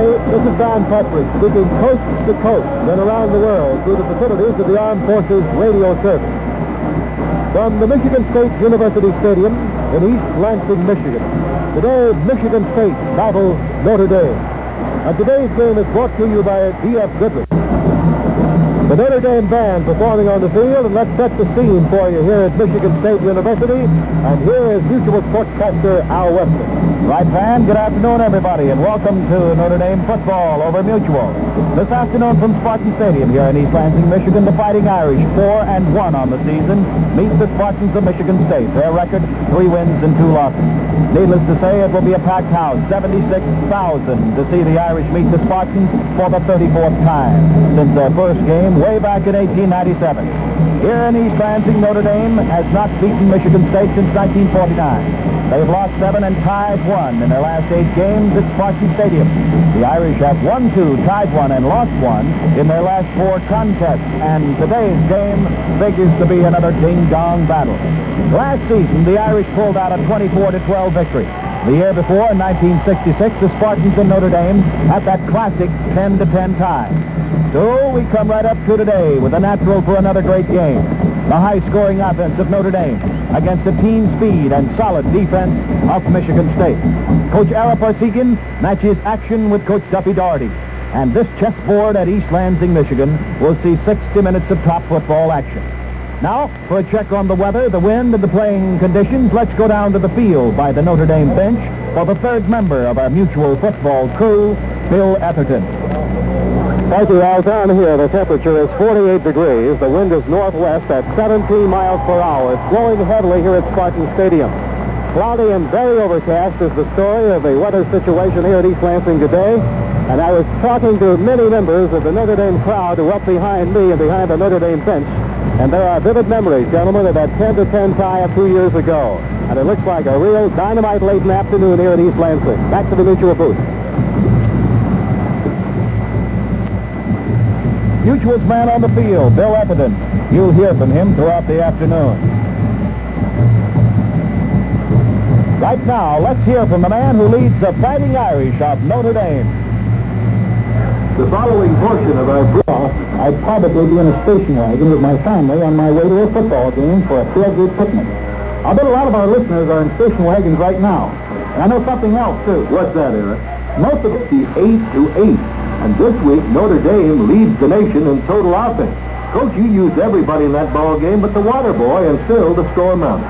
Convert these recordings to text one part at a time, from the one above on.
everybody. This is Don Petrie speaking coast to coast and around the world through the facilities of the Armed Forces Radio Service. From the Michigan State University Stadium in East Lansing, Michigan, today Michigan State battles Notre Dame. And today's game is brought to you by D.F. Goodrich. The Notre Dame band performing on the field, and let's set the scene for you here at Michigan State University. And here is Mutual sportscaster Al Weston. Right, fan. Good afternoon, everybody, and welcome to Notre Dame football over Mutual. This afternoon from Spartan Stadium here in East Lansing, Michigan, the Fighting Irish, 4-1 on the season, meet the Spartans of Michigan State. Their record, 3 wins and 2 losses. Needless to say, it will be a packed house, 76,000 to see the Irish meet the Spartans for the 34th time since their first game way back in 1897. Here in East Lansing, Notre Dame has not beaten Michigan State since 1949. They've lost 7 and tied 1 in their last 8 games at Spartan Stadium. The Irish have won 2, tied 1, and lost 1 in their last 4 contests. And today's game figures to be another ding-dong battle. Last season, the Irish pulled out a 24-12 victory. The year before, in 1966, the Spartans and Notre Dame had that classic 10-10 tie. So we come right up to today with a natural for another great game. The high-scoring offense of Notre Dame against the team speed and solid defense of Michigan State. Coach Ara Parsegian matches action with Coach Duffy Daugherty. And this chessboard at East Lansing, Michigan will see 60 minutes of top football action. Now, for a check on the weather, the wind, and the playing conditions, let's go down to the field by the Notre Dame bench for the third member of our Mutual football crew, Bill Etherton. Thank you, Al. Down here, the temperature is 48 degrees. The wind is northwest at 17 miles per hour. It's blowing heavily here at Spartan Stadium. Cloudy and very overcast is the story of the weather situation here at East Lansing today. And I was talking to many members of the Notre Dame crowd who are up behind me and behind the Notre Dame bench. And there are vivid memories, gentlemen, of that 10-10 tie of 2 years ago. And it looks like a real dynamite late afternoon here at East Lansing. Back to the Mutual booth. Mutual's man on the field, Bill Etherton. You'll hear from him throughout the afternoon. Right now, let's hear from the man who leads the Fighting Irish of Notre Dame. The following portion of our I'd probably be in a station wagon with my family on my way to a football game for a tailgate picnic. I'll bet a lot of our listeners are in station wagons right now. And I know something else, too. What's that, Eric? Most of it. The 8-8. And this week, Notre Dame leads the nation in total offense. Coach, you used everybody in that ball game but the water boy, and still the score mounted.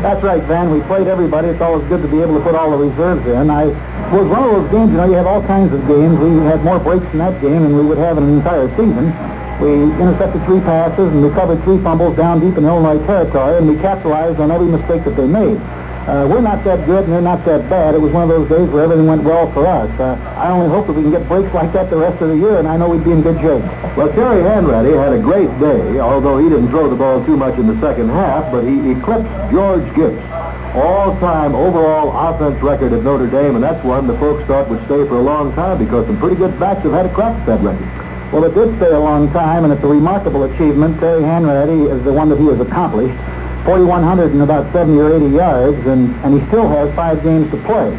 That's right, Van. We played everybody. It's always good to be able to put all the reserves in. It was one of those games, you know, you have all kinds of games. We had more breaks in that game than we would have in an entire season. We intercepted 3 passes and recovered 3 fumbles down deep in Illinois territory, and we capitalized on every mistake that they made. We're not that good and they're not that bad. It was one of those days where everything went well for us. I only hope that we can get breaks like that the rest of the year, and I know we'd be in good shape. Well, Terry Hanratty had a great day, although he didn't throw the ball too much in the second half, but he eclipsed George Gibbs. All-time overall offense record at Notre Dame, and that's one the folks thought would stay for a long time because some pretty good backs have had a crack at that record. Well, it did stay a long time, and it's a remarkable achievement. Terry Hanratty is the one that he has accomplished. 4,100 and about 70 or 80 yards, and he still has 5 games to play.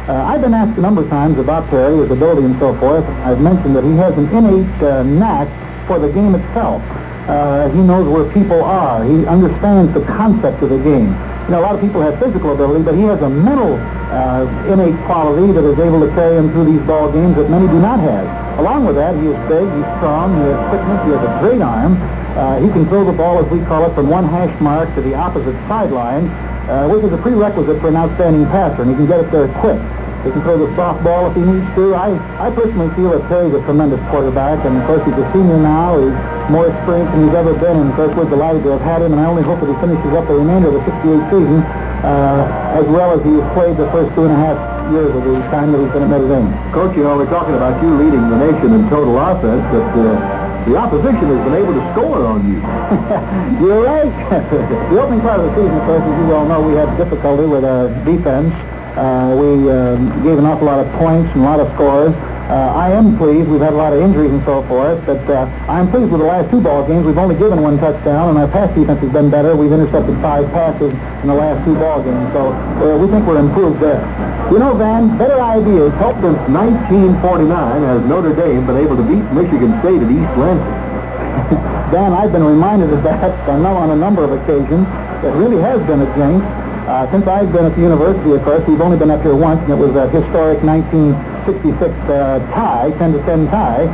I've been asked a number of times about Terry, his ability and so forth. I've mentioned that he has an innate knack for the game itself. He knows where people are. He understands the concept of the game. You know, a lot of people have physical ability, but he has a mental innate quality that is able to carry him through these ball games that many do not have. Along with that, he is big, he's strong, he has quickness, he has a great arm. He can throw the ball, as we call it, from one hash mark to the opposite sideline, which is a prerequisite for an outstanding passer, and he can get it there quick. He can throw the softball if he needs to. I personally feel that Terry's a tremendous quarterback, and of course he's a senior now. He's more experienced than he's ever been, and of course we're delighted to have had him, and I only hope that he finishes up the remainder of the 68 season as well as he has played the first 2.5 years of the time that he's been at Notre Dame. Coach, you know, we're talking about you leading the nation in total offense, but the opposition has been able to score on you. You're right. The opening part of the season, of course, as you well know, we had difficulty with our defense. We gave an awful lot of points and a lot of scores. I am pleased. We've had a lot of injuries and so forth, but I'm pleased with the last two ball games. We've only given one touchdown, and our pass defense has been better. We've intercepted 5 passes in the last 2 ball games, so we think we're improved there. You know, Van, better ideas help. Since 1949 has Notre Dame been able to beat Michigan State at East Lansing. Dan, I've been reminded of that on a number of occasions. It really has been a jinx. Since I've been at the university, of course, we've only been up here once, and it was a historic 1966 tie, 10-10 tie.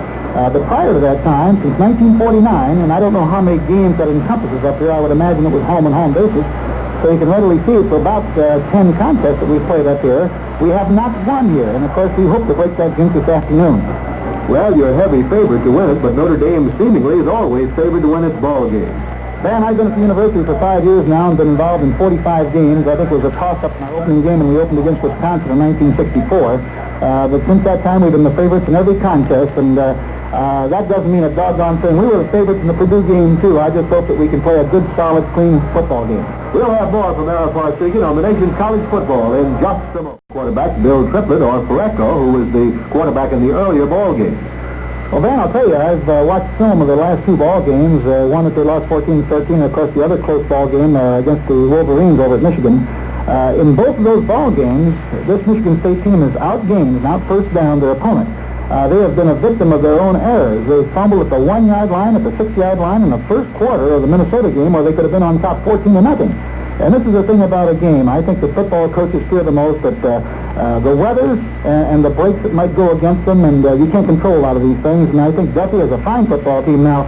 But prior to that time, since 1949, and I don't know how many games that encompasses up here, I would imagine it was home and home basis. So you can readily see for about 10 contests that we've played up here, we have not won here. And of course, we hope to break that jinx this afternoon. Well, you're a heavy favorite to win it, but Notre Dame seemingly is always favored to win its ball game. Dan, I've been at the university for 5 years now and been involved in 45 games. I think it was a toss-up in our opening game, and we opened against Wisconsin in 1964. But since that time, we've been the favorites in every contest, and that doesn't mean a doggone thing. We were the favorites in the Purdue game, too. I just hope that we can play a good, solid, clean football game. We'll have more from Hanratty speaking on the nation's college football in just a moment. Quarterback Bill Triplett, or Pareco, who was the quarterback in the earlier ball game. Well, Van, I'll tell you, I've watched film of the last 2 ball games, one that they lost 14-13, and of course the other close ball game against the Wolverines over at Michigan. In both of those ball games, this Michigan State team has outgained and out-first down their opponent. They have been a victim of their own errors. They fumbled at the 1-yard line, at the 6-yard line in the first quarter of the Minnesota game, where they could have been on top 14-0. And this is the thing about a game. I think the football coaches fear the most that the weather and the breaks that might go against them, and you can't control a lot of these things. And I think Duffy has a fine football team now.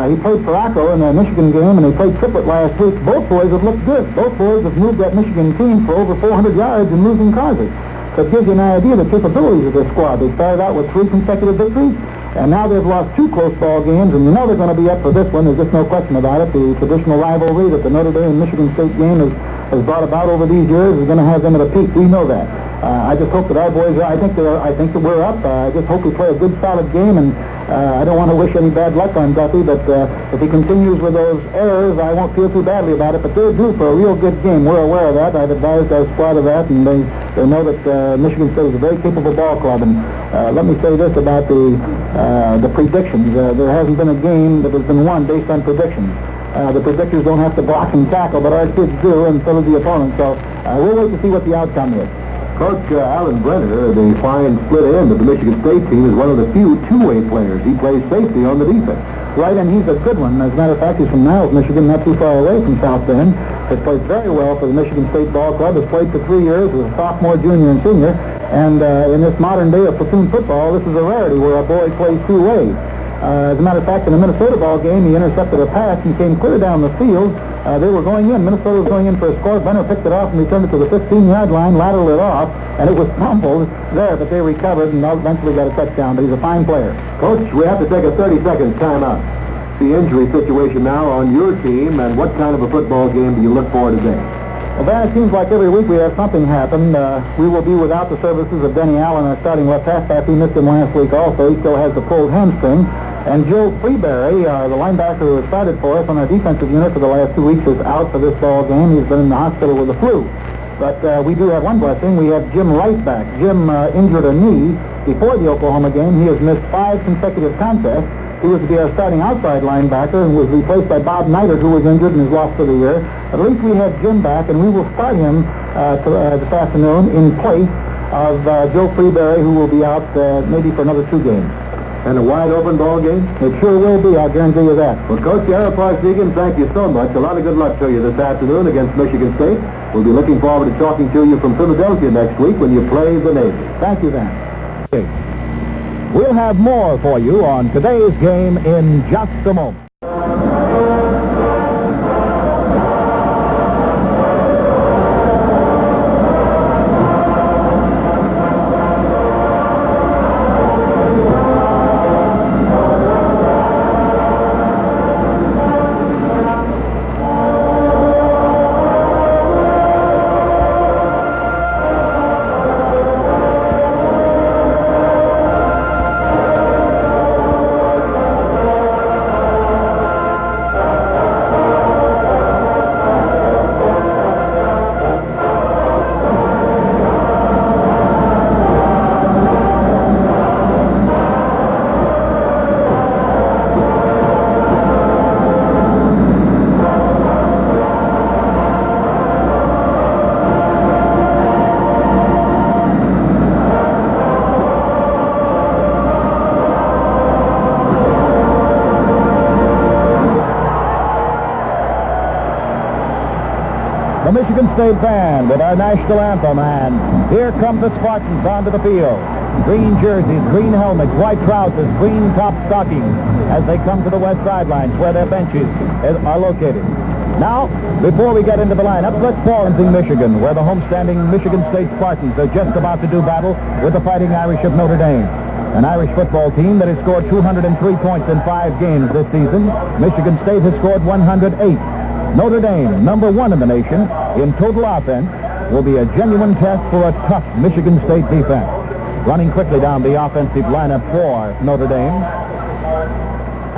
He played Pareco in the Michigan game, and he played Triplett last week. Both boys have looked good. Both boys have moved that Michigan team for over 400 yards in losing causes. So it gives you an idea of the capabilities of this squad. They started out with 3 consecutive victories, and now they've lost 2 close ball games, and you know they're going to be up for this one. There's just no question about it. The traditional rivalry that the Notre Dame and Michigan State game has brought about over these years is going to have them at a peak. We know that. I just hope that our boys, I think that we're up. I just hope we play a good, solid game, and I don't want to wish any bad luck on Duffy, but if he continues with those errors, I won't feel too badly about it. But they're due for a real good game. We're aware of that. I've advised our squad of that, and they know that Michigan State is a very capable ball club. And let me say this about the predictions. There hasn't been a game that has been won based on predictions. The predictors don't have to block and tackle, but our kids do, and so does the opponent. So we'll wait to see what the outcome is. Coach Alan Brenner, the fine split end of the Michigan State team, is one of the few two-way players. He plays safety on the defense. Right, and he's a good one. As a matter of fact, he's from Niles, Michigan, not too far away from South Bend. Has played very well for the Michigan State Ball Club. Has played for 3 years as a sophomore, junior, and senior. And in this modern day of platoon football, this is a rarity where a boy plays 2 ways. As a matter of fact, in the Minnesota ball game, he intercepted a pass and came clear down the field. They were going in. Minnesota was going in for a score. Benner picked it off and returned it to the 15-yard line, lateraled it off, and it was fumbled there, but they recovered and eventually got a touchdown. But he's a fine player. Coach, we have to take a 30-second timeout. The injury situation now on your team, and what kind of a football game do you look for today? Well, Ben, it seems like every week we have something happen. We will be without the services of Denny Allen, our starting left halfback. We missed him last week also. He still has the pulled hamstring. And Joe Freeberry, the linebacker who has started for us on our defensive unit for the last 2 weeks, is out for this ball game. He's been in the hospital with the flu. But we do have one blessing. We have Jim Wright back. Jim injured a knee before the Oklahoma game. He has missed 5 consecutive contests. He was to be our starting outside linebacker and was replaced by Bob Neidert, who was injured and is lost for the year. At least we have Jim back, and we will start him this afternoon in place of Joe Freeberry, who will be out maybe for another 2 games. And a wide-open ball game? It sure will be, I'll guarantee you that. Well, Coach Hanratty, thank you so much. A lot of good luck to you this afternoon against Michigan State. We'll be looking forward to talking to you from Philadelphia next week when you play the Navy. Thank you, Van. Okay. We'll have more for you on today's game in just a moment. the Michigan State band with our national anthem, and here come the Spartans onto the field. Green jerseys, green helmets, white trousers, green top stockings as they come to the west sidelines where their benches are located. Now, before we get into the lineup, let's pause in Michigan, where the homestanding Michigan State Spartans are just about to do battle with the Fighting Irish of Notre Dame. An Irish football team that has scored 203 points in 5 games this season. Michigan State has scored 108. Notre Dame, number 1 in the nation in total offense, will be a genuine test for a tough Michigan State defense. Running quickly down the offensive lineup for Notre Dame.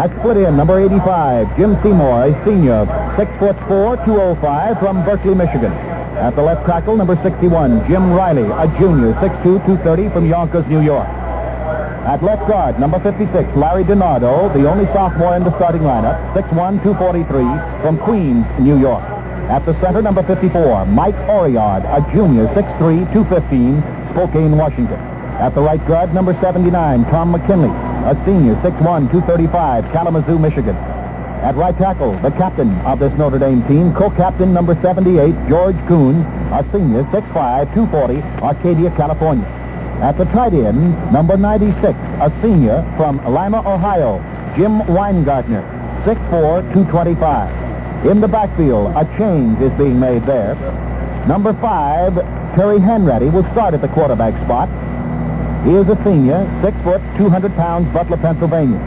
At split end, number 85, Jim Seymour, a senior, 6'4", 205 from Berkeley, Michigan. At the left tackle, number 61, Jim Riley, a junior, 6'2", 230 from Yonkers, New York. At left guard, number 56, Larry DiNardo, the only sophomore in the starting lineup, 6'1", 243 from Queens, New York. At the center, number 54, Mike Oriard, a junior, 6'3", 215, Spokane, Washington. At the right guard, number 79, Tom McKinley, a senior, 6'1", 235, Kalamazoo, Michigan. At right tackle, the captain of this Notre Dame team, co-captain number 78, George Kuhn, a senior, 6'5", 240, Arcadia, California. At the tight end, number 96, a senior from Lima, Ohio, Jim Weingartner, 6'4", 225. In the backfield, a change is being made there. Number 5, Terry Hanratty will start at the quarterback spot. He is a senior, 6 foot, 200 pounds, Butler, Pennsylvania.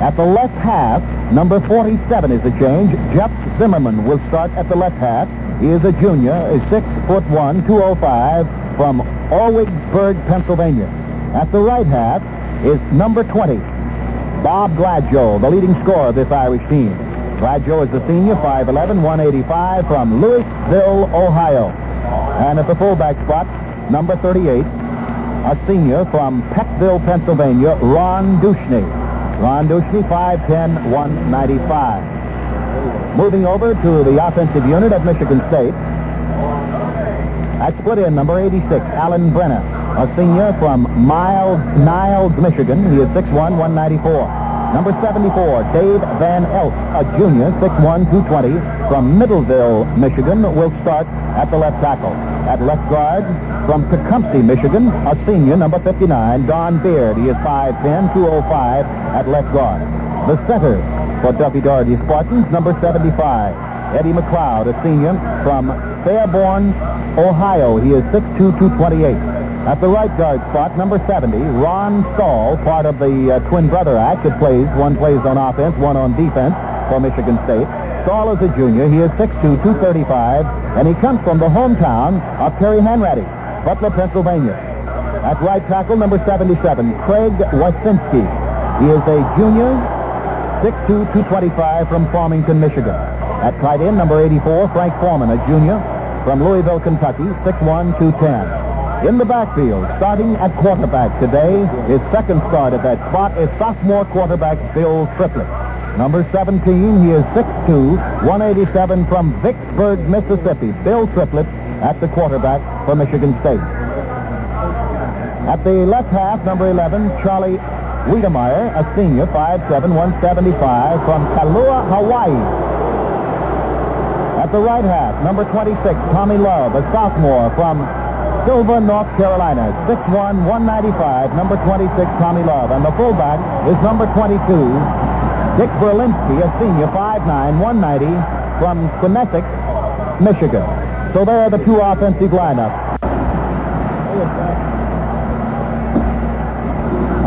At the left half, number 47 is a change. Jeff Zimmerman will start at the left half. He is a junior, is 6'1", 205 from Orwigsburg, Pennsylvania. At the right half is number 20, Bob Gladjo, the leading scorer of this Irish team. Gladjo is a senior, 5'11", 185 from Louisville, Ohio. And at the fullback spot, number 38, a senior from Peckville, Pennsylvania, Ron Duchney. Ron Duchney, 5'10", 195. Moving over to the offensive unit of Michigan State. At split end, number 86, Alan Brenner, a senior from Niles, Michigan. He is 6'1", 194. Number 74, Dave Van Elst, a junior, 6'1", 220 from Middleville, Michigan, will start at the left tackle. At left guard, from Tecumseh, Michigan, a senior, number 59, Don Beard. He is 5'10", 205 at left guard. The center for Duffy Doherty Spartans, number 75, Eddie McLeod, a senior from Fairborn, Ohio. He is 6'2", 228. At the right guard spot, number 70, Ron Stahl, part of the twin brother act that plays. One plays on offense, one on defense for Michigan State. Stahl is a junior. He is 6'2", 235, and he comes from the hometown of Terry Hanratty, Butler, Pennsylvania. At right tackle, number 77, Craig Wasinski. He is a junior, 6'2", 225 from Farmington, Michigan. At tight end, number 84, Frank Foreman, a junior from Louisville, Kentucky, 6'1", 210. In the backfield, starting at quarterback today, his second start at that spot is sophomore quarterback Bill Triplett. Number 17, he is 6'2", 187 from Vicksburg, Mississippi. Bill Triplett at the quarterback for Michigan State. At the left half, number 11, Charlie Wiedemeyer, a senior, 5'7", 175 from Kailua, Hawaii. At the right half, number 26, Tommy Love, a sophomore from Silver, North Carolina, 6'1", 195, number 26, Tommy Love. And the fullback is number 22, Dick Berlinski, a senior, 5'9", 190 from Quinnipiac, Michigan. So there are the two offensive lineups.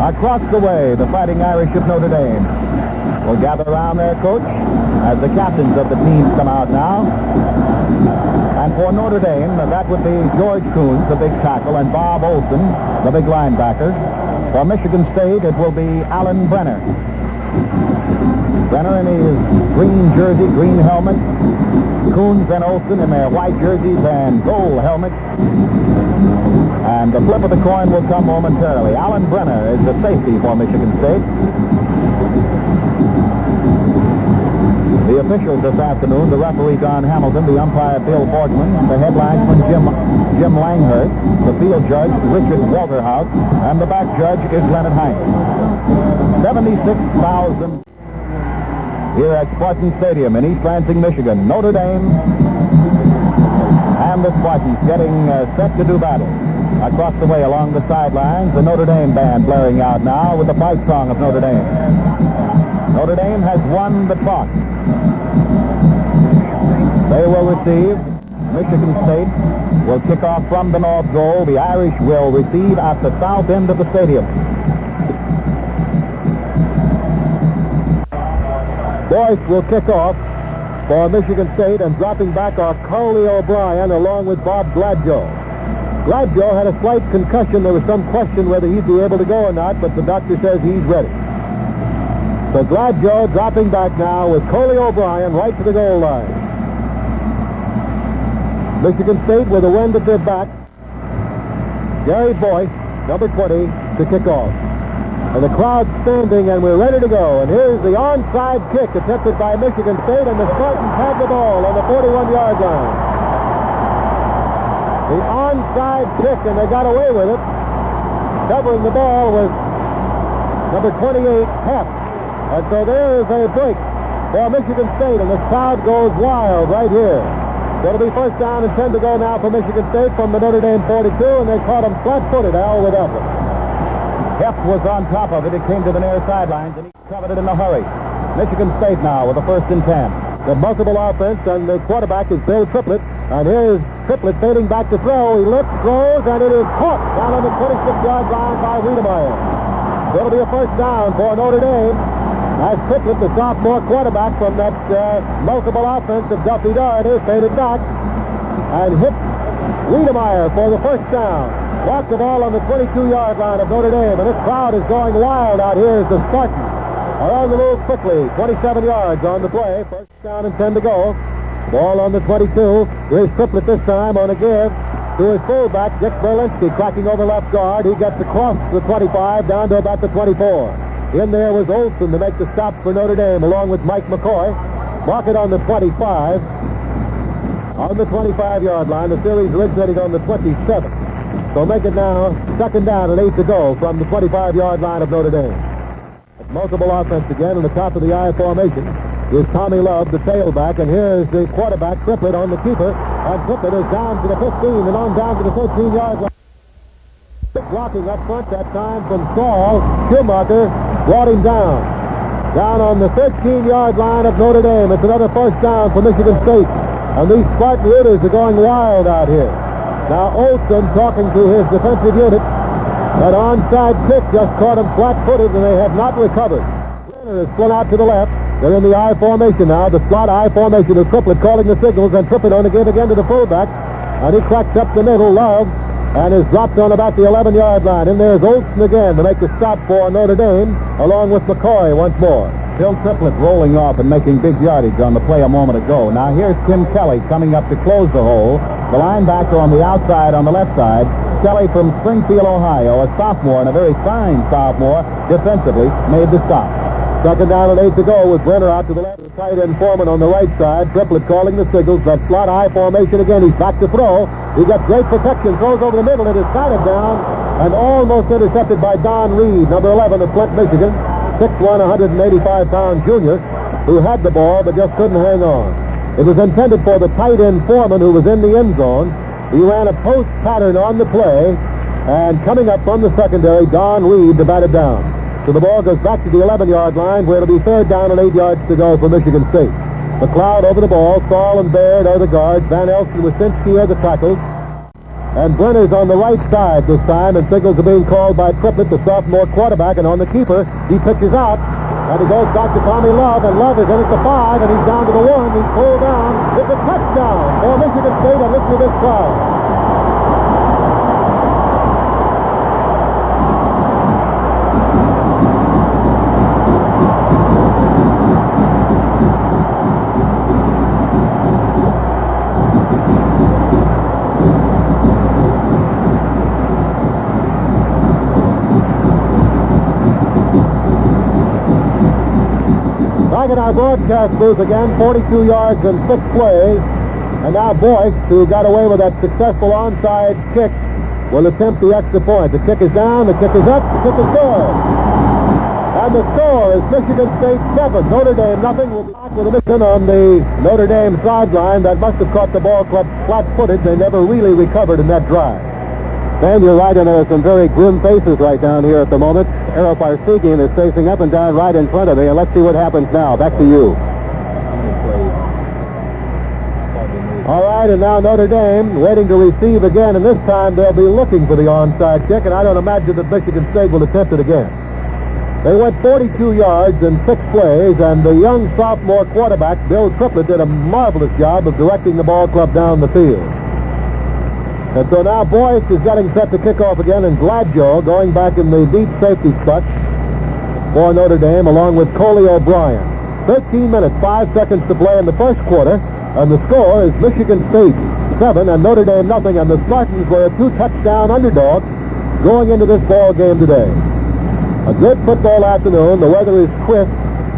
Across the way, the Fighting Irish of Notre Dame will gather around their coach as the captains of the teams come out now. And for Notre Dame, that would be George Kuhn, the big tackle, and Bob Olson, the big linebacker. For Michigan State, it will be Alan Brenner. Brenner in his green jersey, green helmet. Coons and Olson in their white jerseys and gold helmets. And the flip of the coin will come momentarily. Alan Brenner is the safety for Michigan State. The officials this afternoon, the referee Don Hamilton, the umpire Bill Borgman, the headlinesman Jim Langhurst, the field judge Richard Walterhouse, and the back judge is Leonard Hines. 76,000 here at Spartan Stadium in East Lansing, Michigan. Notre Dame and the Spartans getting set to do battle. Across the way along the sidelines, the Notre Dame band blaring out now with the fight song of Notre Dame. Notre Dame has won the toss. They will receive. Michigan State will kick off from the north goal. The Irish will receive at the south end of the stadium. Boyce will kick off for Michigan State, and dropping back are Coley O'Brien along with Bob Gladjo. Gladjo had a slight concussion. There was some question whether he'd be able to go or not, but the doctor says he's ready. So Gladjo dropping back now with Coley O'Brien right to the goal line. Michigan State with the wind at their back. Gary Boyce, number 20, to kick off. And the crowd standing, and we're ready to go. And here's the onside kick attempted by Michigan State, and the Spartans have the ball on the 41-yard line. The onside kick, and they got away with it. Covering the ball was number 28, Heff. And so there is a break for Michigan State, and the crowd goes wild right here. So it'll be first down and 10 to go now for Michigan State from the Notre Dame 42, and they caught him flat-footed, Al, with that one. Heff was on top of it. It came to the near sidelines, and he covered it in a hurry. Michigan State now with a 1st and 10. The multiple offense, and the quarterback is Bill Triplett. And here's Triplett fading back to throw. He lifts, throws, and it is caught down on the 26-yard line by Wiedemeyer. It'll be a first down for Notre Dame. As Triplett, the sophomore quarterback from that multiple offense of Duffy Doherty, faded back and hit Wiedemeyer for the first down. Walked the ball on the 22-yard line of Notre Dame, and this crowd is going wild out here as the Spartans are on the move quickly. 27 yards on the play. First down and 10 to go. Ball on the 22. Here's Triplett this time on a give to his fullback, Dick Berlinski, cracking over left guard. He gets across the 25 down to about the 24. In there was Olson to make the stop for Notre Dame, along with Mike McCoy. Mark it on the 25. On the 25-yard line, the series originating on the 27th. So make it now 2nd down and 8 to go from the 25-yard line of Notre Dame. Multiple offense again in the top of the I formation. Here's Tommy Love, the tailback, and here's the quarterback, Triplett, on the keeper. And Triplett is down to the 15 and on down to the 13-yard line. Blocking up front that time from Saul. Schumacher brought him down. Down on the 13-yard line of Notre Dame. It's another first down for Michigan State. And these Spartan Rooters are going wild out here. Now Olson talking to his defensive unit. That onside kick just caught him flat-footed, and they have not recovered. Brenner is split out to the left. They're in the I formation now. The slot I formation with Triplett calling the signals, and Triplett on the give again to the fullback. And he cracks up the middle, Love, and is dropped on about the 11-yard line. And there's Olson again to make the stop for Notre Dame, along with McCoy once more. Bill Triplett rolling off and making big yardage on the play a moment ago. Now here's Tim Kelly coming up to close the hole. The linebacker on the outside on the left side. Kelly from Springfield, Ohio, a sophomore and a very fine sophomore, defensively made the stop. 2nd down and 8 to go with Brenner out to the left. The tight end Foreman on the right side. Triplett calling the signals. That slot I formation again. He's back to throw. He gets great protection. Throws over the middle. It is batted down and almost intercepted by Don Reed, number 11 of Flint, Michigan. 6'1", 185-pound junior who had the ball but just couldn't hang on. It was intended for the tight end Foreman, who was in the end zone. He ran a post pattern on the play, and coming up from the secondary, Don Reed to bat it down. So the ball goes back to the 11-yard line, where it'll be 3rd down and 8 yards to go for Michigan State. McLeod over the ball. Saul and Baird are the guards. Van Elsen with Sinski are the tackles. And Brenner's on the right side this time, and signals are being called by Triplett, the sophomore quarterback, and on the keeper, he pitches out, and he goes back to Tommy Love, and Love is in at the 5, and he's down to the 1. He's pulled down. It's a touchdown for Michigan State, and listen to this crowd. Back in our broadcast booth again, 42 yards and 6 plays. And now Boyce, who got away with that successful onside kick, will attempt the extra point. The kick is down, the kick is up, the kick is good. And the score is Michigan State 7, Notre Dame nothing. We'll be back with a mission on the Notre Dame sideline that must have caught the ball club flat-footed. They never really recovered in that drive. And you're right, and there are some very grim faces right down here at the moment. Arrow Parsegian is facing up and down right in front of me, and let's see what happens now. Back to you. All right, and now Notre Dame waiting to receive again, and this time they'll be looking for the onside kick, and I don't imagine that Michigan State will attempt it again. They went 42 yards in 6 plays, and the young sophomore quarterback, Bill Triplett, did a marvelous job of directing the ball club down the field. And so now Boyce is getting set to kick off again, and Gladjo going back in the deep safety spot for Notre Dame, along with Coley O'Brien. 13 minutes, 5 seconds to play in the first quarter. And the score is Michigan State 7 and Notre Dame nothing. And the Spartans were a 2-touchdown underdog going into this ball game today. A good football afternoon. The weather is crisp.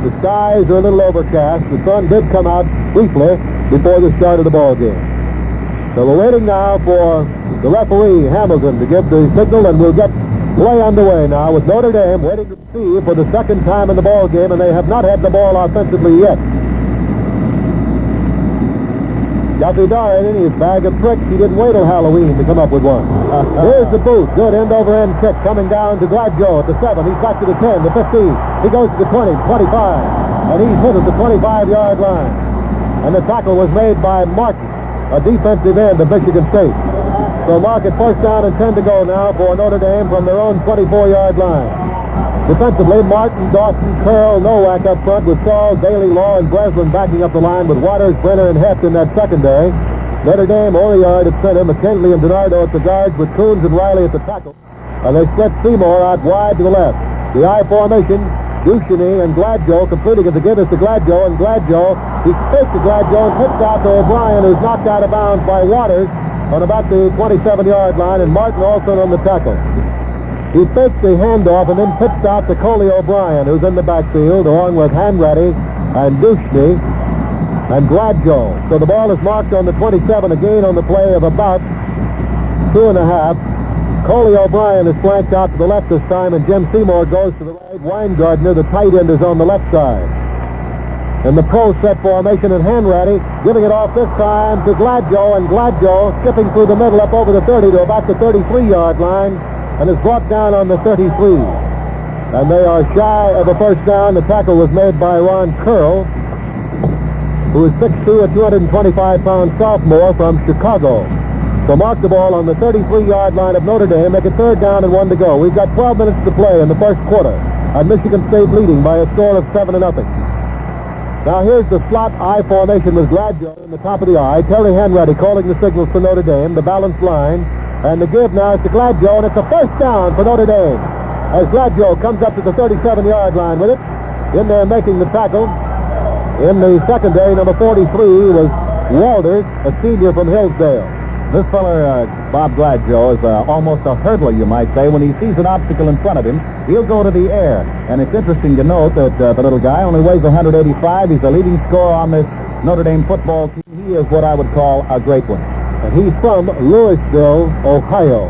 The skies are a little overcast. The sun did come out briefly before the start of the ball game. So we're waiting now for the referee, Hamilton, to give the signal, and we'll get play underway now with Notre Dame waiting to receive for the second time in the ball game, and they have not had the ball offensively yet. Duffy Doran in his bag of tricks. He didn't wait till Halloween to come up with one. Here's the boot. Good end-over-end kick coming down to Gladjo at the 7. He's back to the 10, the 15. He goes to the 20, 25. And he's hit at the 25-yard line. And the tackle was made by Martin, a defensive end of Michigan State. So mark it first down and 10 to go now for Notre Dame from their own 24-yard line. Defensively, Martin, Dawson, Curl, Nowak up front with Saul, Daly, Law, and Breslin backing up the line with Waters, Brenner, and Heft in that secondary. Notre Dame, Oriard at center, McKinley and DiNardo at the guards with Coons and Riley at the tackle. And they split Seymour out wide to the left. The I formation, Ducheny and Gladjo completing it to give us to Gladjo, and Gladjo, he fakes to Gladjo and hits out to O'Brien, who's knocked out of bounds by Waters on about the 27-yard line, and Martin also on the tackle. He fakes the handoff and then pitched out to Coley O'Brien, who's in the backfield, along with Hanratty and Ducheny and Gladjo. So the ball is marked on the 27, a gain on the play of about 2.5. Coley O'Brien is flanked out to the left this time, and Jim Seymour goes to the right. Weingartner, the tight end, is on the left side. In the pro set formation, and Hanratty giving it off this time to Gladjo, and Gladjo skipping through the middle up over the 30 to about the 33-yard line, and is brought down on the 33. And they are shy of a first down. The tackle was made by Ron Curl, who is 6'2", a 225-pound sophomore from Chicago. So mark the ball on the 33-yard line of Notre Dame. Make it third down and 1 to go. We've got 12 minutes to play in the first quarter, and Michigan State leading by a score of 7-0. Now here's the slot I formation with Gladjo in the top of the I. Terry Hanratty calling the signals for Notre Dame, the balanced line. And the give now is to Gladjo, and it's a first down for Notre Dame as Gladjo comes up to the 37-yard line with it. In there making the tackle in the secondary, number 43 was Walters, a senior from Hillsdale. This feller, Bob Gladjo, is almost a hurdler, you might say. When he sees an obstacle in front of him, he'll go to the air. And it's interesting to note that the little guy only weighs 185. He's the leading scorer on this Notre Dame football team. He is what I would call a great one. And he's from Louisville, Ohio.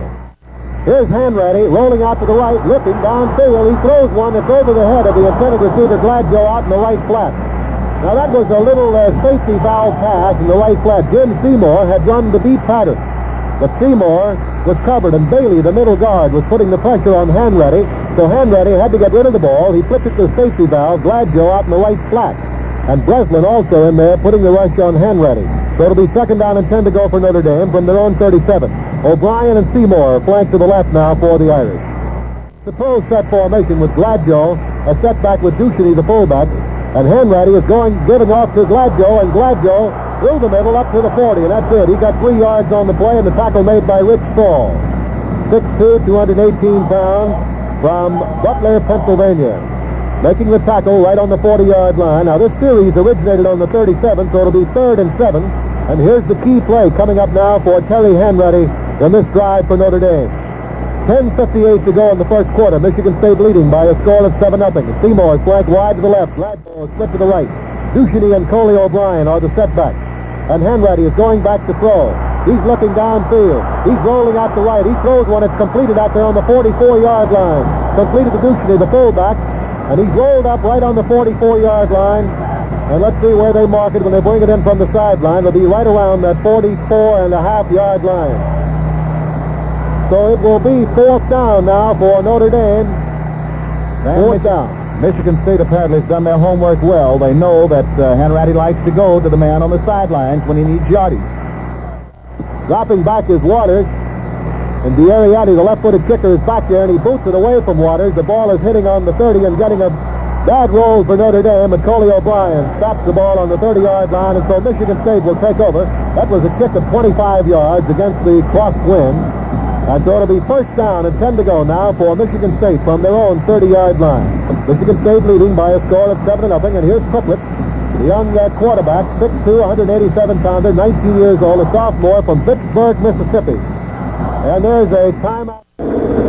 Here's Hanratty rolling out to the right, looking downfield. He throws one that's over the head of the intended receiver, Gladjo, out in the right flat. Now that was a little safety valve pass in the right flat. Jim Seymour had run the deep pattern, but Seymour was covered, and Bailey, the middle guard, was putting the pressure on Hanratty. So Hanratty had to get rid of the ball. He flipped it to the safety valve, Gladjo out in the right flat. And Breslin also in there putting the rush on Hanratty. So it'll be second down and 10 to go for Notre Dame from their own 37. O'Brien and Seymour flanked to the left now for the Irish. The pro set formation with Gladjo, a setback with Ducheny, the fullback, and Hanratty is giving off to Gladjo, and Gladjo through the middle up to the 40, and that's it. He got 3 yards on the play, and the tackle made by Rich Saul, 6'2", 218 pounds, from Butler, Pennsylvania. Making the tackle right on the 40-yard line. Now this series originated on the 37, so it'll be 3rd and 7. And here's the key play coming up now for Terry Hanratty in this drive for Notre Dame. 10:58 to go in the first quarter. Michigan State leading by a score of 7-0. Seymour is flanked wide to the left. Gladjo is split to the right. Ducheny and Coley O'Brien are the setbacks. And Hanratty is going back to throw. He's looking downfield. He's rolling out to right. He throws one. It's completed out there on the 44-yard line. Completed to Ducheny, the fullback. And he's rolled up right on the 44-yard line. And let's see where they mark it when they bring it in from the sideline. It'll be right around that 44.5-yard line. So it will be 4th down now for Notre Dame. 4th down. Michigan State apparently has done their homework well. They know that Hanratty likes to go to the man on the sidelines when he needs yardage. Dropping back is Waters. And D'Ariati, the left-footed kicker, is back there, and he boots it away from Waters. The ball is hitting on the 30 and getting a bad roll for Notre Dame, and Coley O'Brien stops the ball on the 30-yard line, and so Michigan State will take over. That was a kick of 25 yards against the crosswind. And so it'll be 1st down and 10 to go now for Michigan State from their own 30-yard line. Michigan State leading by a score of 7-0, and here's Triplett, the young quarterback, 6'2", 187-pounder, 19 years old, a sophomore from Pittsburgh, Mississippi. And there's a timeout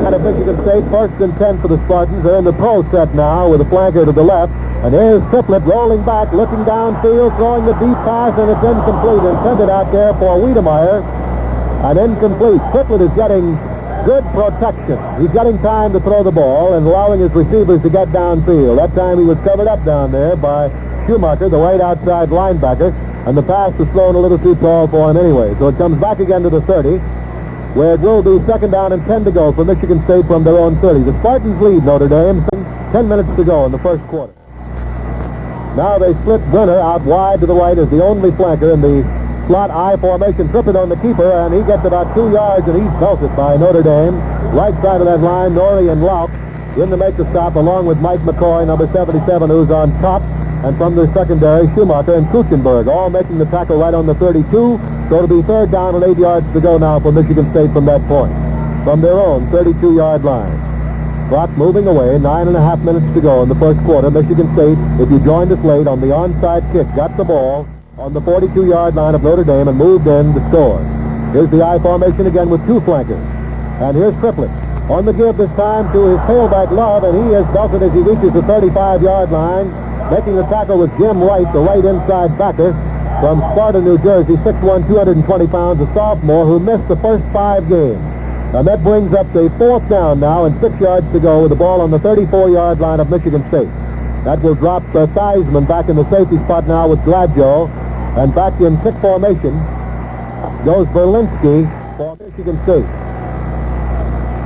out of Michigan State, 1st and 10 for the Spartans. They're in the pro set now with a flanker to the left. And there's Triplett rolling back, looking downfield, throwing the deep pass, and it's incomplete. Intended out there for Wiedemeyer. And incomplete. Triplett is getting good protection. He's getting time to throw the ball and allowing his receivers to get downfield. That time he was covered up down there by Schumacher, the right outside linebacker, and the pass was thrown a little too tall for him anyway. So it comes back again to the 30, where it will be 2nd down and 10 to go for Michigan State from their own 30. The Spartans lead Notre Dame, 10 minutes to go in the first quarter. Now they split Brenner out wide to the right as the only flanker in the slot I formation. Triplett on the keeper, and he gets about 2 yards, and he's belted by Notre Dame. Right side of that line, Norrie and Lauk in to make the stop, along with Mike McCoy, number 77, who's on top. And from the secondary, Schumacher and Kuchenberg, all making the tackle right on the 32. So it'll be 3rd down and 8 yards to go now for Michigan State from that point, from their own 32-yard line. Clock moving away, 9.5 minutes to go in the first quarter. Michigan State, if you joined us late on the onside kick, got the ball on the 42-yard line of Notre Dame and moved in to score. Here's the I formation again with 2 flankers. And here's Triplett on the give this time to his tailback Love, and he is belted as he reaches the 35-yard line, making the tackle with Jim Wright, the right inside backer from Sparta, New Jersey, 6'1", 220 pounds, a sophomore who missed the first 5 games. And that brings up the 4th down now and 6 yards to go with the ball on the 34-yard line of Michigan State. That will drop Theismann back in the safety spot now with Gladjo. And back in kick formation goes Berlinski for Michigan State.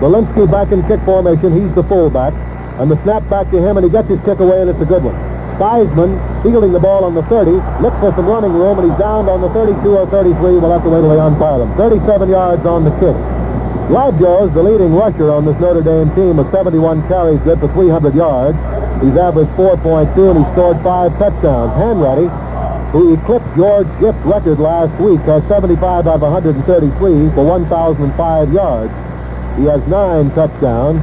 Berlinski back in kick formation. He's the fullback. And the snap back to him, and he gets his kick away, and it's a good one. Theismann fielding the ball on the 30. Looks for some running room, and he's down on the 32 or 33. We'll have to wait till they unpile him. 37 yards on the kick. Gladjo is the leading rusher on this Notre Dame team with 71 carries, good for 300 yards. He's averaged 4.2, and he scored 5 touchdowns. Hanratty, who eclipsed George Gift's record last week, has 75 out of 133 for 1,005 yards. He has 9 touchdowns.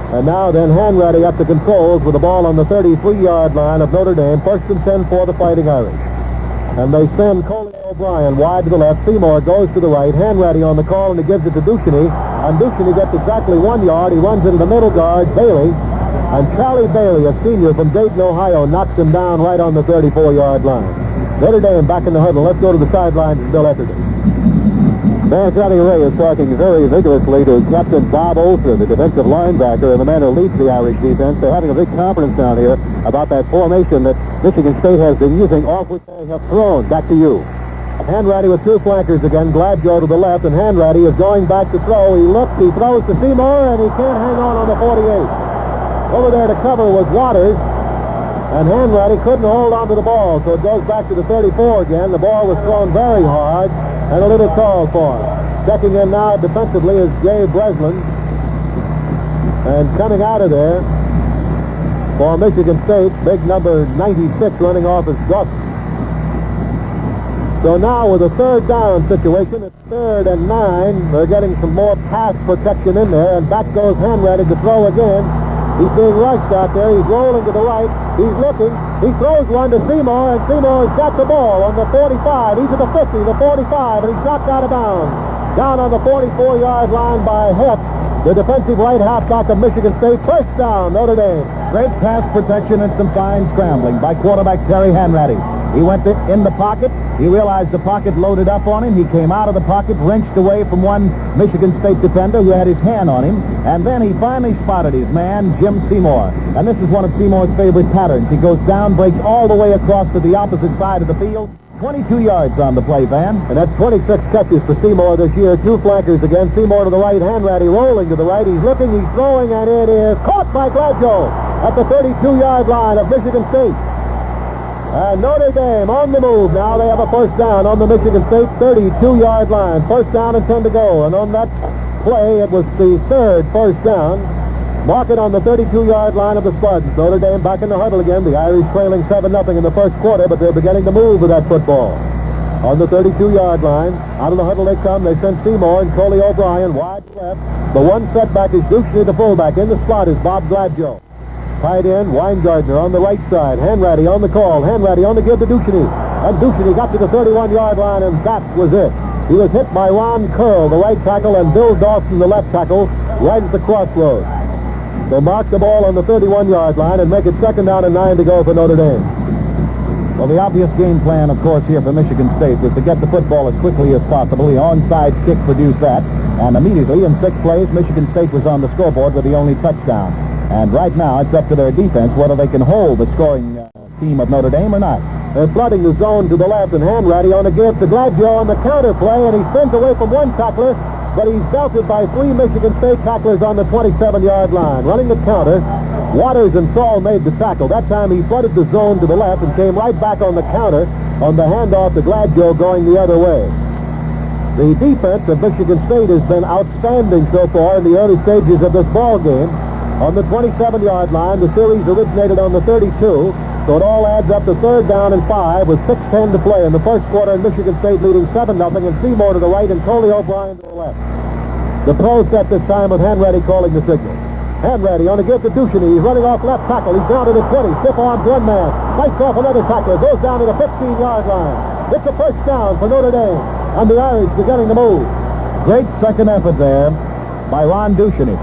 And now then Hanratty up to controls with the ball on the 33-yard line of Notre Dame. 1st and 10 for the Fighting Irish. And they send Coley O'Brien wide to the left. Seymour goes to the right. Hanratty on the call, and he gives it to Ducheny. And Ducheny gets exactly 1 yard. He runs into the middle guard, Bailey. And Charlie Bailey, a senior from Dayton, Ohio, knocks him down right on the 34-yard line. Notre Dame back in the huddle. Let's go to the sidelines and Bill Etherton. Johnny Ray is talking very vigorously to Captain Bob Olser, the defensive linebacker, and the man who leads the Irish defense. They're having a big conference down here about that formation that Michigan State has been using, off which they have thrown. Back to you. Hanratty with 2 flankers again. Gladjo to the left, and Hanratty is going back to throw. He looks, he throws to Seymour, and he can't hang on the 48. Over there to cover was Waters, and Hanratty couldn't hold on to the ball, so it goes back to the 34 again. The ball was thrown very hard and a little tall for him. Checking in now defensively is Jay Breslin. And coming out of there for Michigan State, big number 96 running off his duck. So now with a 3rd down situation, it's 3rd and 9. They're getting some more pass protection in there, and back goes Hanratty to throw again. He's being rushed out there. He's rolling to the right. He's looking. He throws one to Seymour, and Seymour's got the ball on the 45. He's at the 50, the 45, and he's knocked out of bounds. Down on the 44-yard line by Heft, the defensive right halfback of Michigan State. 1st down, Notre Dame. Great pass protection and some fine scrambling by quarterback Terry Hanratty. He went in the pocket. He realized the pocket loaded up on him. He came out of the pocket, wrenched away from one Michigan State defender who had his hand on him, and then he finally spotted his man, Jim Seymour. And this is one of Seymour's favorite patterns. He goes down, breaks all the way across to the opposite side of the field. 22 yards on the play, Van. And that's 26 catches for Seymour this year. Two flankers again. Seymour to the right, Hanratty rolling to the right. He's looking, he's throwing, and it is caught by Gladjo at the 32-yard line of Michigan State. And Notre Dame on the move now. They have a first down on the Michigan State 32-yard line. First down and 10 to go. And on that play, it was the third first down. Mark it on the 32-yard line of the Spuds. Notre Dame back in the huddle again. The Irish trailing 7-0 in the first quarter, but they're beginning to move with that football. On the 32-yard line, out of the huddle they come. They send Seymour and Coley O'Brien wide left. The one setback is Duchney, the fullback. In the slot is Bob Gladjo. Tight end, Weingardner on the right side. Hanratty on the call. Hanratty on the give to Duchney. And Duchney got to the 31-yard line, and that was it. He was hit by Ron Curl, the right tackle, and Bill Dawson, the left tackle, right at the crossroads. They'll mark the ball on the 31-yard line and make it second down and 9 to go for Notre Dame. Well, the obvious game plan, of course, here for Michigan State was to get the football as quickly as possible. The onside kick produced that, and immediately in 6 plays, Michigan State was on the scoreboard with the only touchdown. And right now, it's up to their defense whether they can hold the scoring team of Notre Dame or not. They're flooding the zone to the left, and Hanratty on the give to Gladjo on the counter play, and he spins away from one tackler, but he's belted by 3 Michigan State tacklers on the 27-yard line. Running the counter, Waters and Saul made the tackle. That time he flooded the zone to the left and came right back on the counter on the handoff to Gladjo going the other way. The defense of Michigan State has been outstanding so far in the early stages of this ball game. On the 27-yard line, the series originated on the 32, so it all adds up to third down and 5 with 6:10 to play in the first quarter, and Michigan State leading 7-0, and Seymour to the right and Coley O'Brien to the left. The pro set this time with Hanratty calling the signal. Hanratty on a give to Duchney. He's running off left tackle. He's down to the 20. Stiff arms one man. Fights off another tackler. Goes down to the 15-yard line. It's a first down for Notre Dame, and the Irish beginning to move. Great second effort there by Ron Duchney.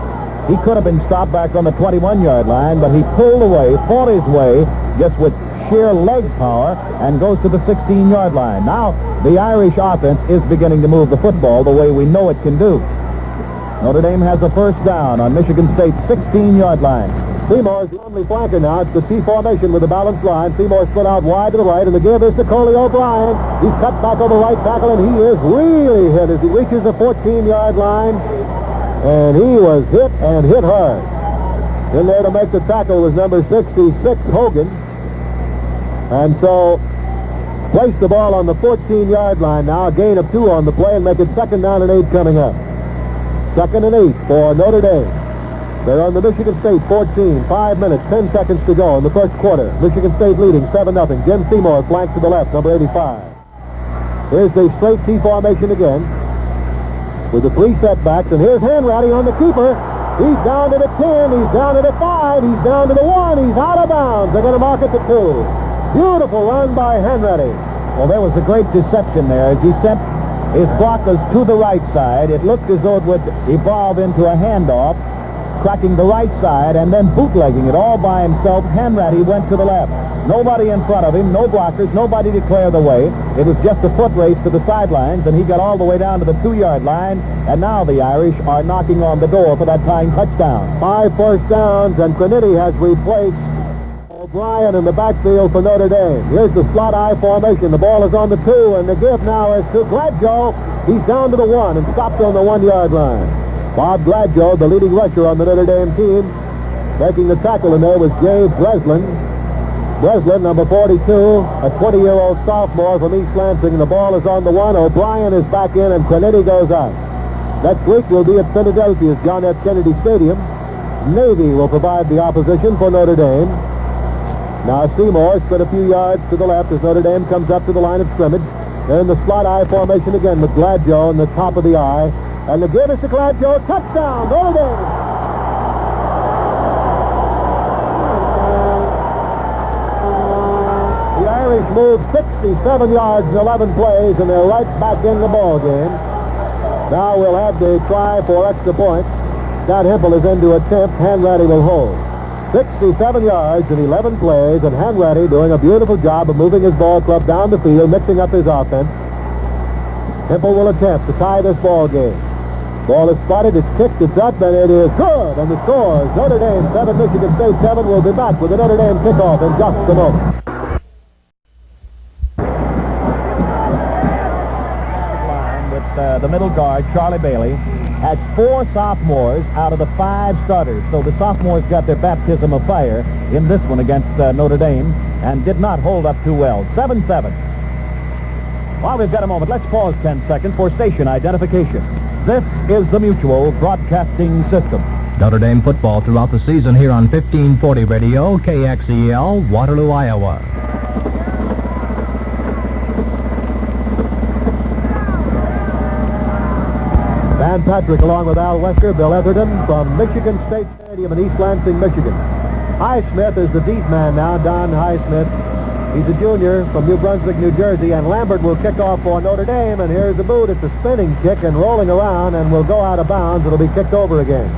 He could have been stopped back on the 21-yard line, but he pulled away, fought his way, just with sheer leg power, and goes to the 16-yard line. Now, the Irish offense is beginning to move the football the way we know it can do. Notre Dame has a first down on Michigan State's 16-yard line. Seymour's the only flanker now. It's the T formation with a balanced line. Seymour split out wide to the right, and the give is to Coley O'Brien. He's cut back over right tackle, and he is really hit as he reaches the 14-yard line. And he was hit and hit hard. In there to make the tackle was number 66, Hogan. And so, place the ball on the 14-yard line now, a gain of 2 on the play, and make it second down and 8 coming up. Second and 8 for Notre Dame. They're on the Michigan State 14, 5 minutes, 10 seconds to go in the first quarter. Michigan State leading 7-0. Jim Seymour flanks to the left, number 85. Here's the straight T formation again, with the 3 setbacks, and here's Hanratty on the keeper. He's down to the 10, he's down to the 5, he's down to the 1, he's out of bounds. They're going to mark it to 2. Beautiful run by Hanratty. Well, there was a great deception there as he sent his blockers to the right side. It looked as though it would evolve into a handoff, cracking the right side and then bootlegging it all by himself. Hanratty went to the left. Nobody in front of him, no blockers, nobody to clear the way. It was just a foot race to the sidelines, and he got all the way down to the 2-yard line, and now the Irish are knocking on the door for that tying touchdown. 5 first downs, and Hanratty has replaced O'Brien in the backfield for Notre Dame. Here's the slot I formation. The ball is on the 2, and the give now is to Gladjo. He's down to the 1 and stopped on the 1-yard line. Bob Gladjo, the leading rusher on the Notre Dame team. Making the tackle in there was Jay Breslin. Breslin, number 42, a 20-year-old sophomore from East Lansing. The ball is on the 1. O'Brien is back in, and Hanratty goes out. Next week will be at Philadelphia's John F. Kennedy Stadium. Navy will provide the opposition for Notre Dame. Now Seymour split a few yards to the left as Notre Dame comes up to the line of scrimmage. They're in the slot I formation again with Gladjo in the top of the I. And the give is to Gladjo. Touchdown, Notre Dame! The Irish move 67 yards in 11 plays, and they're right back in the ball game. Now we'll have the try for extra points. Scott Hempel is in to attempt. Hanratty will hold. 67 yards in 11 plays, and Hanratty doing a beautiful job of moving his ball club down the field, mixing up his offense. Temple will attempt to tie this ball game. Ball is spotted, it's kicked, it's up, and it is good. And the scores, Notre Dame 7, Michigan State 7. We'll be back with the Notre Dame kickoff in just a moment. With the middle guard, Charlie Bailey, has 4 sophomores out of the 5 starters. So the sophomores got their baptism of fire in this one against Notre Dame and did not hold up too well. 7-7. While we've got a moment, let's pause 10 seconds for station identification. This is the Mutual Broadcasting System. Notre Dame football throughout the season here on 1540 Radio, KXEL, Waterloo, Iowa. Dan Patrick along with Al Wesker, Bill Etherton from Michigan State Stadium in East Lansing, Michigan. Highsmith is the deep man now, Don Highsmith. He's a junior from New Brunswick, New Jersey, and Lambert will kick off for Notre Dame, and here's the boot. It's a spinning kick and rolling around and will go out of bounds. It'll be kicked over again.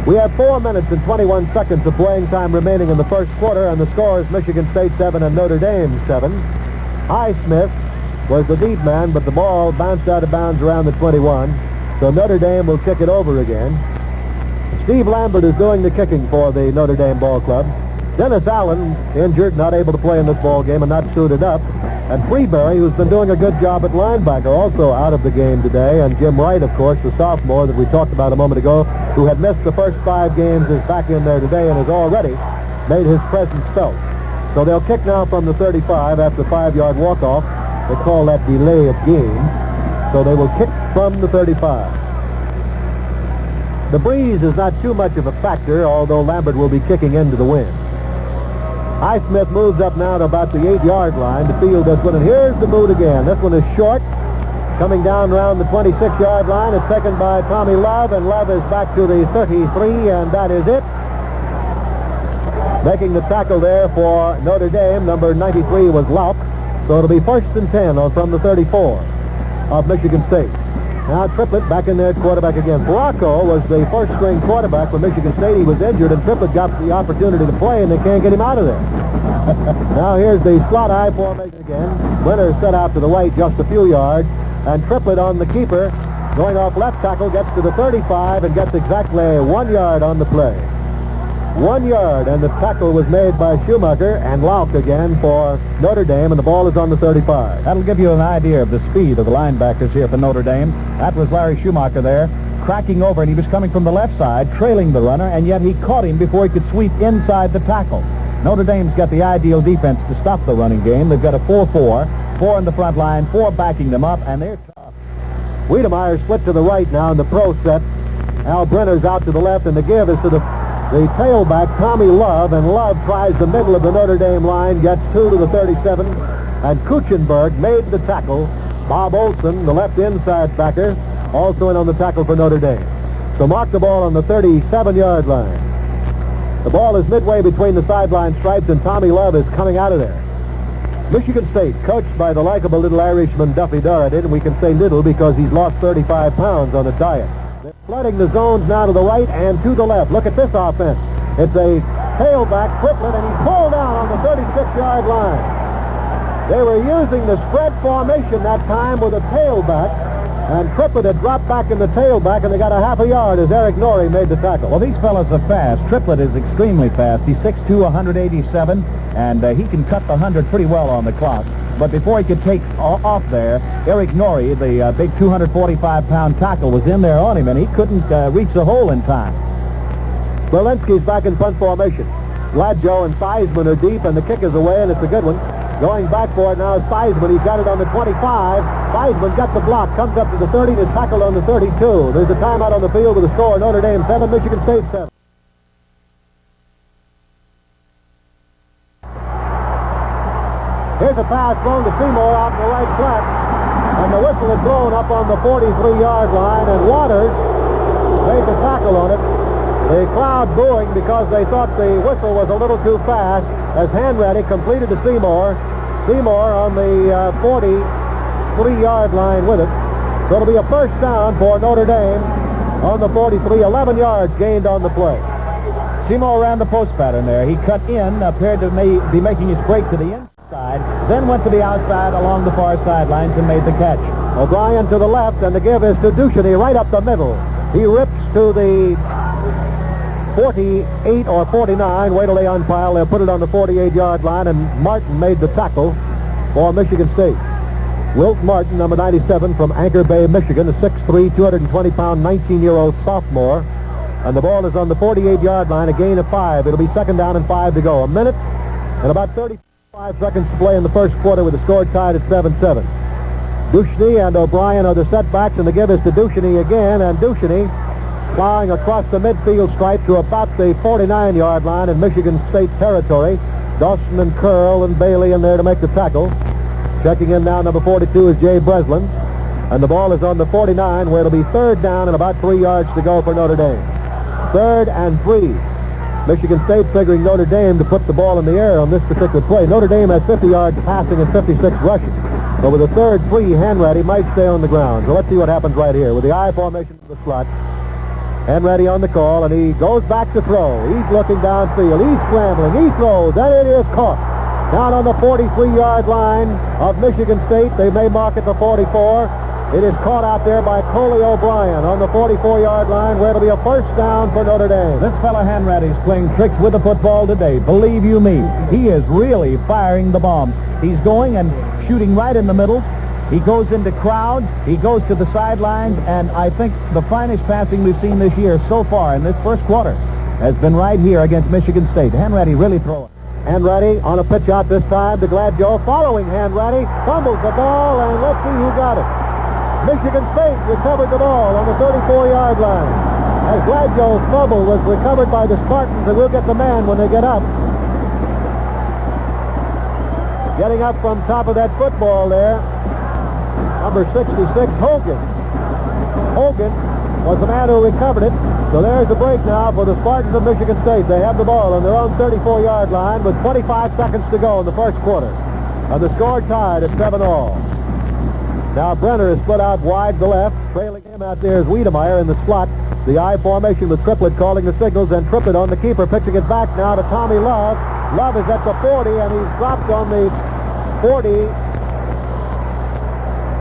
We have 4 minutes and 21 seconds of playing time remaining in the first quarter, and the score is Michigan State 7 and Notre Dame 7. Highsmith was the deep man, but the ball bounced out of bounds around the 21, so Notre Dame will kick it over again. Steve Lambert is doing the kicking for the Notre Dame ball club. Dennis Allen, injured, not able to play in this ball game and not suited up. And Freeberry, who's been doing a good job at linebacker, also out of the game today. And Jim Wright, of course, the sophomore that we talked about a moment ago, who had missed the first 5 games, is back in there today and has already made his presence felt. So they'll kick now from the 35 after the 5-yard walk-off. They call that delay of game. So they will kick from the 35. The breeze is not too much of a factor, although Lambert will be kicking into the wind. Highsmith moves up now to about the 8-yard line to field this one, and here's the boot again. This one is short, coming down around the 26-yard line. It's taken by Tommy Love, and Love is back to the 33, and that is it. Making the tackle there for Notre Dame, number 93 was Lauk, so it'll be 1st and 10 from the 34 of Michigan State. Now Triplett back in there at quarterback again. Bracco was the first-string quarterback for Michigan State. He was injured, and Triplett got the opportunity to play, and they can't get him out of there. Now here's the slot I formation again. Winner set out to the right just a few yards, and Triplett on the keeper, going off left tackle, gets to the 35 and gets exactly 1 yard on the play. 1 yard, and the tackle was made by Schumacher and Lauk again for Notre Dame, and the ball is on the 35. That'll give you an idea of the speed of the linebackers here for Notre Dame. That was Larry Schumacher there, cracking over, and he was coming from the left side, trailing the runner, and yet he caught him before he could sweep inside the tackle. Notre Dame's got the ideal defense to stop the running game. They've got a 4-4, 4 in the front line, 4 backing them up, and they're tough. Wiedemeyer split to the right now in the pro set. Al Brenner's out to the left, and the give is to the tailback, Tommy Love, and Love tries the middle of the Notre Dame line, gets 2 to the 37, and Kuchenberg made the tackle. Bob Olson, the left inside backer, also in on the tackle for Notre Dame. So mark the ball on the 37-yard line. The ball is midway between the sideline stripes, and Tommy Love is coming out of there. Michigan State, coached by the likable little Irishman Duffy Doherty, and we can say little because he's lost 35 pounds on a diet. They're flooding the zones now to the right and to the left. Look at this offense. It's a tailback, Triplett, and he's pulled down on the 36-yard line. They were using the spread formation that time with a tailback, and Triplett had dropped back in the tailback, and they got a half a yard as Eric Norrie made the tackle. Well, these fellas are fast. Triplett is extremely fast. He's 6'2", 187, and he can cut the 100 pretty well on the clock. But before he could take off there, Eric Norrie, the big 245-pound tackle, was in there on him, and he couldn't reach the hole in time. Berlinski's back in front formation. Gladjo and Theismann are deep, and the kick is away, and it's a good one. Going back for it now is Theismann. He's got it on the 25. Theismann got the block, comes up to the 30, and is tackled on the 32. There's a timeout on the field with a score, Notre Dame 7, Michigan State 7. Here's a pass thrown to Seymour out in the right flat, and the whistle is blown up on the 43-yard line, and Waters made the tackle on it. The crowd booing because they thought the whistle was a little too fast as Hanratty completed to Seymour. Seymour on the 43-yard line with it. So it'll be a first down for Notre Dame on the 43, 11 yards gained on the play. Simo ran the post pattern there. He cut in, appeared to be making his break to the inside, then went to the outside along the far sidelines and made the catch. O'Brien to the left, and the give is to Ducheny right up the middle. He rips to the 48 or 49. Wait till they unpile. They'll put it on the 48-yard line, and Martin made the tackle for Michigan State. Wilt Martin, number 97 from Anchor Bay, Michigan, a 6'3", 220-pound, 19-year-old sophomore. And the ball is on the 48-yard line, a gain of 5. It'll be second down and 5 to go. A minute and about 35 seconds to play in the first quarter with the score tied at 7-7. Ducheny and O'Brien are the setbacks, and the give is to Ducheny again, and Ducheny flying across the midfield stripe to about the 49-yard line in Michigan State territory. Dawson and Curl and Bailey in there to make the tackle. Checking in now, number 42 is Jay Breslin. And the ball is on the 49, where it'll be third down and about 3 yards to go for Notre Dame. 3rd and 3. Michigan State figuring Notre Dame to put the ball in the air on this particular play. Notre Dame has 50 yards passing and 56 rushing. But with a 3rd 3, Hanratty might stay on the ground. So let's see what happens right here. With the I formation to the slot, Hanratty on the call, and he goes back to throw. He's looking downfield. He's scrambling. He throws, and it is caught. Down on the 43-yard line of Michigan State. They may mark it the 44. It is caught out there by Coley O'Brien on the 44-yard line, where it'll be a first down for Notre Dame. This fella Hanratty is playing tricks with the football today. Believe you me, he is really firing the bombs. He's going and shooting right in the middle. He goes into crowds. He goes to the sidelines, and I think the finest passing we've seen this year so far in this first quarter has been right here against Michigan State. Hanratty really throwing. Hanratty on a pitch out this time to Gladjo. Following Hanratty, fumbles the ball, and let's see who got it. Michigan State recovered the ball on the 34-yard line. As Gladjo's fumble was recovered by the Spartans, and we'll get the man when they get up. Getting up from top of that football there, number 66, Hogan. Hogan was the man who recovered it. So there's the break now for the Spartans of Michigan State. They have the ball on their own 34-yard line with 25 seconds to go in the first quarter. And the score tied at 7-all. Now Brenner is split out wide to left. Trailing him out there is Wiedemeyer in the slot. The I formation with Triplett calling the signals, and Triplett on the keeper, pitching it back now to Tommy Love. Love is at the 40, and he's dropped on the 40.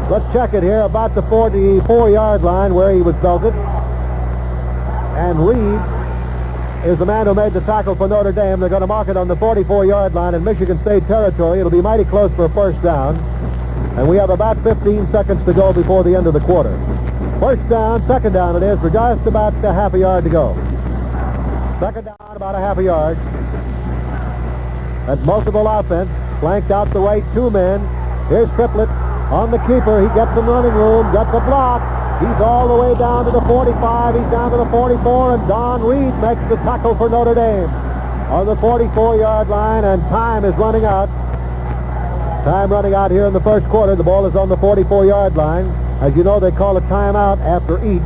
Let's check it here, about the 44-yard line where he was belted. And Reed is the man who made the tackle for Notre Dame. They're going to mark it on the 44-yard line in Michigan State territory. It'll be mighty close for a first down. And we have about 15 seconds to go before the end of the quarter. First down, second down it is, for just about a half a yard to go. Second down, about a half a yard. That's multiple offense. Flanked out the right, 2 men. Here's Triplett on the keeper. He gets some running room, gets a block. He's all the way down to the 45. He's down to the 44, and Don Reed makes the tackle for Notre Dame on the 44-yard line, and time is running out. Time running out here in the first quarter. The ball is on the 44-yard line. As you know, they call a timeout after each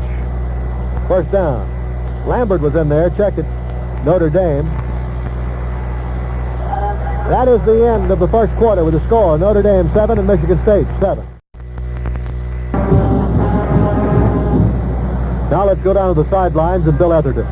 first down. Lambert was in there. Check it. Notre Dame. That is the end of the first quarter with the score. Notre Dame 7 and Michigan State 7. Now let's go down to the sidelines and Bill Etherton.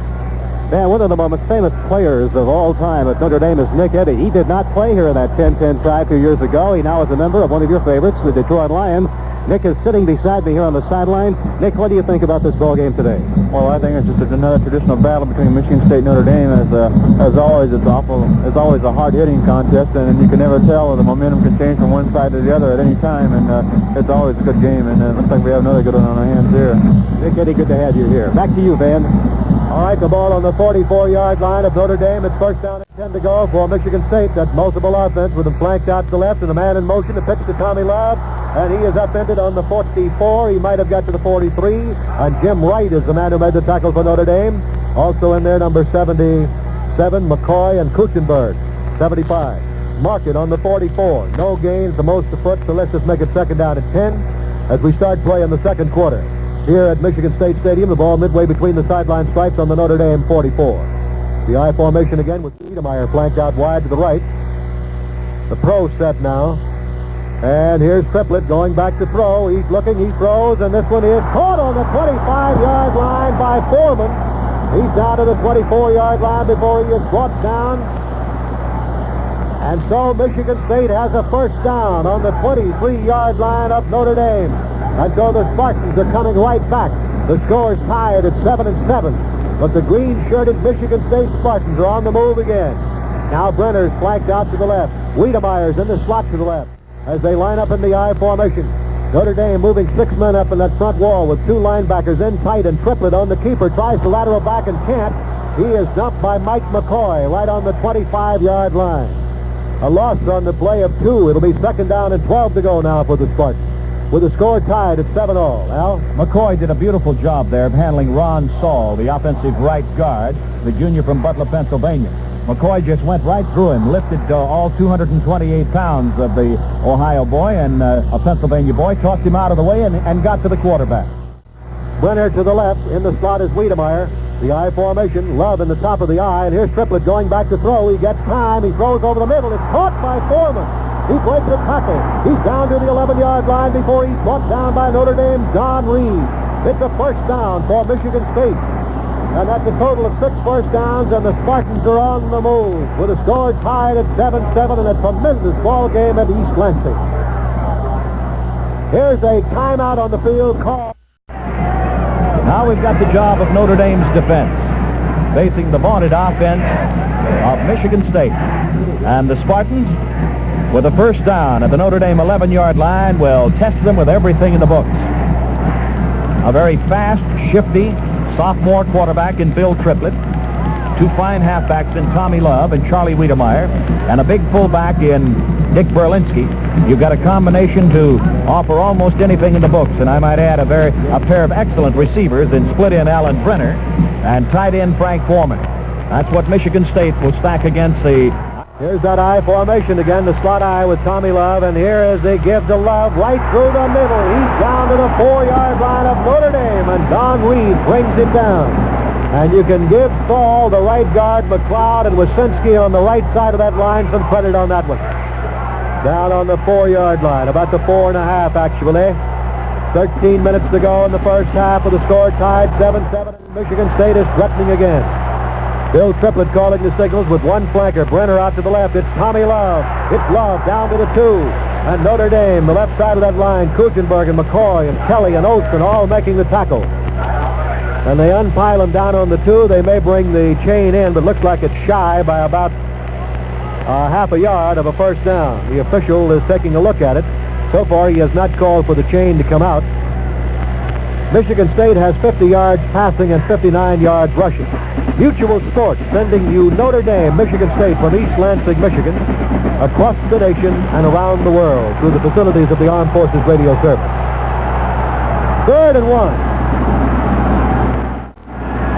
Man, one of the most famous players of all time at Notre Dame is Nick Eddy. He did not play here in that 10-10 tie 2 years ago. He now is a member of one of your favorites, the Detroit Lions. Nick is sitting beside me here on the sideline. Nick, what do you think about this ball game today? Well, I think it's just another traditional battle between Michigan State and Notre Dame. As always, it's always a hard-hitting contest, and you can never tell. The momentum can change from one side to the other at any time, and it's always a good game. And it looks like we have another good one on our hands here. Nick Eddy, good to have you here. Back to you, Van. All right, the ball on the 44-yard line of Notre Dame. It's first down and 10 to go for Michigan State. That multiple offense with them flanked out to the left and a man in motion. The pitch to Tommy Love, and he is upended on the 44. He might have got to the 43. And Jim Wright is the man who made the tackle for Notre Dame. Also in there, number 77, McCoy and Kuchenberg, 75. Mark it on the 44. No gains, the most a foot, so let's just make it second down at 10 as we start play in the second quarter. Here at Michigan State Stadium, the ball midway between the sideline stripes on the Notre Dame 44. The I formation again with Wiedemeyer flanked out wide to the right. The pro set now. And here's Triplett going back to throw. He's looking, he throws, and this one is caught on the 25-yard line by Foreman. He's down to the 24-yard line before he is brought down. And so Michigan State has a first down on the 23-yard line of Notre Dame. And so the Spartans are coming right back. The score is tied at 7-7. But the green-shirted Michigan State Spartans are on the move again. Now Brenner's flanked out to the left. Wiedemeyer's in the slot to the left as they line up in the I formation. Notre Dame moving 6 men up in that front wall with 2 linebackers in tight, and Triplett on the keeper tries to lateral back and can't. He is dumped by Mike McCoy right on the 25-yard line. A loss on the play of 2. It'll be second down and 12 to go now for the Spartans, with the score tied at 7-all. Al? McCoy did a beautiful job there of handling Ron Saul, the offensive right guard, the junior from Butler, Pennsylvania. McCoy just went right through him, lifted all 228 pounds of the Ohio boy and a Pennsylvania boy, tossed him out of the way and got to the quarterback. Brenner to the left. In the slot is Wiedemeyer. The I formation. Love in the top of the I. And here's Triplett going back to throw. He gets time. He throws over the middle. It's caught by Foreman. He breaks a tackle. He's down to the 11-yard line before he's brought down by Notre Dame's Don Reed. It's a first down for Michigan State. And that's a total of 6 first downs, and the Spartans are on the move with a score tied at 7-7 and a tremendous ball game at East Lansing. Here's a timeout on the field call. Now we've got the job of Notre Dame's defense, facing the vaunted offense of Michigan State. And the Spartans, with a first down at the Notre Dame 11-yard line, will test them with everything in the books. A very fast, shifty sophomore quarterback in Bill Triplett, 2 fine halfbacks in Tommy Love and Charlie Wiedemeyer, and a big fullback in Dick Berlinski. You've got a combination to offer almost anything in the books, and I might add a pair of excellent receivers in split-in Alan Brenner and tight end Frank Foreman. That's what Michigan State will stack against the... Here's that I formation again, the slot I with Tommy Love, and here is the give to Love right through the middle. He's down to the 4-yard line of Notre Dame, and Don Reed brings him down. And you can give Saul, the right guard, McLeod, and Wyszynski on the right side of that line some credit on that one. Down on the 4-yard line, about the 4.5 actually. 13 minutes to go in the first half, with the score tied 7-7, and Michigan State is threatening again. Bill Triplett calling the signals with 1 flanker. Brenner out to the left. It's Tommy Love. It's Love down to the 2. And Notre Dame, the left side of that line, Kuchenberg and McCoy and Kelly and Olson all making the tackle. And they unpile him down on the 2. They may bring the chain in, but looks like it's shy by about half a yard of a first down. The official is taking a look at it. So far, he has not called for the chain to come out. Michigan State has 50 yards passing and 59 yards rushing. Mutual Sports sending you Notre Dame, Michigan State from East Lansing, Michigan, across the nation and around the world through the facilities of the Armed Forces Radio Service. 3rd and 1.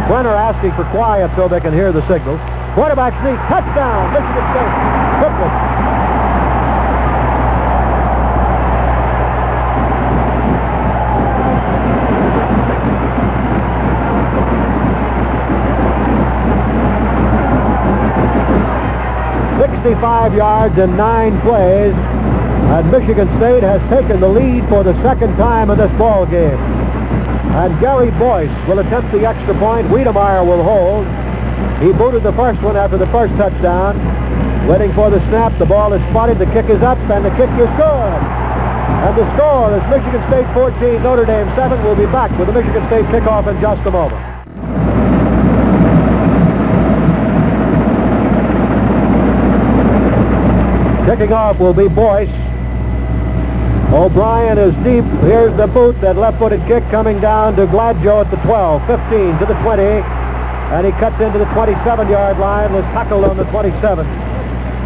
Brenner asking for quiet so they can hear the signals. Quarterback sneak, touchdown, Michigan State. Triplett. 65 yards in 9 plays, and Michigan State has taken the lead for the second time in this ball game. And Gary Boyce will attempt the extra point. Wiedemeyer will hold. He booted the first one after the first touchdown. Waiting for the snap. The ball is spotted. The kick is up, and the kick is good. And the score is Michigan State 14, Notre Dame 7. We'll be back with the Michigan State kickoff in just a moment. Kicking off will be Boyce. O'Brien is deep. Here's the boot, that left-footed kick coming down to Gladjo at the 12, 15 to the 20, and he cuts into the 27-yard line, was tackled on the 27.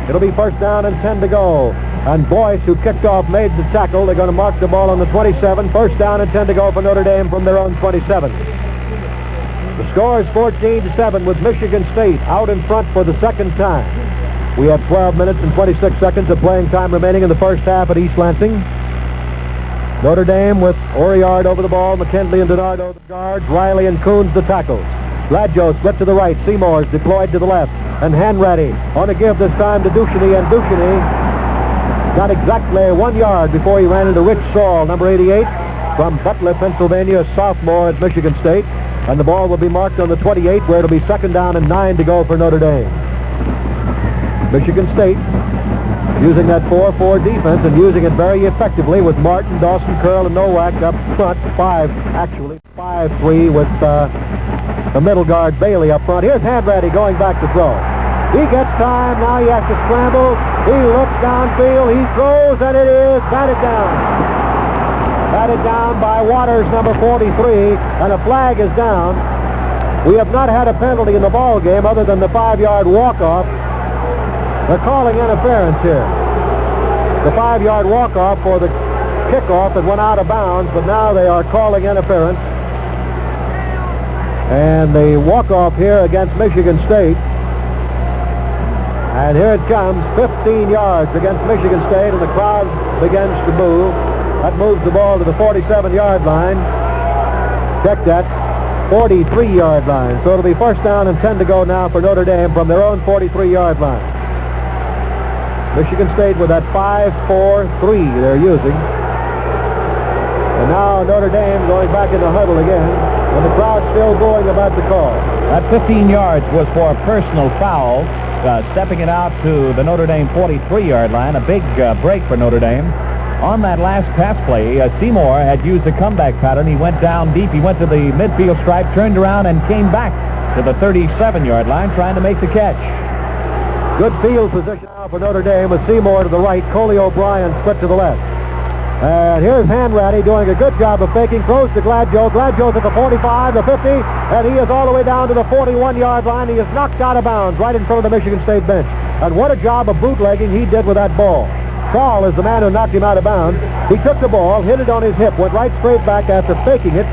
It'll be first down and 10 to go. And Boyce, who kicked off, made the tackle. They're going to mark the ball on the 27. First down and 10 to go for Notre Dame from their own 27. The score is 14-7 with Michigan State out in front for the second time. We have 12 minutes and 26 seconds of playing time remaining in the first half at East Lansing. Notre Dame with Oriard over the ball, McKinley and DiNardo the guards, Riley and Coons the tackles. Gladjo split to the right, Seymour's deployed to the left, and Hanratty on a give this time to Ducheny, and Ducheny got exactly 1 yard before he ran into Rich Saul, number 88, from Butler, Pennsylvania, a sophomore at Michigan State. And the ball will be marked on the 28, where it'll be 2nd down and 9 to go for Notre Dame. Michigan State using that 4-4 defense and using it very effectively with Martin, Dawson, Curl, and Nowak up front. 5-3 with the middle guard Bailey up front. Here's Hanratty going back to throw. He gets time. Now he has to scramble. He looks downfield. He throws, and it is batted down. Batted down by Waters, number 43, and a flag is down. We have not had a penalty in the ball game other than the 5-yard walk-off. They're calling interference here. The 5-yard walk-off for the kickoff that went out of bounds, but now they are calling interference. And the walk-off here against Michigan State. And here it comes, 15 yards against Michigan State, and the crowd begins to move. That moves the ball to the 47-yard line. Check that, 43-yard line. So it'll be 1st down and 10 to go now for Notre Dame from their own 43-yard line. Michigan State with that 5-4-3 they're using. And now Notre Dame going back in the huddle again, and the crowd still going about the call. That 15 yards was for a personal foul, stepping it out to the Notre Dame 43-yard line. A big break for Notre Dame. On that last pass play, Seymour had used the comeback pattern. He went down deep. He went to the midfield stripe, turned around, and came back to the 37-yard line trying to make the catch. Good field position now for Notre Dame with Seymour to the right, Coley O'Brien split to the left. And here's Hanratty doing a good job of faking, throws to Gladjo. Gladjo's at the 45, the 50, and he is all the way down to the 41-yard line. He is knocked out of bounds right in front of the Michigan State bench. And what a job of bootlegging he did with that ball. Saul is the man who knocked him out of bounds. He took the ball, hit it on his hip, went right straight back after faking it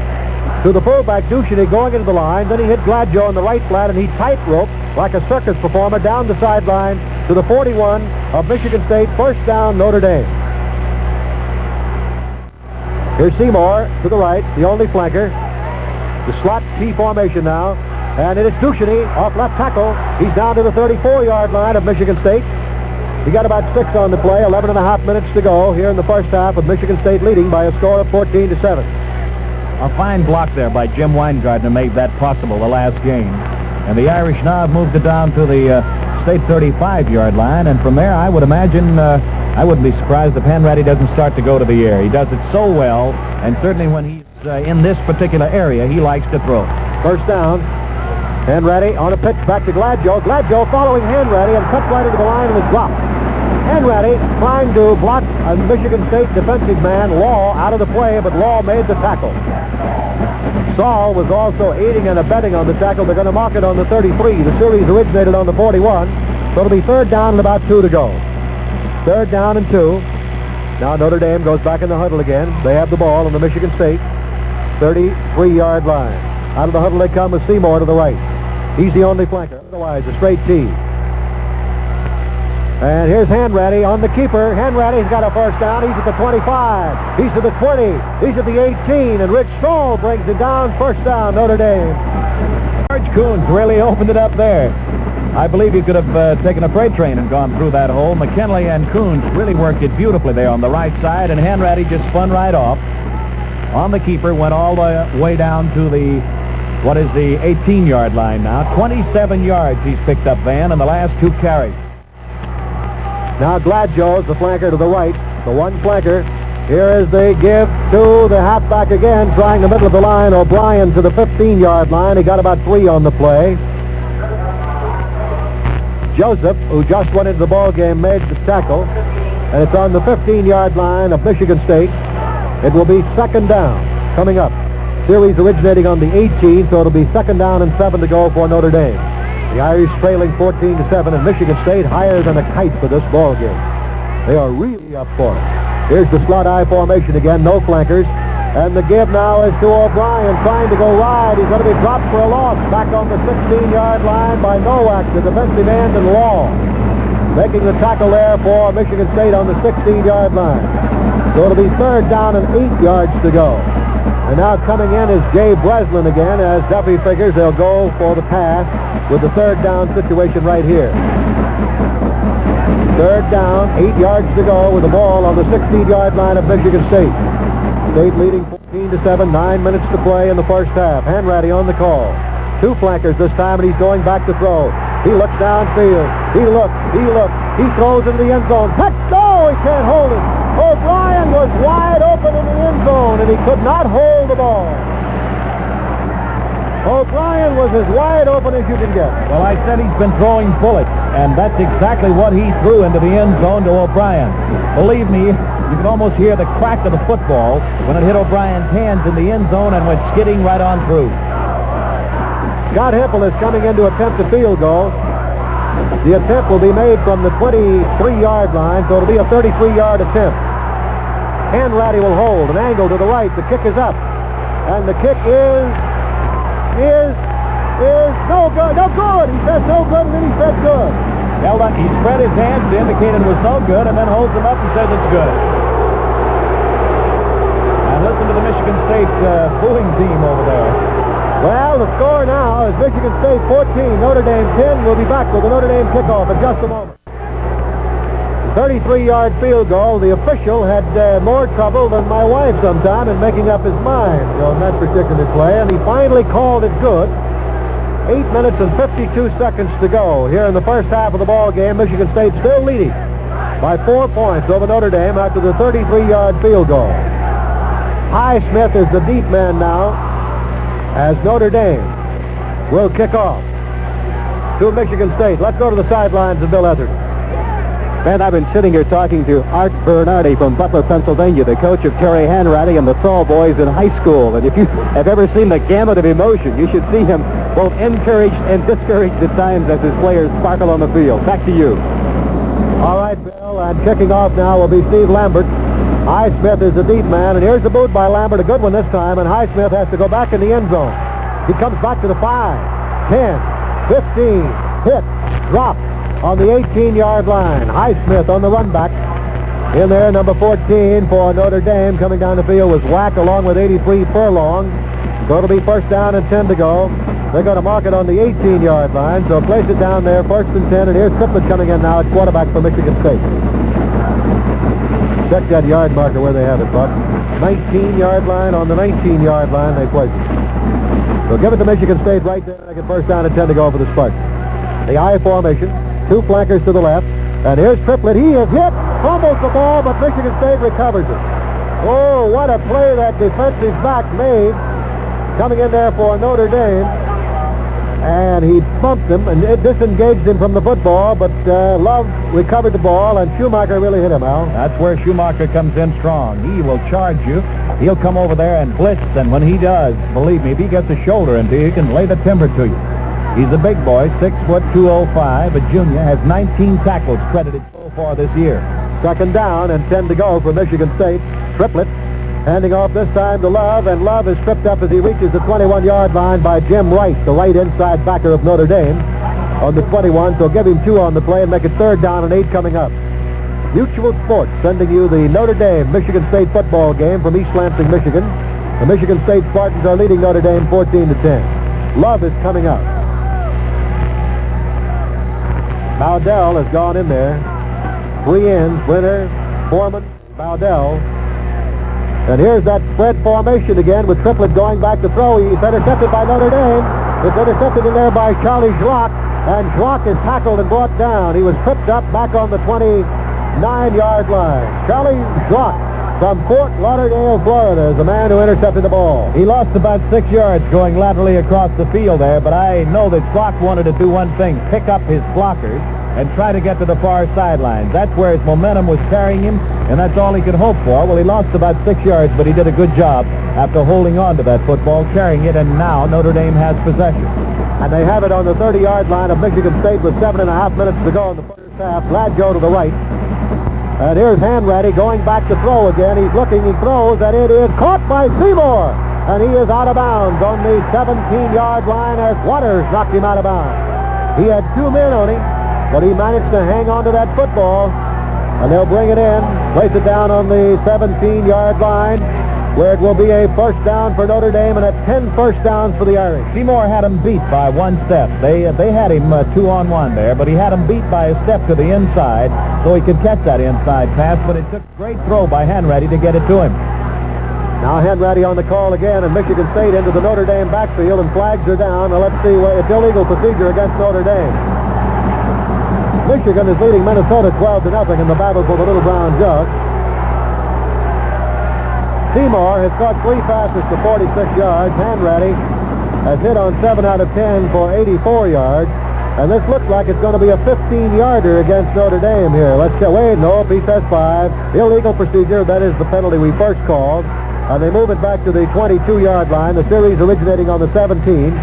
to the fullback Ducheny going into the line. Then he hit Gladjo on the right flat, and he tightrope like a circus performer down the sideline to the 41 of Michigan State. 1st down, Notre Dame. Here's Seymour to the right, the only flanker. The slot T formation now. And it is Ducheny off left tackle. He's down to the 34-yard line of Michigan State. He got about 6 on the play, 11 and a half minutes to go here in the 1st half, with Michigan State leading by a score of 14-7. A fine block there by Jim Weingartner made that possible the last game. And the Irish now have moved it down to the State 35-yard line, and from there I would imagine I wouldn't be surprised if Hanratty doesn't start to go to the air. He does it so well, and certainly when he's in this particular area, he likes to throw. 1st down. Hanratty on a pitch back to Gladjo. Gladjo following Hanratty and cuts right into the line and is dropped. Hanratty trying to block a Michigan State defensive man, Law, out of the play, but Law made the tackle. Saul was also aiding and abetting on the tackle. They're going to mark it on the 33. The series originated on the 41. So it'll be 3rd down and about 2 to go. 3rd down and 2. Now Notre Dame goes back in the huddle again. They have the ball on the Michigan State 33-yard line. Out of the huddle they come with Seymour to the right. He's the only flanker. Otherwise, a straight T. And here's Hanratty on the keeper. Hanratty's got a 1st down. He's at the 25. He's at the 20. He's at the 18. And Rich Stoll brings it down. 1st down, Notre Dame. George Coons really opened it up there. I believe he could have taken a freight train and gone through that hole. McKinley and Coons really worked it beautifully there on the right side, and Hanratty just spun right off. On the keeper, went all the way down to the, what is the 18-yard line now. 27 yards he's picked up, Van, in the last 2 carries. Now Gladjo's the flanker to the right, the one flanker. Here is the give to the halfback again, trying the middle of the line. O'Brien to the 15-yard line. He got about 3 on the play. Joseph, who just went into the ball game, made the tackle, and it's on the 15-yard line of Michigan State. It will be 2nd down coming up. Series originating on the 18, so it'll be 2nd down and 7 to go for Notre Dame. The Irish trailing 14-7, and Michigan State higher than a kite for this ball game. They are really up for it. Here's the slot I formation again, no flankers. And the give now is to O'Brien, trying to go wide. He's going to be dropped for a loss. Back on the 16-yard line by Nowak, the defensive end, and Law. Making the tackle there for Michigan State on the 16-yard line. So it'll be 3rd down and 8 yards to go. And now coming in is Jay Breslin again, as Duffy figures they'll go for the pass with the 3rd down situation right here. 3rd down, 8 yards to go with the ball on the 16-yard line of Michigan State. State leading 14-7, 9 minutes to play in the first half. Hanratty on the call. Two flankers this time, and he's going back to throw. He looks downfield. He looks. He throws into the end zone. No, he can't hold it. O'Brien was wide open in the end zone, and he could not hold the ball. O'Brien was as wide open as you can get. Well, I said he's been throwing bullets, and that's exactly what he threw into the end zone to O'Brien. Believe me, you can almost hear the crack of the football when it hit O'Brien's hands in the end zone and went skidding right on through. Scott Hempel is coming in to attempt a field goal. The attempt will be made from the 23-yard line, so it'll be a 33-yard attempt. Hanratty will hold, an angle to the right. The kick is up, and the kick is no good. No good. He says no good, and then he says good. Held up. He spread his hands to indicate it was no good, and then holds them up and says it's good. And listen to the Michigan State booing team over there. Well, the score now is Michigan State 14, Notre Dame 10. We'll be back with the Notre Dame kickoff in just a moment. 33-yard field goal. The official had more trouble than my wife sometime in making up his mind on that particular play, and he finally called it good. 8 minutes and 52 seconds to go here in the first half of the ball game. Michigan State still leading by 4 points over Notre Dame after the 33-yard field goal. Highsmith is the deep man now as Notre Dame will kick off to Michigan State. Let's go to the sidelines of Bill Etherton. Ben, I've been sitting here talking to Art Bernardi from Butler, Pennsylvania, the coach of Terry Hanratty and the Saul boys in high school. And if you have ever seen the gamut of emotion, you should see him both encouraged and discouraged at times as his players sparkle on the field. Back to you. All right, Bill, and kicking off now will be Steve Lambert. Highsmith is the deep man, and here's the boot by Lambert, a good one this time, and Highsmith has to go back in the end zone. He comes back to the 5, 10, 15, hit, drop on the 18-yard line. Highsmith on the run back. In there, number 14 for Notre Dame coming down the field was Wack along with 83 Furlong. So it'll be first down and 10 to go. They're going to mark it on the 18-yard line, so place it down there, first and 10, and here's Triplett coming in now at quarterback for Michigan State. Check that yard marker where they have it, Buck. 19-yard line, on the 19-yard line they place it. So give it to Michigan State right there. They get first down and 10 to go for the Spartans. The I formation, two flankers to the left, and here's Triplett. He is hit, fumbles the ball, but Michigan State recovers it. Oh, what a play that defensive back made coming in there for Notre Dame. And he bumped him and it disengaged him from the football, but Love recovered the ball, and Schumacher really hit him, Al. That's where Schumacher comes in strong. He will charge you. He'll come over there and blitz, and when he does, believe me, if he gets a shoulder into you, he can lay the timber to you. He's a big boy, 6 foot 205, a junior, has 19 tackles credited so far this year. Second down and 10 to go for Michigan State. Triplett handing off this time to Love, and Love is tripped up as he reaches the 21-yard line by Jim Wright, the right inside backer of Notre Dame, on the 21. So give him 2 on the play and make it third down and 8 coming up. Mutual Sports sending you the Notre Dame Michigan State football game from East Lansing, Michigan. The Michigan State Spartans are leading Notre Dame 14-10. Love is coming up. Bowdell has gone in there. 3 ends, Brenner, Foreman, Bowdell. And here's that spread formation again with Triplett going back to throw. He's intercepted by Notre Dame. It's intercepted in there by Charlie Schlock. And Schlock is tackled and brought down. He was tripped up back on the 29-yard line. Charlie Schlock from Fort Lauderdale, Florida, is the man who intercepted the ball. He lost about 6 yards going laterally across the field there, but I know that Schlock wanted to do one thing, pick up his blockers and try to get to the far sideline. That's where his momentum was carrying him, and that's all he could hope for. Well, he lost about 6 yards, but he did a good job after holding on to that football, carrying it, and now Notre Dame has possession. And they have it on the 30-yard line of Michigan State with 7.5 minutes to go in the first half. Gladjo to the right. And here's Hanratty going back to throw again. He's looking, he throws, and it is caught by Seymour. And he is out of bounds on the 17-yard line as Waters knocked him out of bounds. He had 2 men on him, but he managed to hang on to that football. And they'll bring it in, place it down on the 17-yard line, where it will be a first down for Notre Dame and a 10 first downs for the Irish. Seymour had him beat by 1 step. They had him 2-on-1 there, but he had him beat by a step to the inside so he could catch that inside pass, but it took a great throw by Hanratty to get it to him. Now Hanratty on the call again, and Michigan State into the Notre Dame backfield, and flags are down. Now let's see, it's illegal procedure against Notre Dame. Michigan is leading Minnesota 12-0 in the battle for the Little Brown Jug. Seymour has caught 3 passes for 46 yards. Hanratty has hit on 7 out of 10 for 84 yards. And this looks like it's going to be a 15-yarder against Notre Dame here. Let's check. Wait, no, he says 5. Illegal procedure, that is the penalty we first called. And they move it back to the 22-yard line. The series originating on the 17.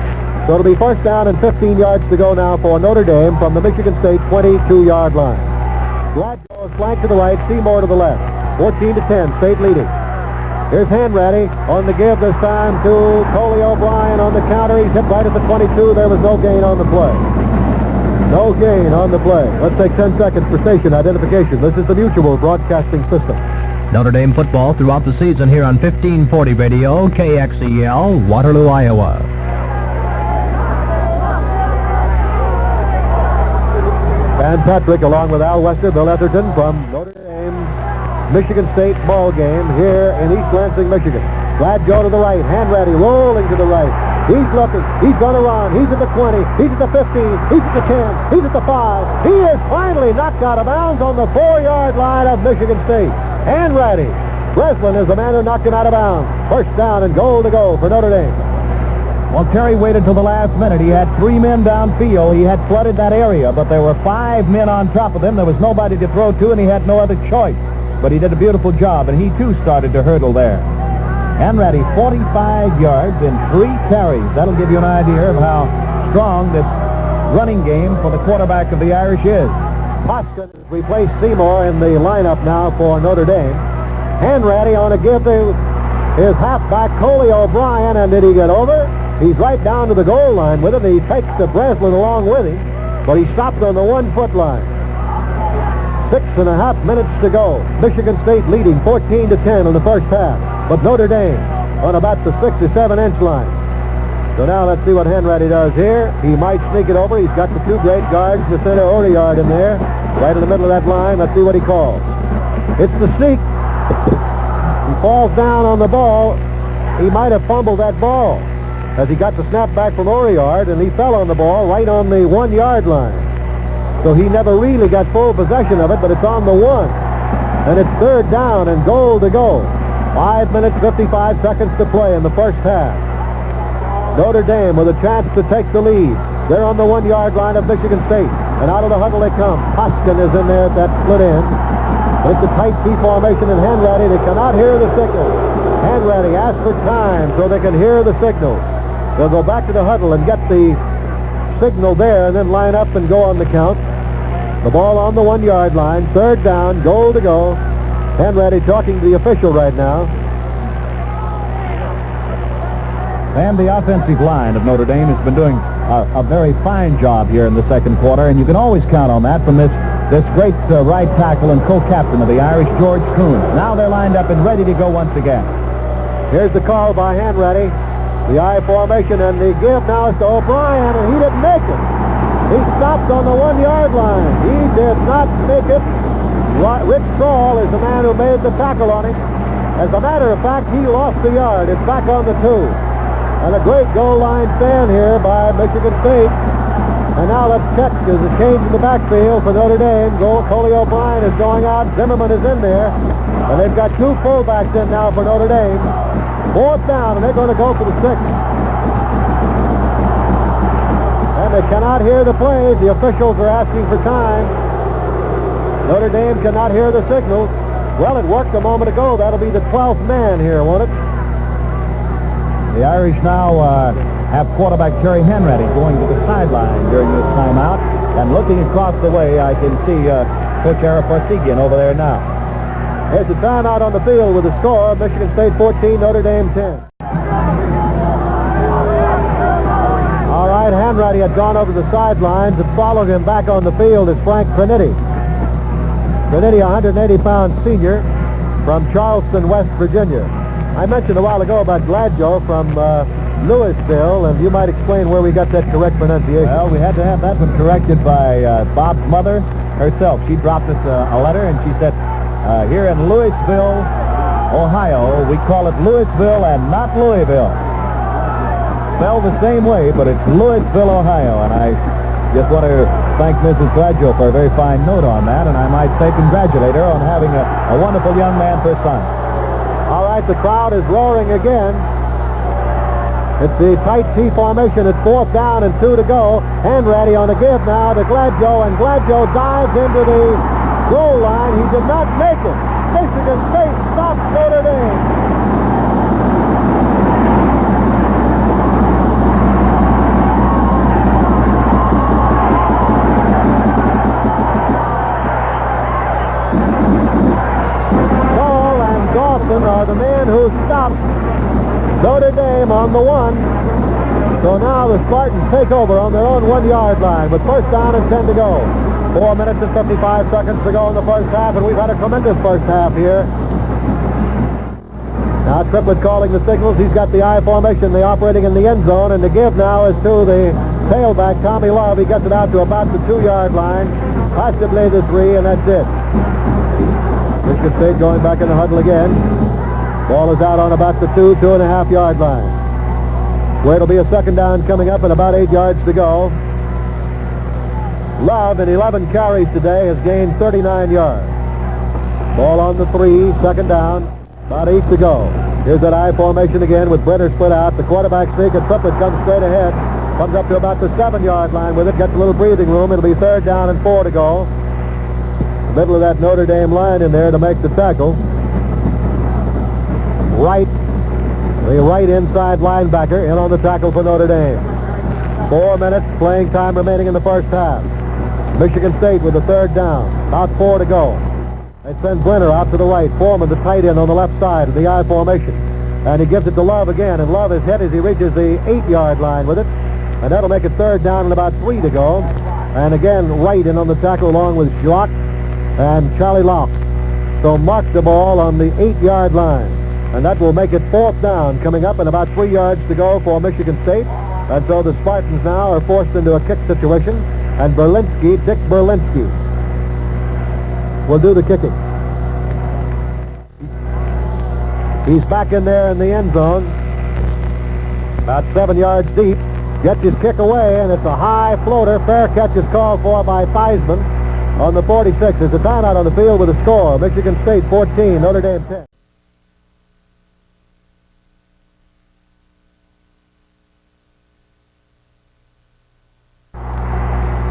So it'll be first down and 15 yards to go now for Notre Dame from the Michigan State 22-yard line. Gladwell is flanked to the right, Seymour to the left. 14-10, State leading. Here's Hanratty on the give this time to Coley O'Brien on the counter. He's hit right at the 22. There was no gain on the play. No gain on the play. Let's take 10 seconds for station identification. This is the Mutual Broadcasting System. Notre Dame football throughout the season here on 1540 Radio, KXEL, Waterloo, Iowa. Van Patrick along with Al Wester, Bill Etherton from Notre Dame Michigan State ball game here in East Lansing, Michigan. Gladwell to the right, Hanratty rolling to the right. He's looking, he's going to run, he's at the 20, he's at the 15, he's at the 10, he's at the 5. He is finally knocked out of bounds on the 4-yard line of Michigan State. Hanratty. Breslin is the man who knocked him out of bounds. First down and goal to go for Notre Dame. Well, Terry waited till the last minute. He had 3 men downfield. He had flooded that area, but there were 5 men on top of him. There was nobody to throw to, and he had no other choice. But he did a beautiful job, and he, too, started to hurdle there. Hanratty, 45 yards in 3 carries. That'll give you an idea of how strong this running game for the quarterback of the Irish is. Hoskins replaced Seymour in the lineup now for Notre Dame. Hanratty on a give to his halfback, Coley O'Brien, and did he get over? He's right down to the goal line with him. He takes the Breslin along with him, but he stopped on the 1-foot line. 6.5 minutes to go. Michigan State leading 14-10 in the first half, but Notre Dame on about the 6 or 7 inch line. So now let's see what Hanratty does here. He might sneak it over. He's got the 2 great guards, the center Oriard in there, right in the middle of that line. Let's see what he calls. It's the sneak. He falls down on the ball. He might have fumbled that ball as he got the snap back from Oriard, and he fell on the ball right on the 1-yard line. So he never really got full possession of it, but it's on the 1. And it's 3rd down and goal to go. 5 minutes, 55 seconds to play in the first half. Notre Dame with a chance to take the lead. They're on the 1-yard line of Michigan State. And out of the huddle they come. Hoskins is in there at that split end. It's a tight T formation in Hanratty. They cannot hear the signal. Hanratty asks for time so they can hear the signal. They'll go back to the huddle and get the signal there and then line up and go on the count. The ball on the 1-yard line. 3rd down, goal to go. Hanratty talking to the official right now. And the offensive line of Notre Dame has been doing a very fine job here in the second quarter, and you can always count on that from this great right tackle and co-captain of the Irish, George Kuhn. Now they're lined up and ready to go once again. Here's the call by Hanratty. The I formation, and the give now is to O'Brien, and he didn't make it. He stopped on the 1-yard line. He did not make it. Rich Saul is the man who made the tackle on him. As a matter of fact, he lost the yard. It's back on the 2. And a great goal line stand here by Michigan State. And now let's check. There's a change in the backfield for Notre Dame. Coley O'Brien is going out. Zimmerman is in there. And they've got 2 fullbacks in now for Notre Dame. 4th down, and they're going to go for the 6th. And they cannot hear the plays. The officials are asking for time. Notre Dame cannot hear the signal. Well, it worked a moment ago. That'll be the 12th man here, won't it? The Irish now have quarterback Terry Hanratty going to the sideline during this timeout. And looking across the way, I can see Coach Arafarsigian over there now. Here's the timeout on the field with the score. Michigan State 14, Notre Dame 10. All right, Hanratty had gone over the sidelines, and followed him back on the field is Frank Crennetti. Crennetti, a 180-pound senior from Charleston, West Virginia. I mentioned a while ago about Gladwell from Louisville, and you might explain where we got that correct pronunciation. Well, we had to have that one corrected by Bob's mother herself. She dropped us a letter, and she said, here in Louisville, Ohio. We call it Louisville and not Louisville. Spelled the same way, but it's Louisville, Ohio. And I just want to thank Mrs. Gladjo for a very fine note on that, and I might say congratulate her on having a wonderful young man for son. All right, the crowd is roaring again. It's the tight T formation. It's 4th down and 2 to go. Hanratty on the give now to Gladjo, and Gladjo dives into the goal line. He did not make it. Michigan State stops Notre Dame. Paul and Dawson are the men who stopped Notre Dame on the 1. So now the Spartans take over on their own 1-yard line with 1st down and 10 to go. 4 minutes and 55 seconds to go in the first half, and we've had a tremendous first half here. Now Triplett calling the signals. He's got the I formation. They're operating in the end zone, and the give now is to the tailback, Tommy Love. He gets it out to about the 2-yard line, possibly the 3, and that's it. Michigan State going back in the huddle again. Ball is out on about the 2.5-yard line. Where it'll be a 2nd down coming up and about 8 yards to go. Love, in 11 carries today, has gained 39 yards. Ball on the 3, 2nd down, about 8 to go. Here's that I formation again with Brenner split out. The quarterback sneak, and Triplett comes straight ahead. Comes up to about the 7-yard line with it, gets a little breathing room. It'll be 3rd down and 4 to go. Middle of that Notre Dame line in there to make the tackle. The right inside linebacker in on the tackle for Notre Dame. 4 minutes playing time remaining in the first half. Michigan State with the 3rd down. About 4 to go. They send Brenner out to the right. Foreman, the tight end on the left side of the I formation. And he gives it to Love again, and Love is hit as he reaches the 8-yard line with it. And that'll make it 3rd down and about 3 to go. And again, Wright in on the tackle along with Schlock and Charlie Locke. So mark the ball on the 8-yard line. And that will make it 4th down coming up and about 3 yards to go for Michigan State. And so the Spartans now are forced into a kick situation. And Dick Berlinski, will do the kicking. He's back in there in the end zone. About 7 yards deep. Gets his kick away, and it's a high floater. Fair catch is called for by Theismann on the 46. There's a timeout on the field with a score. Michigan State 14, Notre Dame 10.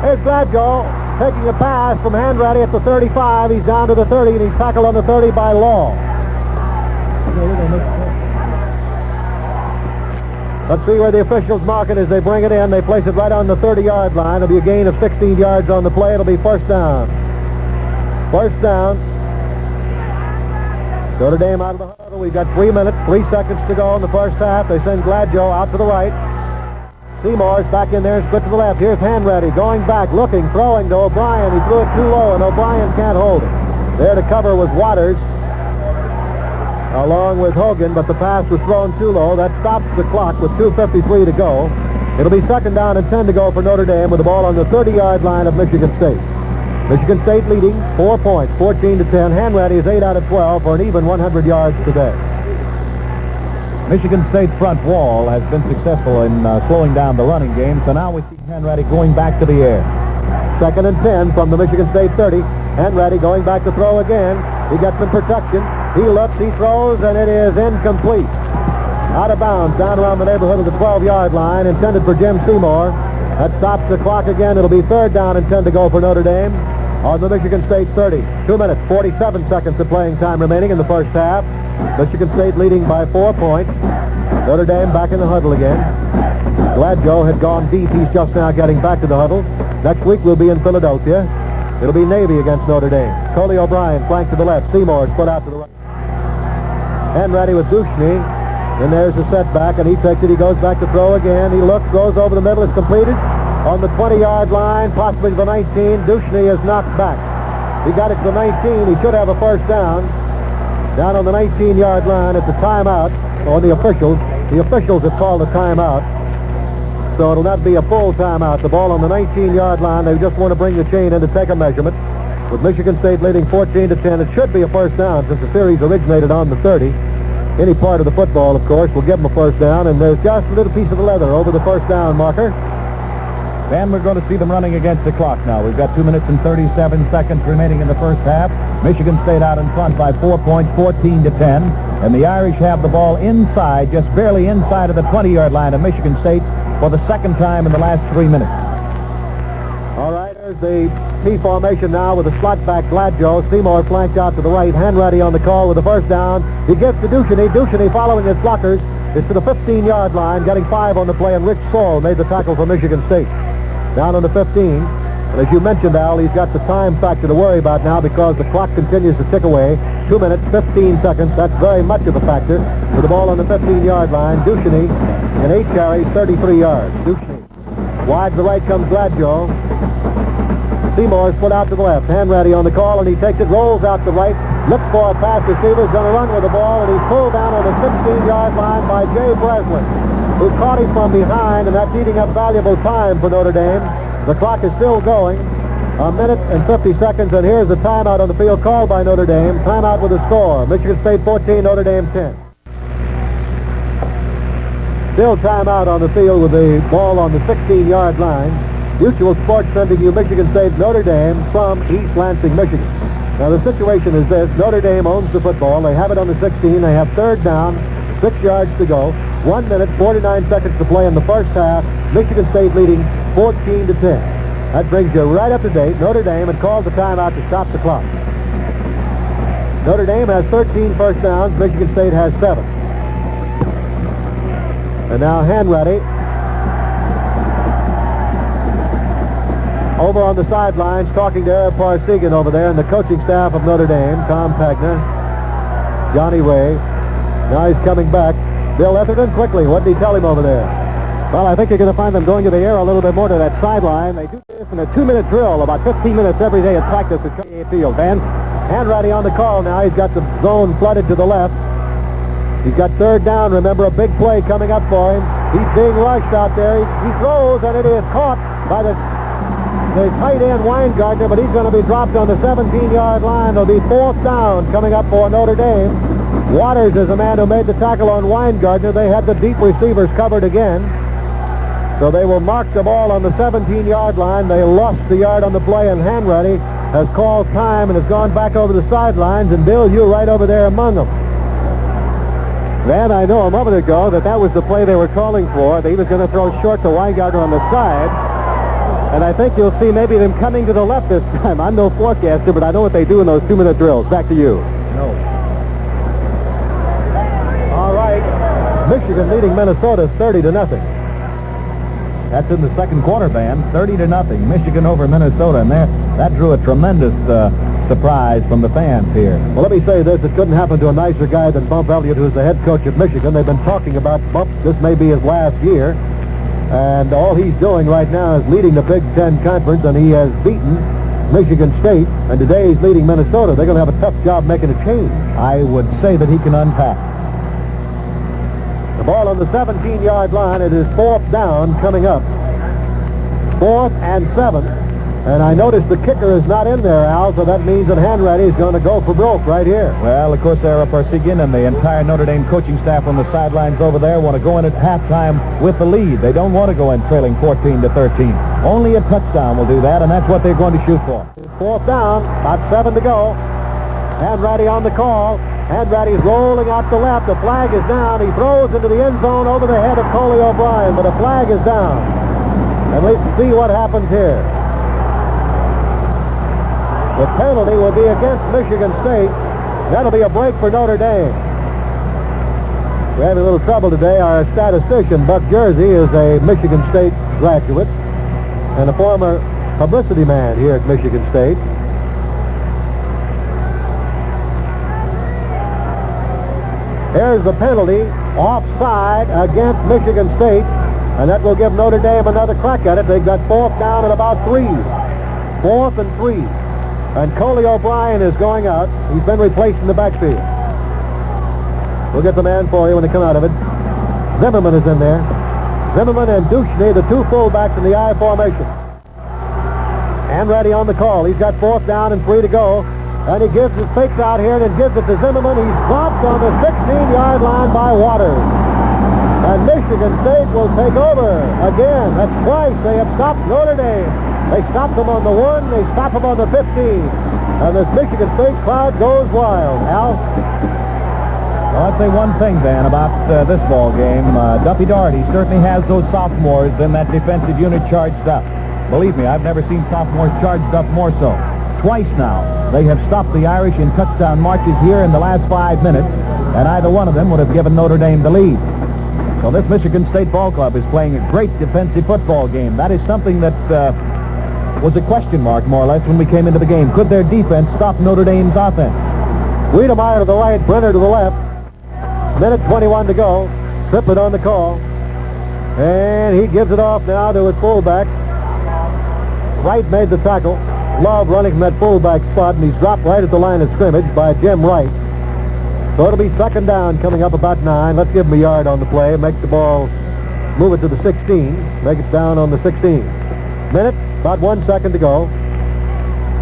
Here's Gladjo taking a pass from Hanratty at the 35. He's down to the 30, and he's tackled on the 30 by Law. Let's see where the officials mark it as they bring it in. They place it right on the 30-yard line. It'll be a gain of 16 yards on the play. It'll be 1st down. 1st down. Notre Dame out of the huddle. We've got 3 minutes, 3 seconds to go in the first half. They send Gladjo out to the right. Seymour's back in there and split to the left. Here's Hanratty going back, looking, throwing to O'Brien. He threw it too low, and O'Brien can't hold it. There to cover was Waters, along with Hogan, but the pass was thrown too low. That stops the clock with 2:53 to go. It'll be 2nd down and 10 to go for Notre Dame with the ball on the 30-yard line of Michigan State. Michigan State leading 4 points, 14 to 10. Hanratty is 8 out of 12 for an even 100 yards today. Michigan State's front wall has been successful in slowing down the running game, so now we see Hanratty going back to the air. 2nd and 10 from the Michigan State 30. Hanratty going back to throw again. He got some protection. He looks, he throws, and it is incomplete. Out of bounds, down around the neighborhood of the 12-yard line, intended for Jim Seymour. That stops the clock again. It'll be 3rd down and 10 to go for Notre Dame on the Michigan State 30. 2 minutes, 47 seconds of playing time remaining in the first half. Michigan State leading by 4 points. Notre Dame back in the huddle again. Gladjo had gone deep. He's just now getting back to the huddle. Next week we'll be in Philadelphia. It'll be Navy against Notre Dame. Coley O'Brien flanked to the left. Seymour split out to the right. Hanratty with Ducheny. And there's a setback, and he takes it. He goes back to throw again. He looks, throws over the middle. It's completed on the 20-yard line, possibly to the 19. Ducheny is knocked back. He got it to the 19. He should have a 1st down. Down on the 19-yard line at the timeout on the officials. The officials have called a timeout. So it'll not be a full timeout. The ball on the 19-yard line. They just want to bring the chain in to take a measurement. with Michigan State leading 14-10. It should be a first down since the series originated on the 30. Any part of the football, of course, will give them a first down, and there's just a little piece of the leather over the first down marker. And we're going to see them running against the clock now. We've got 2 minutes and 37 seconds remaining in the first half. Michigan State out in front by 4 points, 14-10. And the Irish have the ball inside, just barely inside of the 20-yard line of Michigan State for the second time in the last 3 minutes. All right, there's the T formation now with the slot back Gladjo. Seymour flanked out to the right. Hanratty on the call with the first down. He gets to Ducheny. Ducheny following his blockers is to the 15-yard line, getting 5 on the play, and Rich Saul made the tackle for Michigan State. Down on the 15. And as you mentioned, Al, he's got the time factor to worry about now because the clock continues to tick away. 2 minutes, 15 seconds. That's very much of a factor. With the ball on the 15-yard line, Ducheny in 8 carries, 33 yards. Ducheny. Wide to the right comes Gladjo. Seymour's put out to the left. Hanratty on the call, and he takes it, rolls out to right, looks for a pass receiver, going to run with the ball, and he's pulled down on the 16-yard line by Jay Breslin, who caught him from behind, and that's eating up valuable time for Notre Dame. The clock is still going. 1 minute and 50 seconds, and here's the timeout on the field called by Notre Dame. Timeout with a score. Michigan State 14, Notre Dame 10. Still timeout on the field with the ball on the 16-yard line. Mutual Sports sending you Michigan State, Notre Dame from East Lansing, Michigan. Now the situation is this. Notre Dame owns the football. They have it on the 16. They have third down, 6 yards to go. 1 minute, 49 seconds to play in the first half. Michigan State leading 14-10. That brings you right up to date. Notre Dame had called the timeout to stop the clock. Notre Dame has 13 first downs. Michigan State has 7. And now Hanratty over on the sidelines talking to Eric Parsegan over there and the coaching staff of Notre Dame, Tom Pagner, Johnny Ray. Now he's coming back. Bill Etherton quickly. What did he tell him over there? Well, I think you're going to find them going to the air a little bit more to that sideline. They do this in a 2-minute drill, about 15 minutes every day at practice at KA Field. And Hanratty on the call now. He's got the zone flooded to the left. He's got third down. Remember, a big play coming up for him. He's being rushed out there. He throws, and it is caught by the tight end Weingartner, but he's going to be dropped on the 17-yard line. There'll be 4th down coming up for Notre Dame. Waters is the man who made the tackle on Weingartner. They had the deep receivers covered again. So they will mark the ball on the 17-yard line. They lost the yard on the play, and Hanratty has called time and has gone back over the sidelines, and Bill, you right over there among them. Van, I know a moment ago that was the play they were calling for. He was going to throw short to Weingartner on the side. And I think you'll see maybe them coming to the left this time. I'm no forecaster, but I know what they do in those 2-minute drills. Back to you. No. All right. Michigan leading Minnesota 30-0. That's in the second quarter, Van. 30-0. Michigan over Minnesota. And that drew a tremendous surprise from the fans here. Well, let me say this. It couldn't happen to a nicer guy than Bump Elliott, who's the head coach of Michigan. They've been talking about Bump. This may be his last year. And all he's doing right now is leading the Big Ten Conference, and he has beaten Michigan State. And today he's leading Minnesota. They're going to have a tough job making a change. I would say that he can unpack. The ball on the 17-yard line. It is 4th down coming up. 4th and 7. And I noticed the kicker is not in there, Al, so that means that Hanratty is going to go for broke right here. Well, of course, Eric Parsegan and the entire Notre Dame coaching staff on the sidelines over there want to go in at halftime with the lead. They don't want to go in trailing 14-13. Only a touchdown will do that, and that's what they're going to shoot for. 4th down, about 7 to go. Hanratty on the call. Hanratty's rolling out to left. The flag is down. He throws into the end zone over the head of Coley O'Brien, but a flag is down. And let's see what happens here. The penalty will be against Michigan State. That'll be a break for Notre Dame. We're having a little trouble today. Our statistician, Buck Jersey, is a Michigan State graduate and a former publicity man here at Michigan State. Here's the penalty, offside against Michigan State, and that will give Notre Dame another crack at it. They've got 4th down and about 3. 4th and 3. And Coley O'Brien is going out. He's been replaced in the backfield. We'll get the man for you when they come out of it. Zimmerman is in there. Zimmerman and Ducheny, the two fullbacks in the I formation. Hanratty on the call. He's got 4th down and 3 to go. And he gives his fakes out here and gives it to Zimmerman. He's dropped on the 16-yard line by Waters. And Michigan State will take over again. That's twice they have stopped Notre Dame. They stopped them on the 1, they stopped them on the 15. And this Michigan State crowd goes wild. Al? Well, I'd say one thing, Dan, about this ball game. Duffy Daugherty certainly has those sophomores in that defensive unit charged up. Believe me, I've never seen sophomores charged up more so. Twice now, they have stopped the Irish in touchdown marches here in the last 5 minutes, and either one of them would have given Notre Dame the lead. So this Michigan State ball club is playing a great defensive football game. That is something that was a question mark, more or less, when we came into the game. Could their defense stop Notre Dame's offense? Wiedemeyer to the right, Brenner to the left. Minute 21 to go. Triplett on the call. And he gives it off now to his fullback. Wright made the tackle. Love running from that fullback spot, and he's dropped right at the line of scrimmage by Jim Wright. So it'll be 2nd down coming up about 9. Let's give him a yard on the play. Make the ball move it to the 16. Make it down on the 16. Minute, about 1 second to go.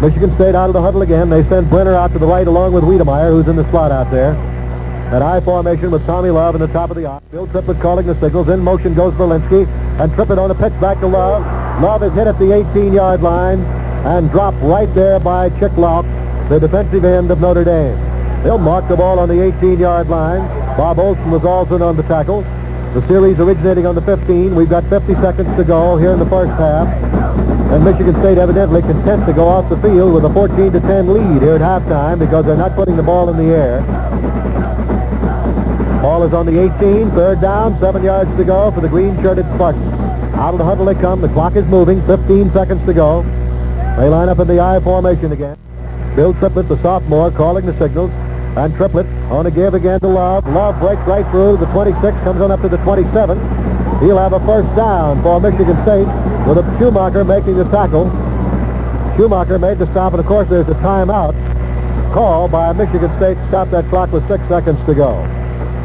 Michigan State out of the huddle again. They send Brenner out to the right along with Wiedemeyer, who's in the slot out there. That I formation with Tommy Love in the top of the eye. Bill Triplett calling the signals. In motion goes Berlinski. And Triplett on a pitch back to Love. Love is hit at the 18-yard line and dropped right there by Chicklock, the defensive end of Notre Dame. They'll mark the ball on the 18-yard line. Bob Olson was also on the tackle. The series originating on the 15. We've got 50 seconds to go here in the first half. And Michigan State evidently content to go off the field with a 14-10 lead here at halftime because they're not putting the ball in the air. Ball is on the 18, 3rd down, 7 yards to go for the green-shirted Spartans. Out of the huddle they come. The clock is moving. 15 seconds to go. They line up in the I formation again. Bill Triplett, the sophomore, calling the signals. And Triplett on a give again to Love. Love breaks right through the 26, comes on up to the 27. He'll have a 1st down for Michigan State with a Schumacher making the tackle. Schumacher made the stop, and of course there's a timeout call by Michigan State to stop that clock with 6 seconds to go.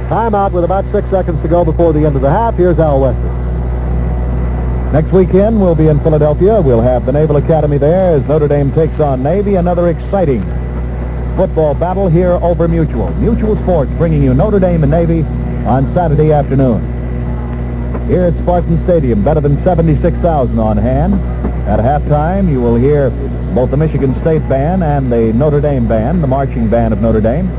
Timeout with about 6 seconds to go before the end of the half. Here's Al Wester. Next weekend, we'll be in Philadelphia. We'll have the Naval Academy there as Notre Dame takes on Navy. Another exciting football battle here over Mutual. Mutual Sports bringing you Notre Dame and Navy on Saturday afternoon. Here at Spartan Stadium, better than 76,000 on hand. At halftime, you will hear both the Michigan State Band and the Notre Dame Band, the marching band of Notre Dame.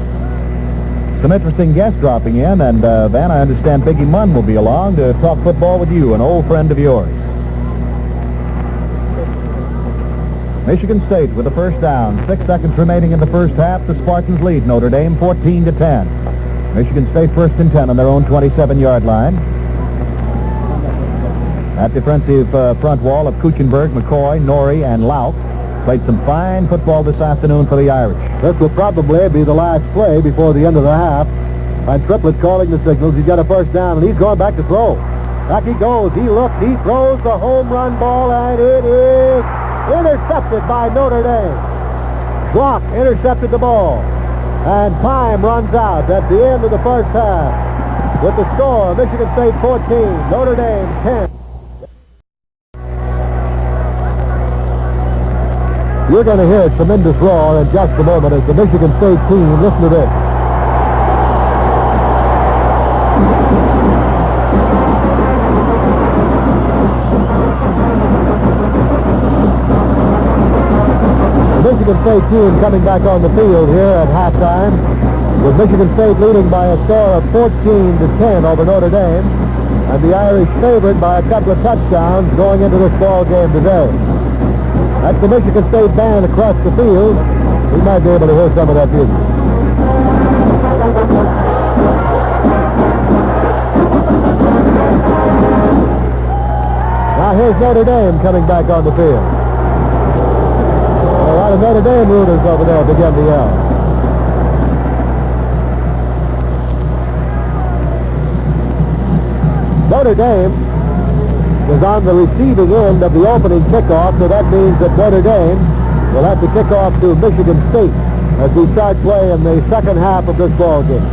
Some interesting guests dropping in, and Van, I understand Biggie Munn will be along to talk football with you, an old friend of yours. Michigan State with the 1st down. 6 seconds remaining in the first half. The Spartans lead Notre Dame 14-10. Michigan State 1st and 10 on their own 27-yard line. That defensive front wall of Kuchenberg, McCoy, Norrie, and Lauk played some fine football this afternoon for the Irish. This will probably be the last play before the end of the half. And Triplett calling the signals. He's got a 1st down, and he's going back to throw. Back he goes. He looks. He throws the home run ball, and it is intercepted by Notre Dame. Glock intercepted the ball. And time runs out at the end of the first half. With the score, Michigan State 14, Notre Dame 10. You're going to hear a tremendous roar in just a moment as the Michigan State team, listen to this. The Michigan State team coming back on the field here at halftime, with Michigan State leading by a score of 14-10 over Notre Dame, and the Irish favored by a couple of touchdowns going into this ball game today. That's the Michigan State band across the field. We might be able to hear some of that music. Now here's Notre Dame coming back on the field. A lot of Notre Dame rooters over there begin to yell. Notre Dame is on the receiving end of the opening kickoff, so that means that Notre Dame will have to kick off to Michigan State as we start play in the second half of this ball game.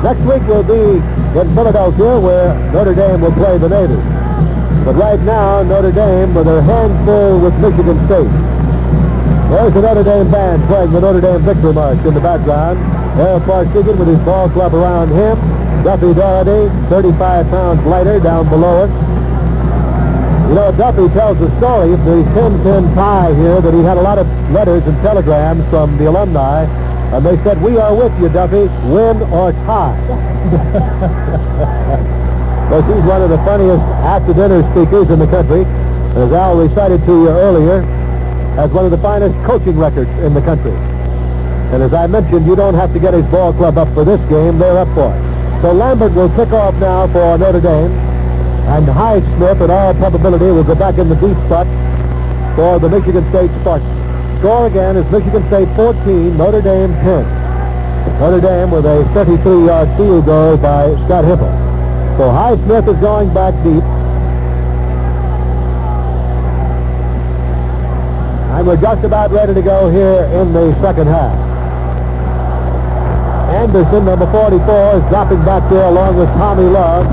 Next week we'll be in Philadelphia, where Notre Dame will play the Navy. But right now, Notre Dame with their hands full with Michigan State. There's the Notre Dame band playing the Notre Dame victory march in the background. Harold Parsegan with his ball club around him. Duffy Doherty, 35 pounds lighter, down below it. You know, Duffy tells the story of the 10-10 tie here that he had a lot of letters and telegrams from the alumni, and they said, "We are with you, Duffy, win or tie." Because he's one of the funniest after-dinner speakers in the country, and as Al recited to you earlier, has one of the finest coaching records in the country. And as I mentioned, you don't have to get his ball club up for this game. They're up for it. So Lambert will kick off now for Notre Dame, and Highsmith, in all probability, will go back in the deep spot for the Michigan State Spartans. Score again is Michigan State 14, Notre Dame 10. Notre Dame with a 33-yard field goal by Scott Hippel. So Highsmith is going back deep. And we're just about ready to go here in the second half. Anderson, number 44, is dropping back there along with Tommy Love.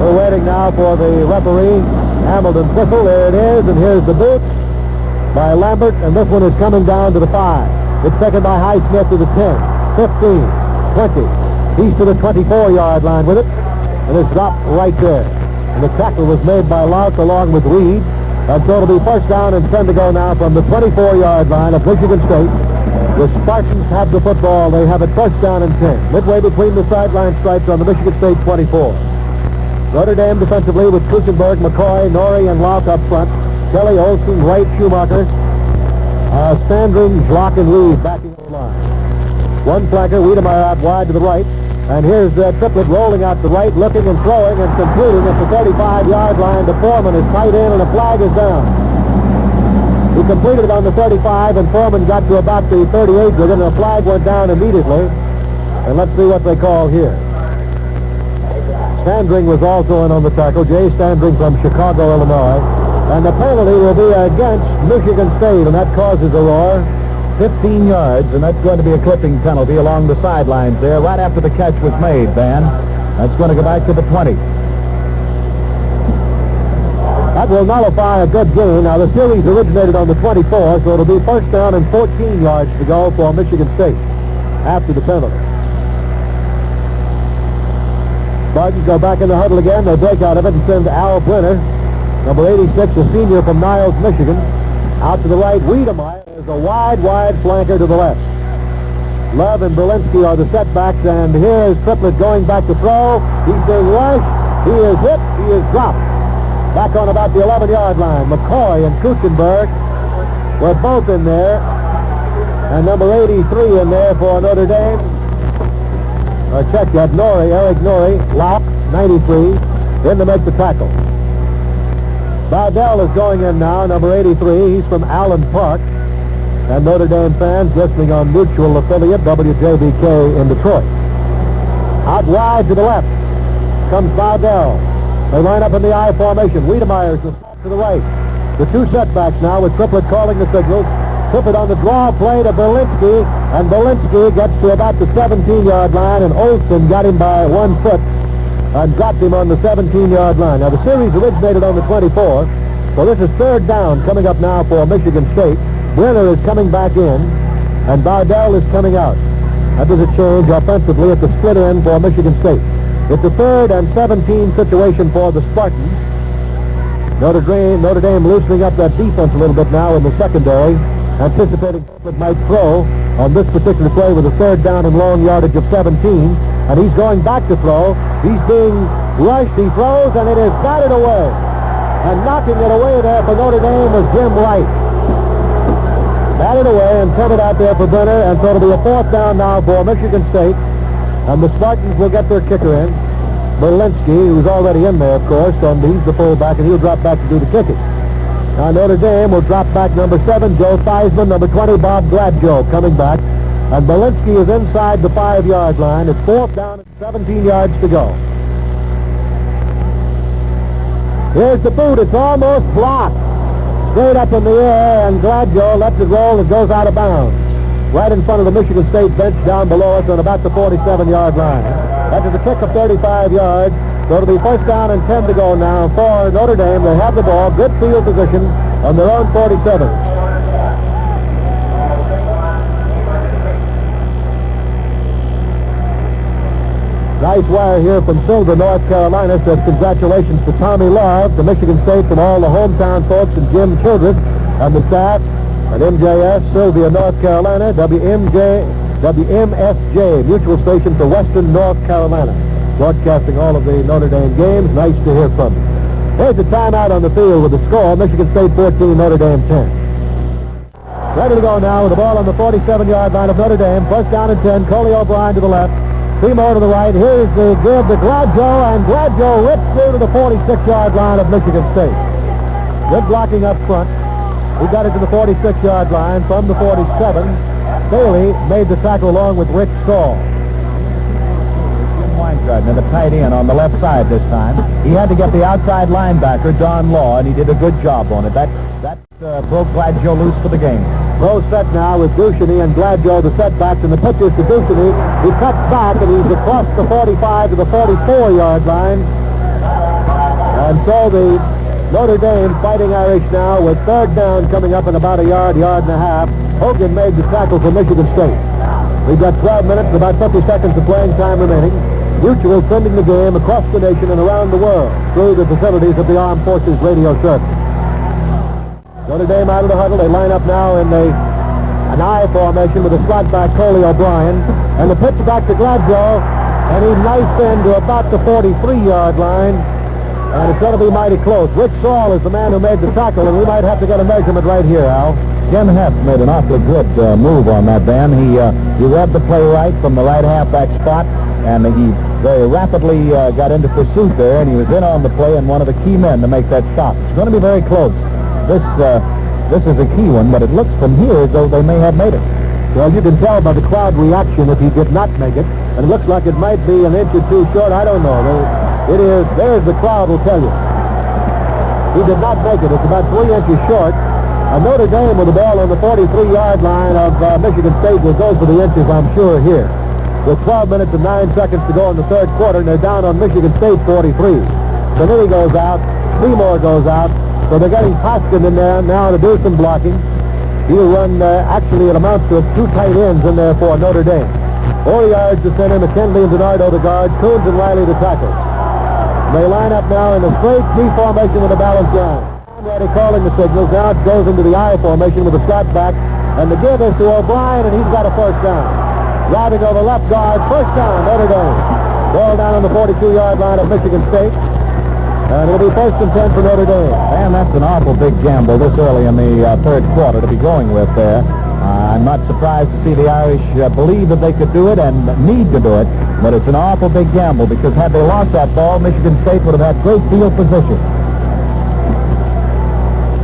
We're waiting now for the referee, Hamilton's whistle. There it is, and here's the boot by Lambert, and this one is coming down to the 5. It's taken by Highsmith to the 10, 15, 20. He's to the 24-yard line with it, and it's dropped right there. And the tackle was made by Laut along with Reed. And so it'll be first down and 10 to go now from the 24-yard line of Michigan State. The Spartans have the football. They have it first down and 10. Midway between the sideline stripes on the Michigan State 24. Notre Dame defensively with Kuchenberg, McCoy, Norrie, and Laut up front. Kelly, Olsen, Wright, Schumacher. Standring, Block, and Reed backing the line. One flanker, Wiedemeyer out wide to the right. And here's Triplett rolling out the right, looking and throwing and completing at the 35-yard line to Foreman. Is tight end, and a flag is down. He completed it on the 35, and Foreman got to about the 38 with it, and the flag went down immediately. And let's see what they call here. Standring was also in on the tackle. Jay Standring from Chicago, Illinois. And the penalty will be against Michigan State, and that causes a roar. 15 yards, and that's going to be a clipping penalty along the sidelines there right after the catch was made, Van. That's going to go back to the 20. That will nullify a good gain. Now, the series originated on the 24, so it'll be first down and 14 yards to go for Michigan State after the penalty. Spartans go back in the huddle again. They break out of it and send Al Brenner, number 86, a senior from Niles, Michigan. Out to the right, Wiedemeyer is a wide flanker to the left. Love and Berlinski are the setbacks, and here is Triplett going back to throw. He's being rushed. He is hit. He is dropped. Back on about the 11-yard line. McCoy and Kuchenberg were both in there. And number 83 in there for Notre Dame. Or check that, Norrie, Eric Norrie, Laut, 93, in to make the tackle. Bardell is going in now, number 83. He's from Allen Park. And Notre Dame fans listening on mutual affiliate WJBK in Detroit. Out wide to the left comes Bardell. They line up in the I formation. Wiedemeyer's to the right. The two setbacks now with Triplett calling the signals. Triplett on the draw play to Berlinski, and Berlinski gets to about the 17-yard line, and Olsen got him by 1 foot and dropped him on the 17-yard line. Now, the series originated on the 24, so this is third down coming up now for Michigan State. Brenner is coming back in, and Bardell is coming out. That was a change offensively at the split end for Michigan State. It's a 3rd and 17 situation for the Spartans. Notre Dame loosening up that defense a little bit now in the secondary, anticipating that might throw on this particular play with a 3rd down and long yardage of 17. And he's going back to throw. He's being rushed. He throws, and it is batted away. And knocking it away there for Notre Dame is Jim Wright. Batted away and covered out there for Brenner, and so it'll be a 4th down now for Michigan State. And the Spartans will get their kicker in. Berlinski, who's already in there, of course, and he's the fullback, and he'll drop back to do the kicking. Now Notre Dame will drop back number 7, Joe Theismann, number 20, Bob Gladjoe coming back. And Berlinski is inside the 5-yard line. It's 4th down and 17 yards to go. Here's the boot. It's almost blocked. Straight up in the air, and Gladjoe lets it roll and goes out of bounds. Right in front of the Michigan State bench down below us on about the 47-yard line. That is a kick of 35 yards So it'll be first down and 10 to go now for Notre Dame. They have the ball, good field position on their own 47. Nice wire here from Silver, North Carolina. Says congratulations to Tommy Love, to Michigan State, from all the hometown folks, and Jim Childress and the staff at MJS, Sylvia, North Carolina, WMSJ, mutual station for Western North Carolina, broadcasting all of the Notre Dame games. Nice to hear from you. Here's a timeout on the field with the score, Michigan State 14, Notre Dame 10. Ready to go now with the ball on the 47-yard line of Notre Dame. First down and 10, Coley O'Brien to the left. Seymour to the right. Here's the give to Gladjo, and Gladjo rips through to the 46-yard line of Michigan State. Good blocking up front. He got it to the 46-yard line from the 47. Bailey made the tackle along with Rick Stahl. Jim Weingarten, the tight end on the left side this time. He had to get the outside linebacker, Don Law, and he did a good job on it. That broke Gladjo loose for the game. Low set now with Ducheny and Gladjo, the setbacks, and the pitches to Ducheny. He cuts back, and he's across the 45 to the 44-yard line. And so the Notre Dame Fighting Irish now with third down coming up in about a yard and a half. Hogan made the tackle for Michigan State. We've got 12 minutes and about 50 seconds of playing time remaining. Mutual sending the game across the nation and around the world through the facilities of the Armed Forces Radio Service. Notre Dame out of the huddle. They line up now in an I formation with a slot back Coley O'Brien. And the pitch back to Gladjo, and he knifes in to about the 43-yard line. And it's going to be mighty close. Rick Saul is the man who made the tackle, and we might have to get a measurement right here, Al. Ken Hess made an awfully good move on that, Ben. He read the play right from the right halfback spot, and he very rapidly got into pursuit there, and he was in on the play and one of the key men to make that stop. It's going to be very close. This is a key one, but it looks from here as though they may have made it. Well, you can tell by the crowd reaction if he did not make it, and it looks like it might be an inch or two short. I don't know. There's the crowd will tell you. He did not make it. It's about 3 inches short. Notre Dame with the ball on the 43-yard line of Michigan State will go for the inches, I'm sure, here. With 12 minutes and 9 seconds to go in the third quarter, and they're down on Michigan State 43. Sonnini goes out. Seymour goes out. So they're getting Paskin in there now to do some blocking. He'll run, actually it amounts to 2 tight ends in there for Notre Dame. 4 yards to center, McKinley and DiNardo the guard, Coons and Riley the tackle. They line up now in a straight T formation with a balanced line. Hanratty calling the signals. Now it goes into the I formation with a slot back, and the give is to O'Brien, and he's got a first down. Driving over left guard, first down, Notre Dame. Ball down on the 42-yard line of Michigan State. And it'll be first and 10 for Notre Dame. And that's an awful big gamble this early in the third quarter to be going with there. I'm not surprised to see the Irish believe that they could do it and need to do it, but it's an awful big gamble because had they lost that ball, Michigan State would have had great field position.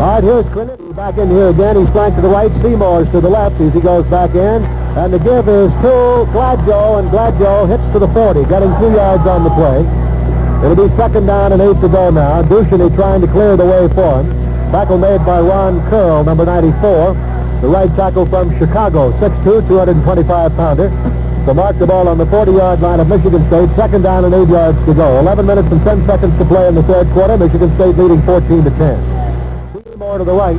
All right, here's Trinity back in here again. He's flanked to the right, Seymour's to the left as he goes back in. And the give is to Gladjo, and Gladjo hits to the 40, getting 2 yards on the play. It'll be second down and 8 to go now. Ducheny trying to clear the way for him. Tackle made by Ron Curl, number 94. The right tackle from Chicago, 6'2", 225-pounder. So mark the ball on the 40-yard line of Michigan State. Second down and 8 yards to go. 11 minutes and 10 seconds to play in the third quarter. Michigan State leading 14 to 10. Seymour to the right.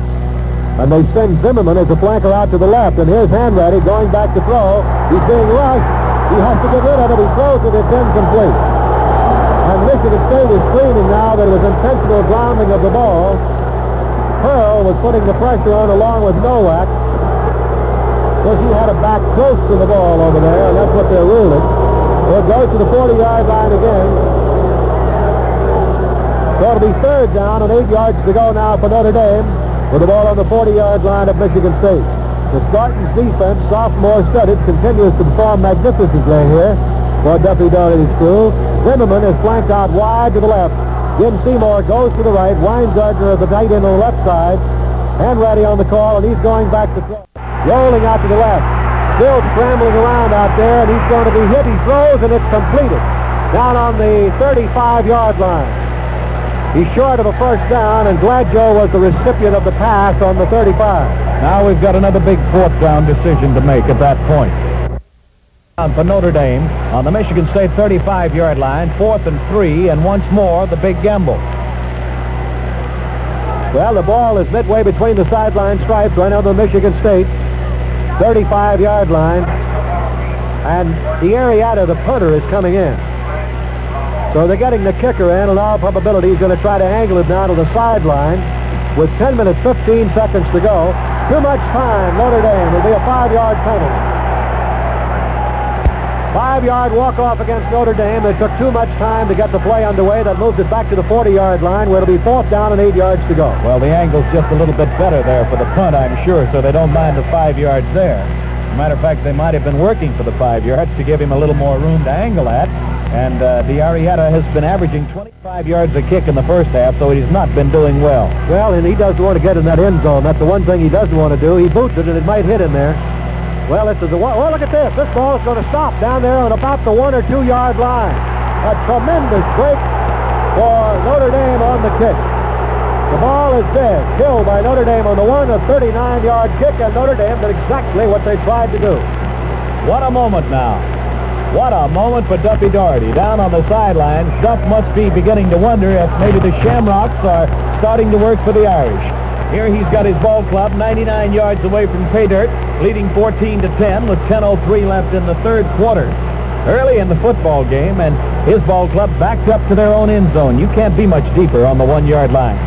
And they send Zimmerman as a flanker out to the left. And here's Hanratty going back to throw. He's being rushed. He has to get rid of it. He throws it. It's incomplete. And Michigan State is screaming now that it was intentional grounding of the ball. Pearl was putting the pressure on along with Nowak. Because he had it back close to the ball over there, and that's what they're ruling. So it goes to the 40-yard line again. So it'll be third down and 8 yards to go now for Notre Dame with the ball on the 40-yard line of Michigan State. The Spartans defense, sophomore studded, continues to perform magnificently here for Duffy Doherty's crew. Zimmerman is flanked out wide to the left. Jim Seymour goes to the right. Weingartner is the tight end on the left side. Hanratty on the call, and he's going back to throw. Rolling out to the left. Still scrambling around out there, and he's going to be hit. He throws, and it's completed. Down on the 35-yard line. He's short of a first down, and Gladjo was the recipient of the pass on the 35. Now we've got another big fourth down decision to make at that point. For Notre Dame on the Michigan State 35-yard line, 4th and 3, and once more the big gamble. Well, the ball is midway between the sideline stripes right on the Michigan State 35-yard line, and the Arrieta, the punter, is coming in. So they're getting the kicker in, and all probability he's going to try to angle it down to the sideline with 10 minutes, 15 seconds to go. Too much time, Notre Dame. It'll be a 5-yard penalty. 5-yard walk-off against Notre Dame. They took too much time to get the play underway. That moved it back to the 40-yard line, where it'll be 4th down and 8 yards to go. Well, the angle's just a little bit better there for the punt, I'm sure, so they don't mind the 5 yards there. As a matter of fact, they might have been working for the 5 yards to give him a little more room to angle at. And Arrieta has been averaging 25 yards a kick in the first half, so he's not been doing well. Well, and he doesn't want to get in that end zone. That's the one thing he doesn't want to do. He boots it, and it might hit him there. Well, this is the one. Well, look at this. This ball is going to stop down there on about the 1 or 2 yard line. A tremendous break for Notre Dame on the kick. The ball is dead, killed by Notre Dame on the 1 of 39-yard kick, and Notre Dame did exactly what they tried to do. What a moment now. What a moment for Duffy Doherty. Down on the sideline, Duff must be beginning to wonder if maybe the Shamrocks are starting to work for the Irish. Here he's got his ball club 99 yards away from pay dirt, leading 14-10 with 10:03 left in the third quarter. Early in the football game, and his ball club backed up to their own end zone. You can't be much deeper on the 1 yard line.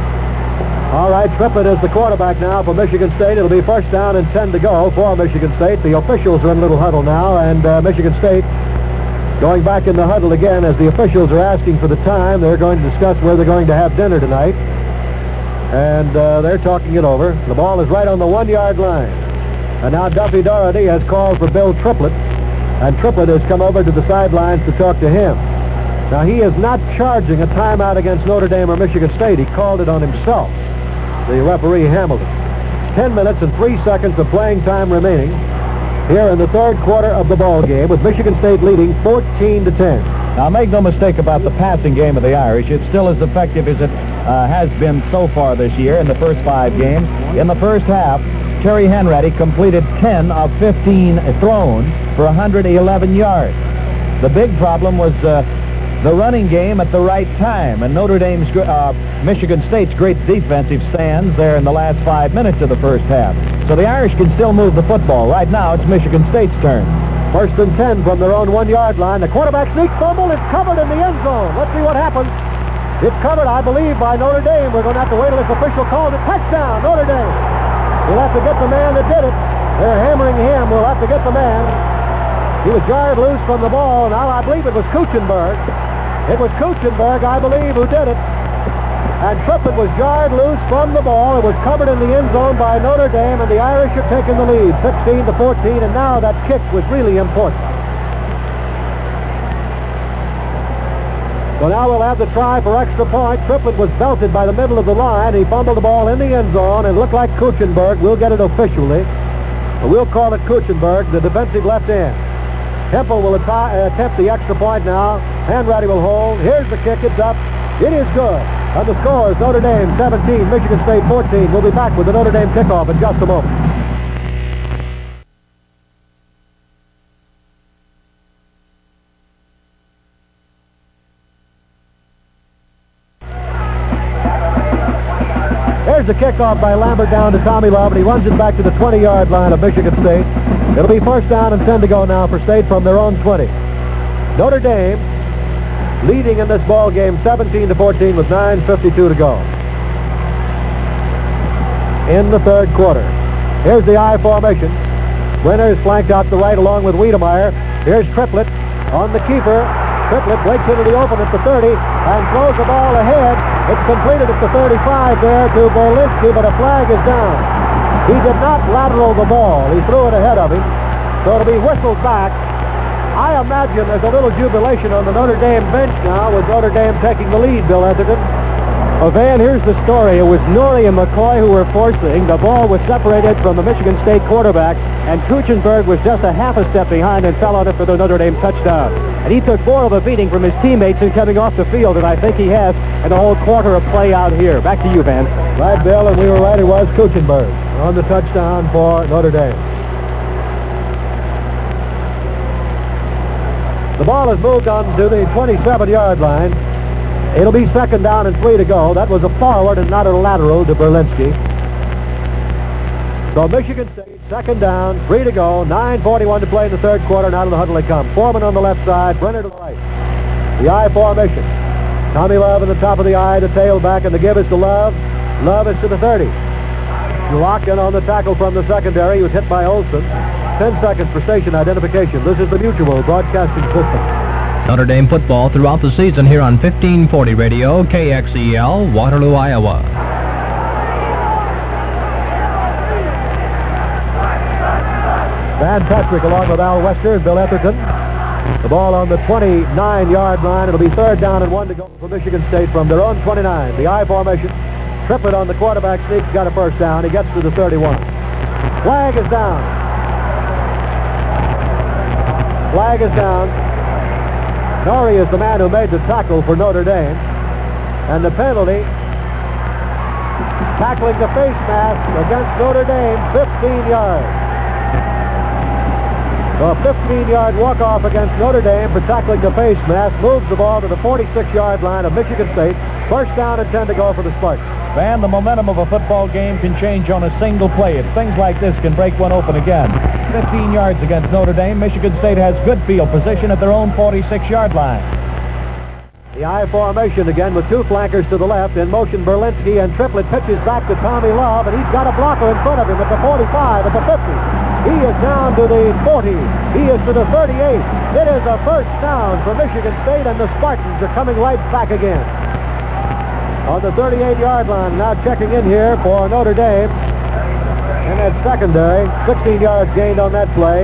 All right, Triplett is the quarterback now for Michigan State. It'll be 1st down and 10 to go for Michigan State. The officials are in a little huddle now, and Michigan State going back in the huddle again as the officials are asking for the time. They're going to discuss where they're going to have dinner tonight. And they're talking it over. The ball is right on the 1 yard line. And now Duffy Doherty has called for Bill Triplett, and Triplett has come over to the sidelines to talk to him. Now, he is not charging a timeout against Notre Dame or Michigan State. He called it on himself, the referee Hamilton. 10 minutes and 3 seconds of playing time remaining here in the third quarter of the ball game, with Michigan State leading 14-10. Now, make no mistake about the passing game of the Irish. It's still as effective as it has been so far this year in the first 5 games. In the first half, Terry Hanratty completed 10 of 15 thrown for 111 yards. The big problem was the running game at the right time, and Michigan State's great defensive stands there in the last 5 minutes of the first half. So the Irish can still move the football. Right now, it's Michigan State's turn. 1st and 10 from their own 1 yard line. The quarterback sneak fumble. It's covered in the end zone. Let's see what happens. It's covered, I believe, by Notre Dame. We're going to have to wait till this official calls it. Touchdown, Notre Dame. We'll have to get the man that did it. They're hammering him. We'll have to get the man. He was jarred loose from the ball. Now, I believe it was Kuchenberg. It was Kuchenberg, I believe, who did it. And Triplett was jarred loose from the ball. It was covered in the end zone by Notre Dame, and the Irish have taken the lead, 16-14, and now that kick was really important. So now we'll have the try for extra point. Triplett was belted by the middle of the line. He fumbled the ball in the end zone, and it looked like Kuchenberg. We'll get it officially. We'll call it Kuchenberg, the defensive left end. Temple will attempt the extra point now. Hanratty will hold. Here's the kick. It's up. It is good. And the score is Notre Dame 17, Michigan State 14. We'll be back with the Notre Dame kickoff in just a moment. There's the kickoff by Lambert down to Tommy Love, and he runs it back to the 20-yard line of Michigan State. It'll be 1st down and 10 to go now for State from their own 20. Notre Dame leading in this ball game 17-14 with 9:52 to go in the third quarter. Here's the I formation. Brenner is flanked out to the right along with Wiedemeyer. Here's Triplett on the keeper. Triplett breaks into the open at the 30 and throws the ball ahead. It's completed at the 35 there to Berlinski, but a flag is down. He did not lateral the ball. He threw it ahead of him, so it'll be whistled back. I imagine there's a little jubilation on the Notre Dame bench now with Notre Dame taking the lead, Bill Etherton. Well, Van, here's the story. It was Norrie and McCoy who were forcing. The ball was separated from the Michigan State quarterback, and Kuchenberg was just a half a step behind and fell on it for the Notre Dame touchdown. And he took more of a beating from his teammates in coming off the field than I think he has in the whole quarter of play out here. Back to you, Van. Right, Bill, and we were right. It was Kuchenberg on the touchdown for Notre Dame. The ball is moved on to the 27-yard line. It'll be second down and 3 to go. That was a forward and not a lateral to Berlinski. So Michigan State, second down, 3 to go, 9:41 to play in the third quarter, and out of the huddle they come. Foreman on the left side, Brenner to the right. The I formation. Tommy Love in the top of the I, the tailback, and the give is to Love. Love is to the 30. Locken on the tackle from the secondary. He was hit by Olson. 10 seconds for station identification. This is the Mutual Broadcasting System. Notre Dame football throughout the season here on 1540 Radio, KXEL, Waterloo, Iowa. Van Patrick along with Al Wester and Bill Etherton. The ball on the 29-yard line. It'll be third down and 1 to go for Michigan State from their own 29. The I formation. Triplett on the quarterback sneak, got a first down. He gets to the 31. Flag is down. Flag is down. Norrie is the man who made the tackle for Notre Dame. And the penalty, tackling the face mask against Notre Dame, 15 yards. So a 15-yard walk-off against Notre Dame for tackling the face mask moves the ball to the 46-yard line of Michigan State. First down and 10 to go for the Spartans. Van, the momentum of a football game can change on a single play. If things like this can break one open again. 15 yards against Notre Dame. Michigan State has good field position at their own 46-yard line. The I formation again with two flankers to the left. In motion Berlinski, and Triplett pitches back to Tommy Love, and he's got a blocker in front of him at the 45, at the 50. He is down to the 40. He is to the 38. It is a first down for Michigan State, and the Spartans are coming right back again. On the 38-yard line, now checking in here for Notre Dame. And that secondary, 16 yards gained on that play.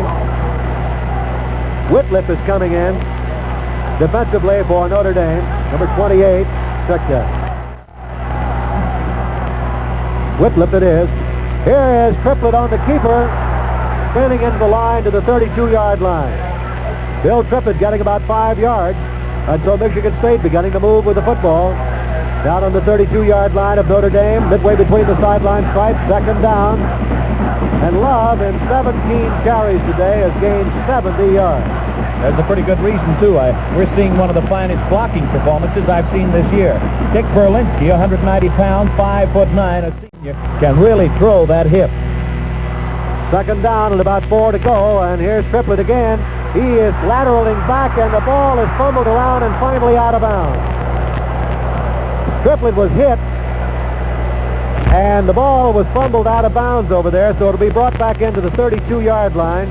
Whitliff is coming in defensively for Notre Dame. Number 28, check that. Whitliff it is. Here is Triplett on the keeper, spinning into the line to the 32-yard line. Bill Triplett getting about 5 yards until Michigan State beginning to move with the football. Down on the 32-yard line of Notre Dame, midway between the sideline stripes, second down. And Love, in 17 carries today, has gained 70 yards. That's a pretty good reason, too. We're seeing one of the finest blocking performances I've seen this year. Dick Berlinski, 190 pounds, 5'9", a senior, can really throw that hip. Second down and about 4 to go, and here's Triplett again. He is lateraling back, and the ball is fumbled around and finally out of bounds. Triplett was hit, and the ball was fumbled out of bounds over there, so it'll be brought back into the 32-yard line.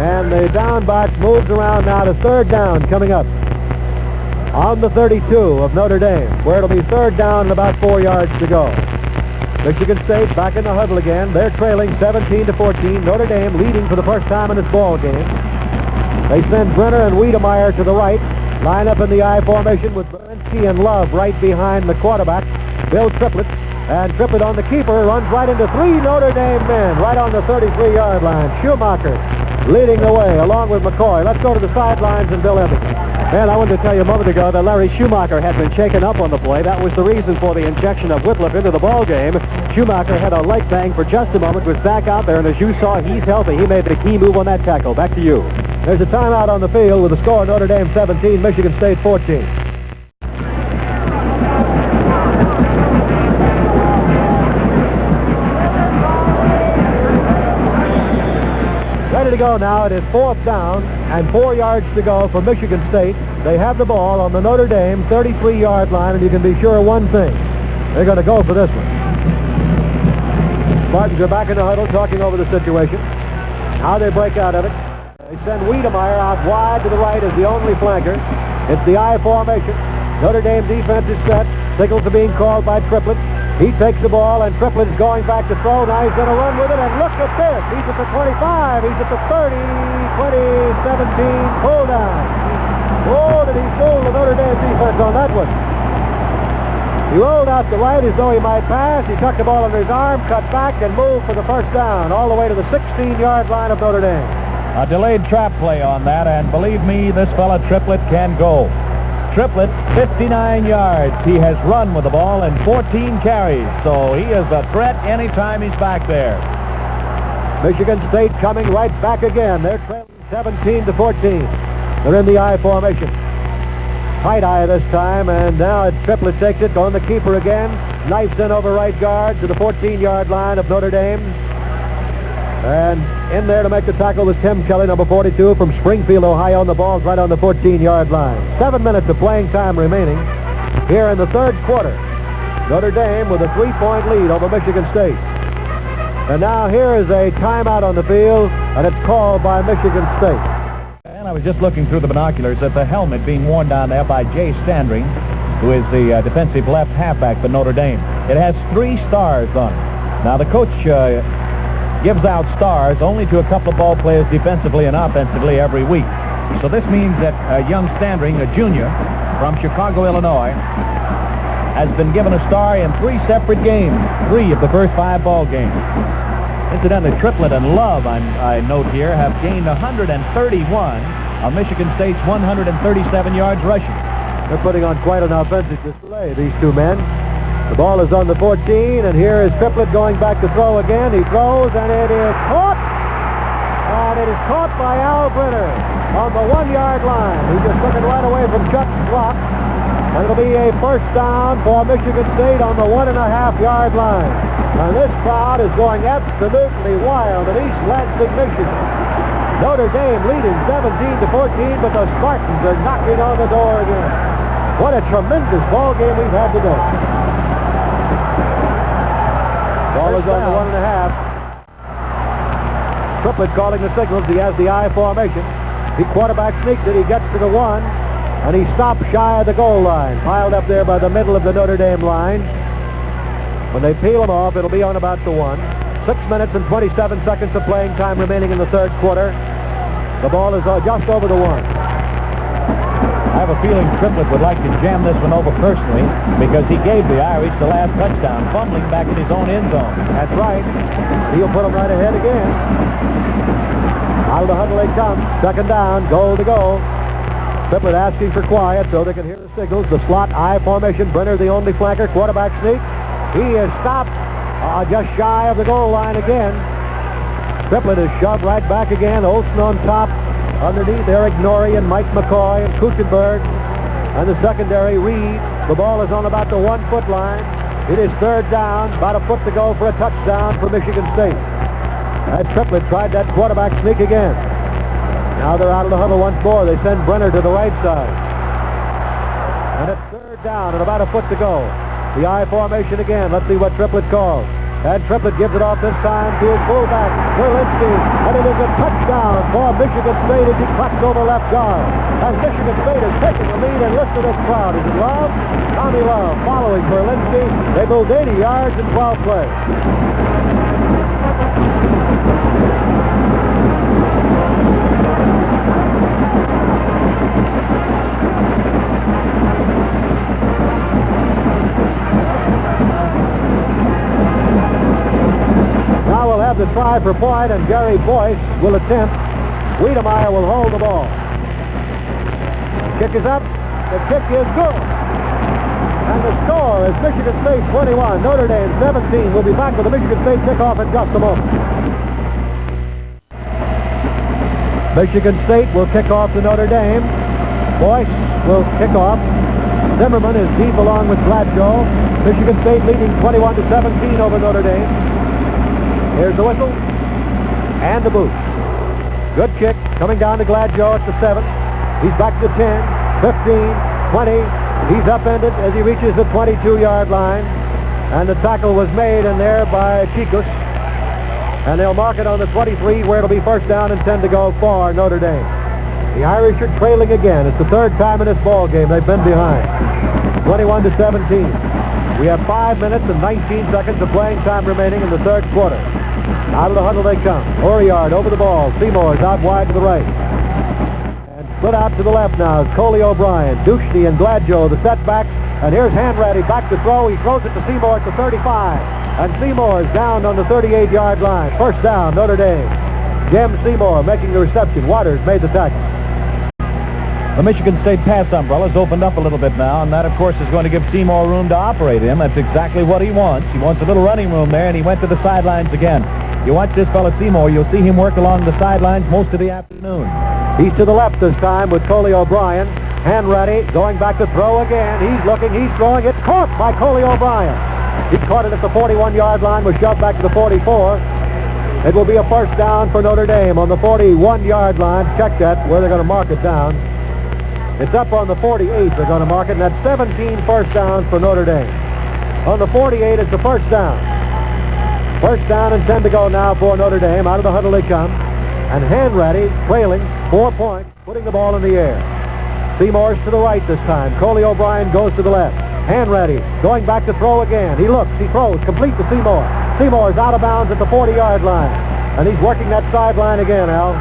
And the down box moves around now to third down coming up on the 32 of Notre Dame, where it'll be third down and about 4 yards to go. Michigan State back in the huddle again. They're trailing 17-14. Notre Dame leading for the first time in this ball game. They send Brenner and Wiedemeyer to the right. Line up in the I formation with Berlinski and Love right behind the quarterback, Bill Triplett. And Triplett on the keeper runs right into 3 Notre Dame men right on the 33-yard line. Schumacher leading the way along with McCoy. Let's go to the sidelines and Bill Evans. Man, I wanted to tell you a moment ago that Larry Schumacher had been shaken up on the play. That was the reason for the injection of Whitliff into the ball game. Schumacher had a leg bang for just a moment, was back out there, and as you saw, he's healthy. He made the key move on that tackle. Back to you. There's a timeout on the field with the score Notre Dame 17, Michigan State 14. Ready to go now. It is fourth down and 4 yards to go for Michigan State. They have the ball on the Notre Dame 33-yard line, and you can be sure of one thing. They're going to go for this one. Spartans are back in the huddle talking over the situation. How they break out of it. They send Wiedemeyer out wide to the right as the only flanker. It's the I formation. Notre Dame defense is set. Signals are being called by Triplett. He takes the ball, and Triplett is going back to throw. Now he's going to run with it, and look at this. He's at the 25. He's at the 30, 20, 17, pull down. Oh, did he fool the Notre Dame defense on that one. He rolled out the right as though he might pass. He tucked the ball under his arm, cut back, and moved for the first down all the way to the 16-yard line of Notre Dame. A delayed trap play on that, and believe me, this fella Triplett can go. Triplett, 59 yards. He has run with the ball in 14 carries, so he is a threat anytime he's back there. Michigan State coming right back again. They're trailing 17-14. They're in the I formation. Tight eye this time, and now Triplett takes it on the keeper again. Knifes in over right guard to the 14-yard line of Notre Dame. And in there to make the tackle was Tim Kelly, number 42 from Springfield, Ohio, and the ball's right on the 14-yard line. 7 minutes of playing time remaining here in the third quarter. Notre Dame with a 3-point lead over Michigan State. And now here is a timeout on the field, and it's called by Michigan State. And I was just looking through the binoculars at the helmet being worn down there by Jay Standring, who is the defensive left halfback for Notre Dame. It has 3 stars on it. Now, the coach gives out stars only to a couple of ball players defensively and offensively every week. So this means that young Standring, a junior from Chicago, Illinois, has been given a star in 3 separate games, 3 of the first 5 ball games. Incidentally, Triplett and Love, I note here, have gained 131 of Michigan State's 137 yards rushing. They're putting on quite an offensive display, these two men. The ball is on the 14, and here is Triplett going back to throw again. He throws, and it is caught. And it is caught by Al Brenner on the 1-yard line. He just took it right away from Chuck's block. And it'll be a first down for Michigan State on the 1.5-yard line. And this crowd is going absolutely wild at East Lansing, Michigan. Notre Dame leading 17-14, but the Spartans are knocking on the door again. What a tremendous ball game we've had today. Ball is on the 1.5. Triplett calling the signals. He has the I formation. He quarterback sneaks it. He gets to the 1, and he stops shy of the goal line, piled up there by the middle of the Notre Dame line. When they peel him off, it'll be on about the 1. 6 minutes and 27 seconds of playing time remaining in the third quarter. The ball is just over the 1. I have a feeling Triplett would like to jam this one over personally because he gave the Irish the last touchdown, fumbling back in his own end zone. That's right. He'll put them right ahead again. Out of the huddle they come. Second down, goal to go. Triplett asking for quiet so they can hear the signals. The slot I formation. Brenner the only flanker. Quarterback sneak. He is stopped just shy of the goal line again. Triplett is shoved right back again. Olsen on top. Underneath, Eric Norrie and Mike McCoy and Kuchenberg. And the secondary, Reed. The ball is on about the 1-foot line. It is third down. About a foot to go for a touchdown for Michigan State. And Triplett tried that quarterback sneak again. Now they're out of the huddle once more. They send Brenner to the right side. And it's third down and about a foot to go. The I formation again. Let's see what Triplett calls. And Triplett gives it off this time to his fullback, Berlinski. And it is a touchdown for Michigan State as he cuts over left guard. And Michigan State is taking the lead, and listen to this crowd. Is it Love? Tommy Love following Berlinski. They moved 80 yards in 12 plays. The try for point, and Gary Boyce will attempt. Wiedemeyer will hold the ball. Kick is up. The kick is good. And the score is Michigan State 21, Notre Dame 17. We'll be back with the Michigan State kickoff in just a moment. Michigan State will kick off to Notre Dame. Boyce will kick off. Zimmerman is deep along with Gladjo. Michigan State leading 21-17 over Notre Dame. Here's the whistle and the boot. Good kick coming down to Gladjo at the 7. He's back to 10, 15, 20. He's upended as he reaches the 22-yard line. And the tackle was made in there by Chicos. And they'll mark it on the 23 where it'll be first down and 10 to go for Notre Dame. The Irish are trailing again. It's the third time in this ball game they've been behind. 21-17. We have 5 minutes and 19 seconds of playing time remaining in the third quarter. Out of the huddle they come. Oriard over the ball. Seymour's out wide to the right. And split out to the left now is Coley O'Brien, Ducheny and Gladjo, the setbacks. And here's Hanratty back to throw. He throws it to Seymour at the 35. And Seymour is down on the 38-yard line. First down, Notre Dame. Jim Seymour making the reception. Waters made the tackle. The Michigan State pass umbrella's opened up a little bit now, and that, of course, is going to give Seymour room to operate in. That's exactly what he wants. He wants a little running room there, and he went to the sidelines again. You watch this fellow Seymour, you'll see him work along the sidelines most of the afternoon. He's to the left this time with Coley O'Brien. Hanratty going back to throw again. He's looking, he's throwing. It's caught by Coley O'Brien. He caught it at the 41-yard line, was shoved back to the 44. It will be a first down for Notre Dame on the 41-yard line. Check that, where they're going to mark it down. It's up on the 48, they're going to mark it, and that's 17 first downs for Notre Dame. On the 48 is the first down. First down and 10 to go now for Notre Dame. Out of the huddle they come. And Hanratty trailing 4 points, putting the ball in the air. Seymour's to the right this time. Coley O'Brien goes to the left. Hanratty going back to throw again. He looks, he throws, complete to Seymour. Seymour's out of bounds at the 40-yard line. And he's working that sideline again, Al.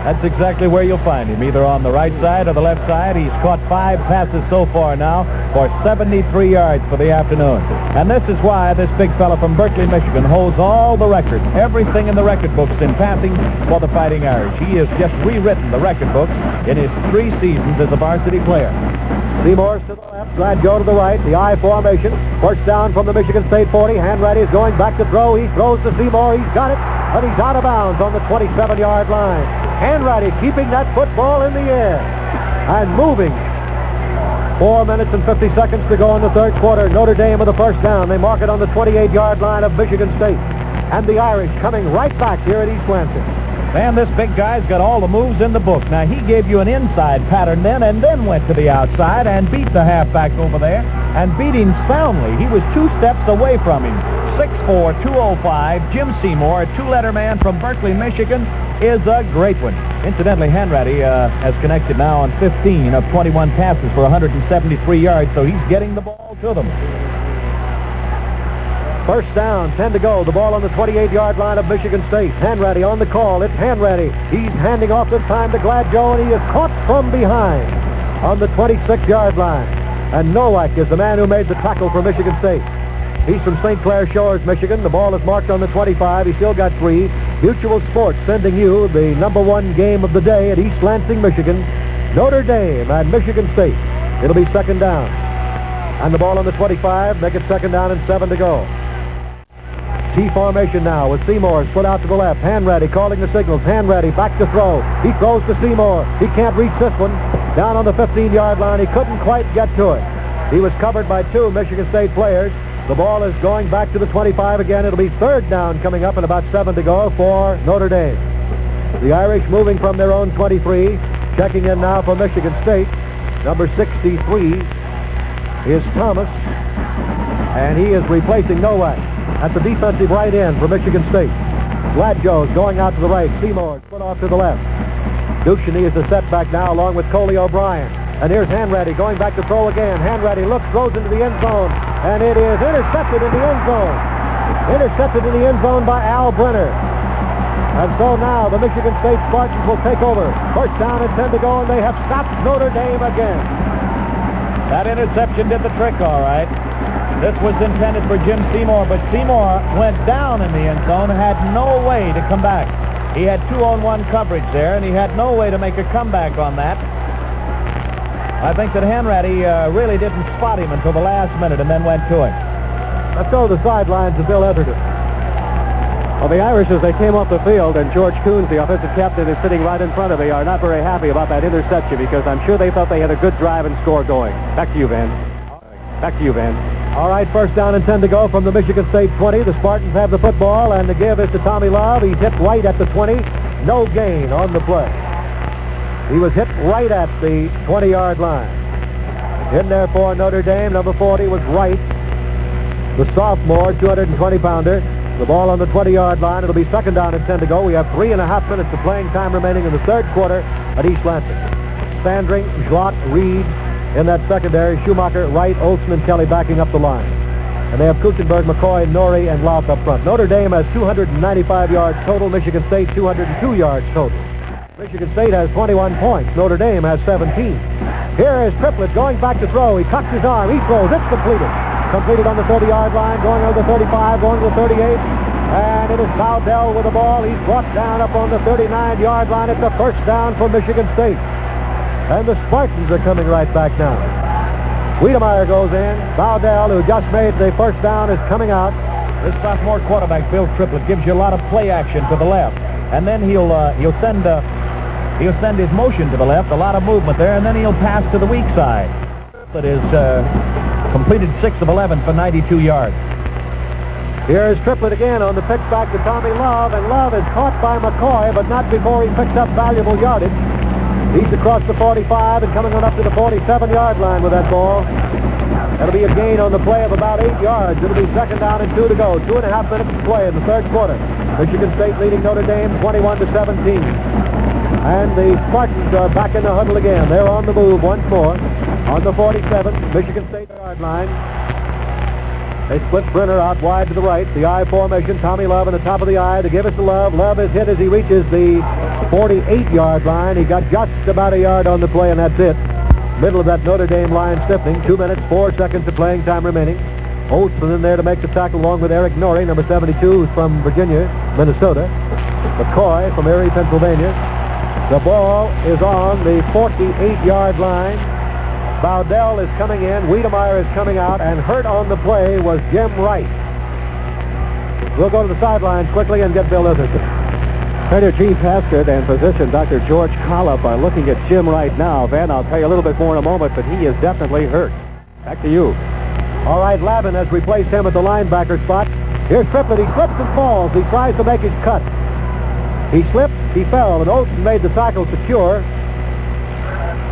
That's exactly where you'll find him, either on the right side or the left side. He's caught 5 passes so far now for 73 yards for the afternoon. And this is why this big fella from Berkeley, Michigan holds all the records, everything in the record books in passing for the Fighting Irish. He has just rewritten the record books in his 3 seasons as a varsity player. Seymour's to the left, Gladjo to the right, the I formation. First down from the Michigan State 40. Hanratty is going back to throw. He throws to Seymour. He's got it, but he's out of bounds on the 27-yard line. Hanratty keeping that football in the air and moving. 4 minutes and 50 seconds to go in the third quarter. Notre Dame with the first down. They mark it on the 28-yard line of Michigan State. And the Irish coming right back here at East Lansing. Man, this big guy's got all the moves in the book. Now, he gave you an inside pattern then and then went to the outside and beat the halfback over there and beat him soundly. He was 2 steps away from him. 6'4", 205, Jim Seymour, a 2-letter man from Berkeley, Michigan, is a great one. Incidentally, Hanratty has connected now on 15 of 21 passes for 173 yards, so he's getting the ball to them. First down, 10 to go. The ball on the 28-yard line of Michigan State. Hanratty on the call. It's Hanratty. He's handing off this time to Gladjo, and he is caught from behind on the 26-yard line. And Nowak is the man who made the tackle for Michigan State. He's from St. Clair Shores, Michigan. The ball is marked on the 25. He's still got 3. Mutual Sports sending you the #1 game of the day at East Lansing, Michigan. Notre Dame and Michigan State. It'll be second down. And the ball on the 25. Make it second down and 7 to go. T formation now with Seymour split out to the left. Hanratty calling the signals. Hanratty back to throw. He throws to Seymour. He can't reach this one. Down on the 15-yard line. He couldn't quite get to it. He was covered by 2 Michigan State players. The ball is going back to the 25 again. It'll be third down coming up and about 7 to go for Notre Dame. The Irish moving from their own 23. Checking in now for Michigan State. Number 63 is Thomas. And he is replacing Nowak at the defensive right end for Michigan State. Gladjo's going out to the right. Seymour split off to the left. Ducheny is the setback now along with Coley O'Brien. And here's Hanratty going back to throw again. Hanratty looks, throws into the end zone, and it is intercepted in the end zone. Intercepted in the end zone by Al Brenner. And so now the Michigan State Spartans will take over. First down and 10 to go, and they have stopped Notre Dame again. That interception did the trick, all right. This was intended for Jim Seymour, but Seymour went down in the end zone and had no way to come back. He had 2-on-1 coverage there, and he had no way to make a comeback on that. I think that Hanratty really didn't spot him until the last minute and then went to him. Let's go to the sidelines of Bill Etherton. Well, the Irish, as they came off the field, and George Coons, the offensive captain, is sitting right in front of me, are not very happy about that interception because I'm sure they thought they had a good drive and score going. Back to you, Van. Back to you, Van. All right, first down and 10 to go from the Michigan State 20. The Spartans have the football, and the give is to Tommy Love. He's hit right at the 20. No gain on the play. He was hit right at the 20-yard line. In there for Notre Dame, number 40 was Wright, the sophomore, 220-pounder. The ball on the 20-yard line. It'll be second down and 10 to go. We have 3.5 minutes of playing time remaining in the third quarter at East Lansing. Sandring, Schlott, Reed in that secondary. Schumacher, Wright, Olson, and Kelly backing up the line. And they have Kuchenberg, McCoy, Norrie, and Lauf up front. Notre Dame has 295 yards total. Michigan State, 202 yards total. Michigan State has 21 points. Notre Dame has 17. Here is Triplett going back to throw. He cocks his arm. He throws. It's completed. Completed on the 30-yard line, going over the 35, going to the 38. And it is Bowdell with the ball. He's brought down up on the 39-yard line. It's a first down for Michigan State. And the Spartans are coming right back now. Wiedemeyer goes in. Bowdell, who just made the first down, is coming out. This sophomore quarterback, Bill Triplett, gives you a lot of play action to the left, and then he'll send his motion to the left, a lot of movement there, and then he'll pass to the weak side. That is completed 6 of 11 for 92 yards. Here's Triplett again on the pitch back to Tommy Love, and Love is caught by McCoy, but not before he picks up valuable yardage. He's across the 45 and coming on up to the 47-yard line with that ball. That'll be a gain on the play of about 8 yards. It'll be 2nd down and 2 to go. 2.5 minutes to play in the 3rd quarter. Michigan State leading Notre Dame 21-17. And the Spartans are back in the huddle again. They're on the move once more on the 47, Michigan State yard line. They split Brenner out wide to the right. The I formation. Tommy Love on the top of the I to give it to Love. Love is hit as he reaches the 48-yard line. He got just about a yard on the play, and that's it. Middle of that Notre Dame line stiffening. 2 minutes, 4 seconds of playing time remaining. Oates was in there to make the tackle along with Eric Norrie, number 72, who's from Virginia, Minnesota. McCoy from Erie, Pennsylvania. The ball is on the 48-yard line. Bowdell is coming in. Wiedemeyer is coming out, and hurt on the play was Jim Wright. We'll go to the sidelines quickly and get Bill Itherton. Trainer Gene Paskett and physician Dr. George Collop are looking at Jim right now. Van, I'll tell you a little bit more in a moment, but he is definitely hurt. Back to you. All right, Lavin has replaced him at the linebacker spot. Here's Triplett. He slips and falls. He tries to make his cut. He slipped, he fell, and Oates made the tackle secure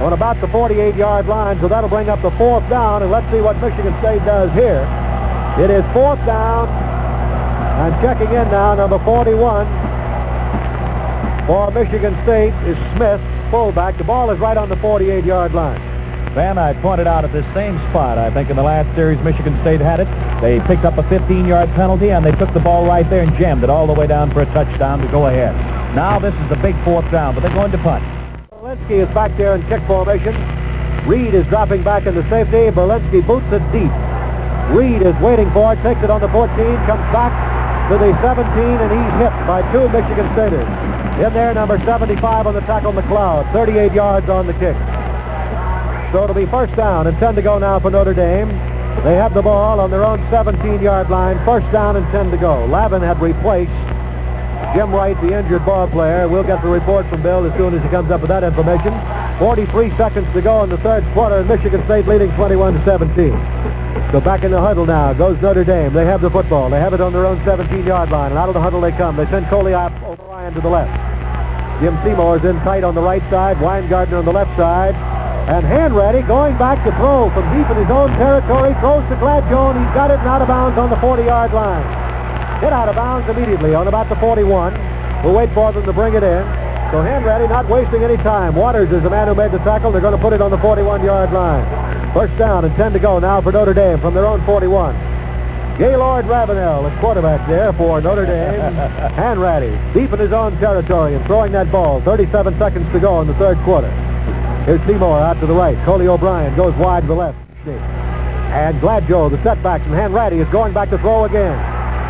on about the 48-yard line, so that'll bring up the 4th down, and let's see what Michigan State does here. It is 4th down, and checking in now, number 41 for Michigan State is Smith, fullback. The ball is right on the 48-yard line. Van, I pointed out at this same spot, I think in the last series Michigan State had it. They picked up a 15-yard penalty, and they took the ball right there and jammed it all the way down for a touchdown to go ahead. Now this is the big 4th down, but they're going to punt. Berlinski is back there in kick formation. Reed is dropping back in the safety. Berlinski boots it deep. Reed is waiting for it, takes it on the 14, comes back to the 17, and he's hit by 2 Michigan Staters. In there, number 75 on the tackle, McLeod, 38 yards on the kick. So it'll be 1st down and 10 to go now for Notre Dame. They have the ball on their own 17-yard line. 1st down and 10 to go. Lavin had replaced Jim Wright, the injured ball player. We'll get the report from Bill as soon as he comes up with that information. 43 seconds to go in the 3rd quarter, and Michigan State leading 21-17. So back in the huddle now goes Notre Dame. They have the football. They have it on their own 17-yard line, and out of the huddle they come. They send Coley O'Brien to the left. Jim Seymour is in tight on the right side. Weingartner on the left side. And Hanratty going back to throw from deep in his own territory. Throws to Gladstone. He's got it and out of bounds on the 40-yard line. Hit out of bounds immediately on about the 41. We'll wait for them to bring it in. So Hanratty not wasting any time. Waters is the man who made the tackle. They're going to put it on the 41-yard line. 1st down and 10 to go now for Notre Dame from their own 41. Gaylord Ravenel, the quarterback there for Notre Dame. Hanratty deep in his own territory and throwing that ball. 37 seconds to go in the 3rd quarter. Here's Seymour out to the right. Coley O'Brien goes wide to the left. And Gladjo, the setback from Hanratty, is going back to throw again.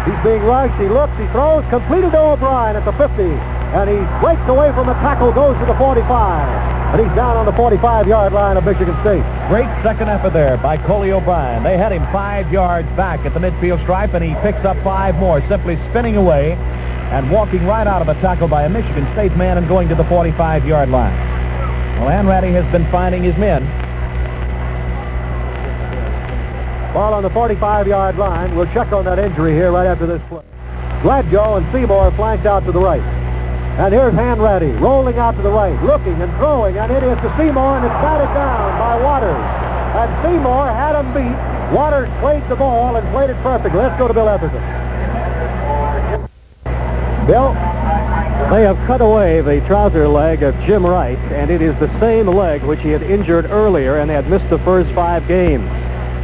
He's being rushed. He looks. He throws. Completed to O'Brien at the 50. And he breaks away from the tackle, goes to the 45. And he's down on the 45-yard line of Michigan State. Great second effort there by Coley O'Brien. They had him 5 yards back at the midfield stripe, and he picks up 5 more, simply spinning away and walking right out of a tackle by a Michigan State man and going to the 45-yard line. Well, Hanratty has been finding his men. Ball on the 45-yard line. We'll check on that injury here right after this play. Gladjo and Seymour flanked out to the right. And here's Hanratty rolling out to the right, looking and throwing, and it is to Seymour, and it's batted down by Waters. And Seymour had him beat. Waters played the ball and played it perfectly. Let's go to Bill Etherton. Bill, they have cut away the trouser leg of Jim Wright, and it is the same leg which he had injured earlier and had missed the first 5 games.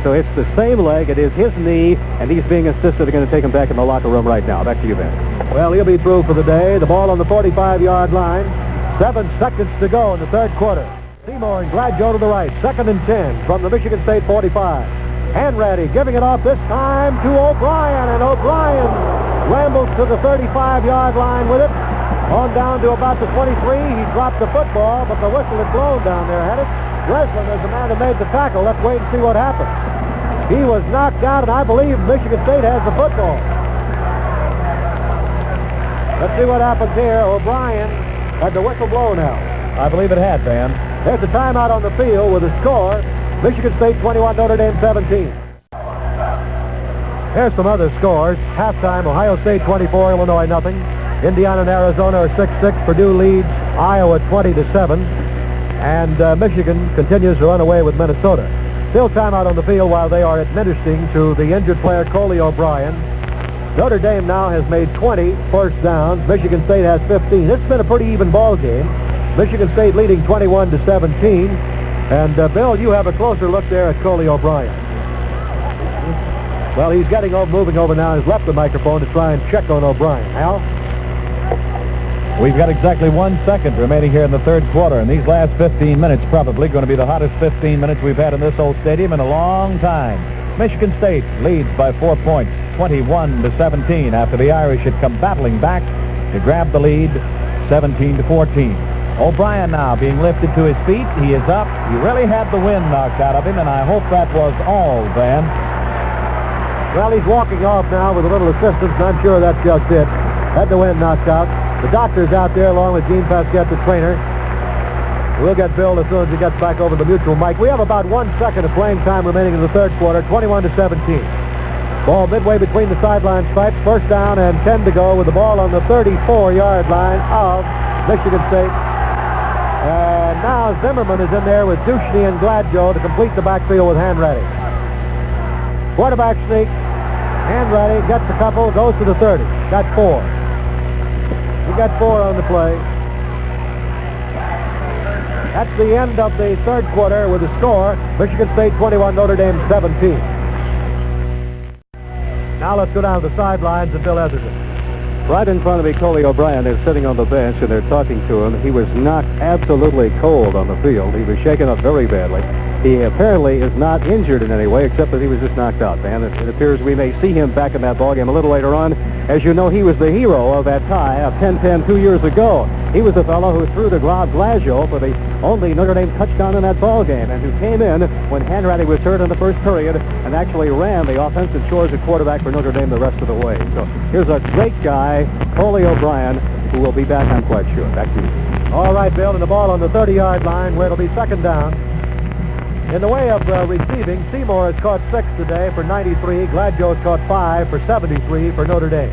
So it's the same leg. It is his knee, and he's being assisted. They're going to take him back in the locker room right now. Back to you, Ben. Well, he'll be through for the day. The ball on the 45-yard line. 7 seconds to go in the 3rd quarter. Seymour and Gladjo to the right. 2nd and 10 from the Michigan State 45. Hanratty giving it off this time to O'Brien, and O'Brien rambles to the 35-yard line with it. On down to about the 23. He dropped the football, but the whistle had blown down there, had it? Breslin is the man who made the tackle. Let's wait and see what happens. He was knocked out, and I believe Michigan State has the football. Let's see what happens here. O'Brien had the whistle blown now. I believe it had, Van. There's the timeout on the field with the score. Michigan State 21, Notre Dame 17. Here's some other scores. Halftime, Ohio State 24, Illinois nothing. Indiana and Arizona are 6-6. Purdue leads Iowa 20-7. And Michigan continues to run away with Minnesota. Still timeout on the field while they are administering to the injured player Coley O'Brien. Notre Dame now has made 20 first downs. Michigan State has 15. It's been a pretty even ball game. Michigan State leading 21-17. And Bill, you have a closer look there at Coley O'Brien. Well, he's getting over, moving over now. He's left the microphone to try and check on O'Brien. Al? We've got exactly 1 second remaining here in the third quarter, and these last 15 minutes probably going to be the hottest 15 minutes we've had in this old stadium in a long time. Michigan State leads by 4 points, 21-17, after the Irish had come battling back to grab the lead, 17-14. O'Brien now being lifted to his feet. He is up. He really had the wind knocked out of him, and I hope that was all, Van. Well, he's walking off now with a little assistance, and I'm sure that's just it. Had the wind knocked out. The doctor's out there along with Gene Pasquette, the trainer. We'll get Bill as soon as he gets back over the mutual mic. We have about 1 second of playing time remaining in the third quarter, 21-17. Ball midway between the sideline stripes, first down and 10 to go with the ball on the 34-yard line of Michigan State. And now Zimmerman is in there with Duchney and Gladjo to complete the backfield with Hanratty. Quarterback sneak. Hanratty gets a couple, goes to the 30. Got 4. He got 4 on the play. That's the end of the third quarter with the score. Michigan State 21, Notre Dame 17. Now let's go down to the sidelines and Bill Etherton. Right in front of me, Coley O'Brien is sitting on the bench and they're talking to him. He was knocked absolutely cold on the field. He was shaken up very badly. He apparently is not injured in any way except that he was just knocked out, man. It appears we may see him back in that ballgame a little later on. As you know, he was the hero of that tie of 10-10 2 years ago. He was the fellow who threw to Gladjo for the only Notre Dame touchdown in that ballgame and who came in when Hanratty was hurt in the first period and actually ran the offensive chores at quarterback for Notre Dame the rest of the way. So here's a great guy, Coley O'Brien, who will be back, I'm quite sure. Back to you. All right, Bill, and the ball on the 30-yard line where it'll be second down. In the way of receiving, Seymour has caught 6 today for 93. Gladjo has caught 5 for 73 for Notre Dame.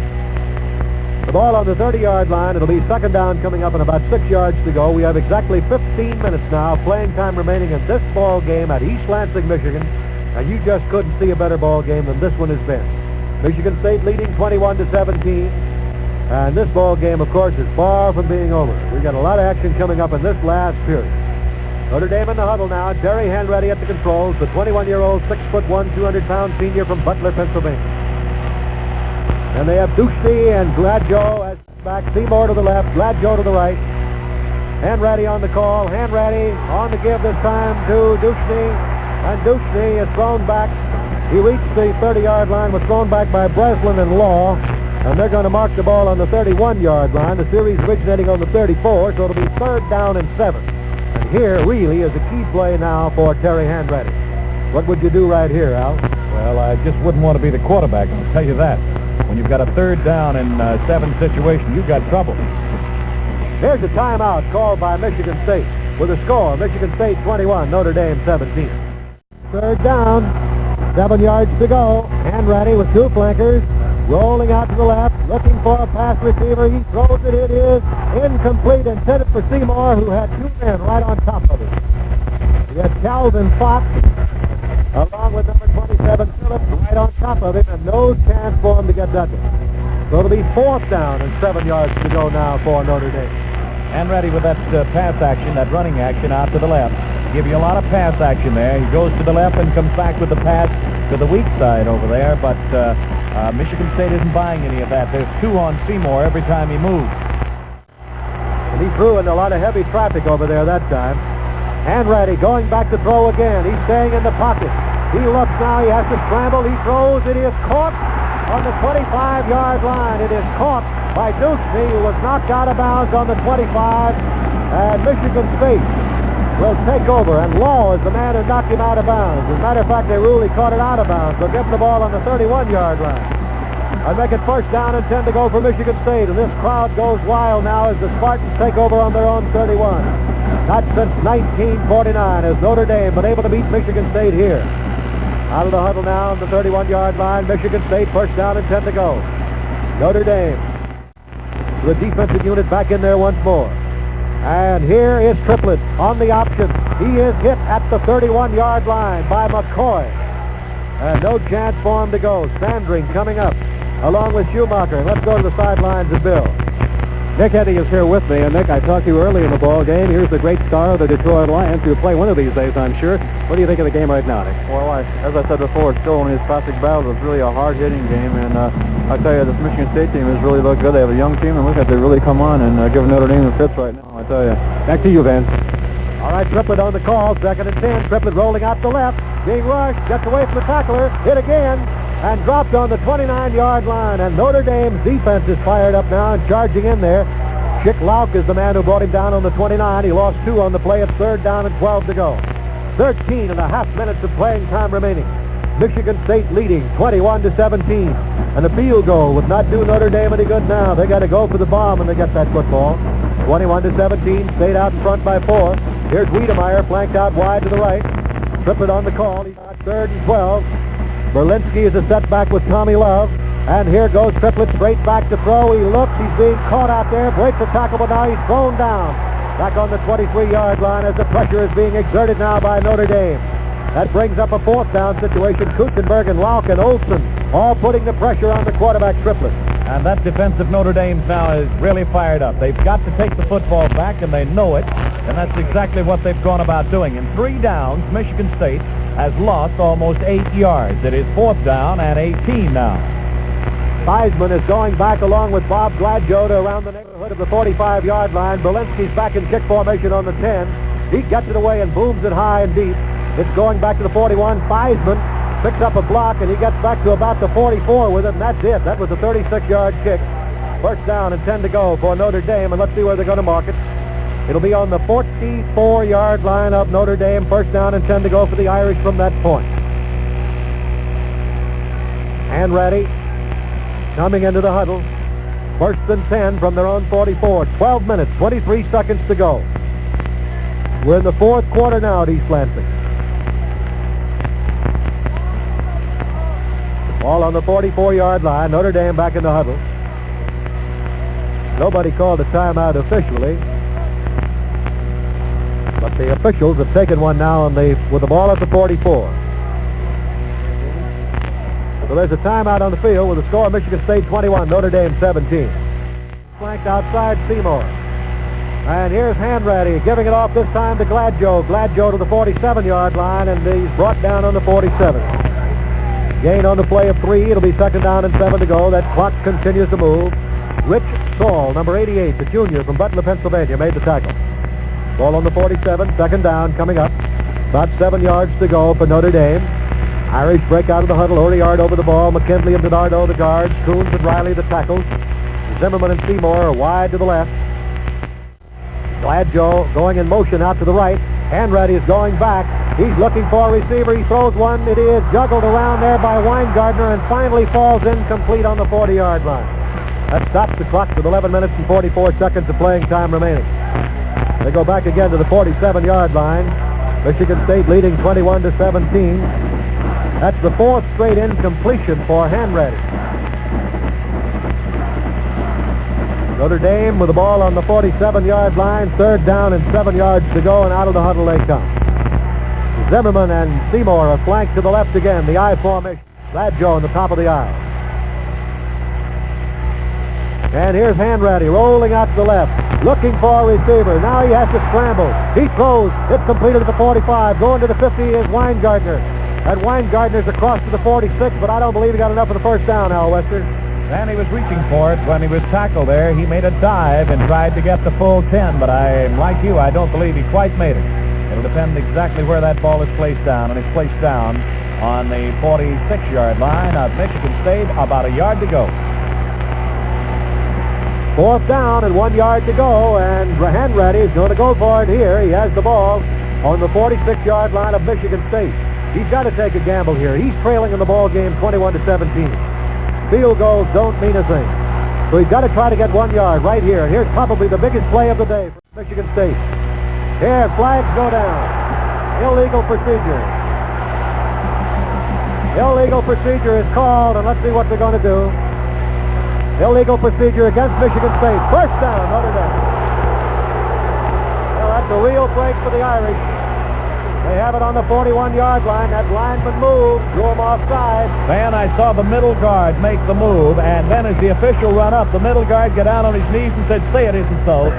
The ball on the 30-yard line. It'll be second down coming up in about 6 yards to go. We have exactly 15 minutes now playing time remaining in this ball game at East Lansing, Michigan. And you just couldn't see a better ball game than this one has been. Michigan State leading 21-17. And this ball game, of course, is far from being over. We've got a lot of action coming up in this last period. Notre Dame in the huddle now. Terry Hanratty at the controls, the 21-year-old, 6'1", 200-pound senior from Butler, Pennsylvania. And they have Duchney and Gladjo as back. Seymour to the left, Gladjo to the right. Hanratty on the call. Hanratty on the give this time to Duchney. And Duchney is thrown back. He reached the 30-yard line, was thrown back by Breslin and Law. And they're going to mark the ball on the 31-yard line. The series originating on the 34, so it'll be third down and 7. And here really is a key play now for Terry Hanratty. What would you do right here, Al? Well, I just wouldn't want to be the quarterback, I'll tell you that. When you've got a third down and 7 situation, you've got trouble. Here's a timeout called by Michigan State with a score, Michigan State 21, Notre Dame 17. Third down, 7 yards to go. Hanratty with 2 flankers, rolling out to the left, looking for a pass receiver. He throws it. It is incomplete, intended for Seymour, who had 2 men right on top of it. He had Calvin Fox, along with number 27, Phillips, right on top of him, and no chance for him to get that one. So it'll be fourth down and 7 yards to go now for Notre Dame. Hanratty with that pass action, that running action out to the left. Give you a lot of pass action there. He goes to the left and comes back with the pass to the weak side over there, but Michigan State isn't buying any of that. There's 2 on Seymour every time he moves. And he threw in a lot of heavy traffic over there that time. Hanratty going back to throw again. He's staying in the pocket. He looks now. He has to scramble. He throws. It is caught on the 25-yard line. It is caught by Duchney, who was knocked out of bounds on the 25. And Michigan State will take over. And Law is the man who knocked him out of bounds. As a matter of fact, they really caught it out of bounds. They'll get the ball on the 31-yard line. And make it first down and 10 to go for Michigan State. And this crowd goes wild now as the Spartans take over on their own 31. Not since 1949 has Notre Dame been able to beat Michigan State here. Out of the huddle now on the 31-yard line. Michigan State first down and 10 to go. Notre Dame. The defensive unit back in there once more. And here is Triplett on the option. He is hit at the 31-yard line by McCoy. And no chance for him to go. Sandring coming up along with Schumacher. Let's go to the sidelines of Bill. Nick Eddy is here with me, and Nick, I talked to you early in the ball game. Here's the great star of the Detroit Lions, who will play one of these days, I'm sure. What do you think of the game right now, Nick? Well, as I said before, it's still one of these classic battles. It's really a hard-hitting game, and I tell you, this Michigan State team has really looked good. They have a young team, and look at they really come on and give Notre Dame the fits right now, I tell you. Back to you, Vince. All right, Triplett on the call, 2nd and 10. Triplett rolling out the left, being rushed, gets away from the tackler, hit again, and dropped on the 29-yard line. And Notre Dame's defense is fired up now and charging in there. Chick Lauk is the man who brought him down on the 29. He lost 2 on the play. It's 3rd down and 12 to go. 13 and a half minutes of playing time remaining. Michigan State leading 21-17. And the field goal would not do Notre Dame any good now. They got to go for the bomb when they get that football. 21-17. State out in front by 4. Here's Wiedemeyer flanked out wide to the right. Triplett on the call. He's got 3rd and 12. Berlinski is a setback with Tommy Love. And here goes Triplett straight back to throw. He looks. He's being caught out there. Breaks the tackle, but now he's thrown down. Back on the 23-yard line as the pressure is being exerted now by Notre Dame. That brings up a 4th down situation. Kutzenberg and Lauk and Olsen all putting the pressure on the quarterback Triplett. And that defensive Notre Dame now is really fired up. They've got to take the football back, and they know it. And that's exactly what they've gone about doing. In 3 downs, Michigan State has lost almost 8 yards. It is 4th down and 18 now. Theismann is going back along with Bob Gladjo to around the neighborhood of the 45-yard line. Berlinski's back in kick formation on the 10. He gets it away and booms it high and deep. It's going back to the 41. Theismann picks up a block, and he gets back to about the 44 with it, and that's it. That was a 36-yard kick. First down and 10 to go for Notre Dame, and let's see where they're going to mark it. It'll be on the 44-yard line of Notre Dame. First down and 10 to go for the Irish from that point. Hanratty coming into the huddle. 1st and 10 from their own 44. 12 minutes, 23 seconds to go. We're in the 4th quarter now at East Lansing. Ball on the 44-yard line. Notre Dame back in the huddle. Nobody called a timeout officially, but the officials have taken one now with the ball at the 44. So there's a timeout on the field with the score of Michigan State 21, Notre Dame 17. Flanked outside Seymour. And here's Hanratty giving it off this time to Gladjo. Gladjo to the 47-yard line, and he's brought down on the 47. Gain on the play of 3. It'll be 2nd down and 7 to go. That clock continues to move. Rich Saul, number 88, the junior from Butler, Pennsylvania, made the tackle. Ball on the 47, 2nd down coming up. About 7 yards to go for Notre Dame. Irish break out of the huddle. Uriard over the ball. McKinley and Donardo, the guards. Coons and Riley, the tackles. Zimmerman and Seymour are wide to the left. Gladjo going in motion out to the right. Hanratty is going back. He's looking for a receiver. He throws one. It is juggled around there by Weingartner and finally falls incomplete on the 40-yard line. That stops the clock with 11 minutes and 44 seconds of playing time remaining. They go back again to the 47-yard line. Michigan State leading 21-17. That's the 4th straight incompletion for Hanratty. Notre Dame with the ball on the 47-yard line. 3rd down and 7 yards to go, and out of the huddle they come. Zimmerman and Seymour are flanked to the left again. The I formation. Gladjo on the top of the aisle. And here's Hanratty rolling out to the left, looking for a receiver. Now he has to scramble. He throws. It's completed at the 45. Going to the 50 is Weingartner. And Weingartner's across to the 46, but I don't believe he got enough of the first down, Al Wester. And he was reaching for it when he was tackled there. He made a dive and tried to get the full 10, but like you, I don't believe he quite made it. It'll depend exactly where that ball is placed down, and it's placed down on the 46-yard line of Michigan State, about a yard to go. 4th down and 1 yard to go, and Hanratty is going to go for it here. He has the ball on the 46-yard line of Michigan State. He's got to take a gamble here. He's trailing in the ball game 21-17. field goals don't mean a thing. So he's got to try to get 1 yard right here. And here's probably the biggest play of the day for Michigan State. Here, flags go down. Illegal procedure. Illegal procedure is called, and let's see what they're going to do. Illegal procedure against Michigan State. First down, Notre Dame. Well, that's a real break for the Irish. They have it on the 41-yard line. That lineman moved, drew him offside. Van, I saw the middle guard make the move, and then as the official run up, the middle guard got down on his knees and said, "Say it isn't so."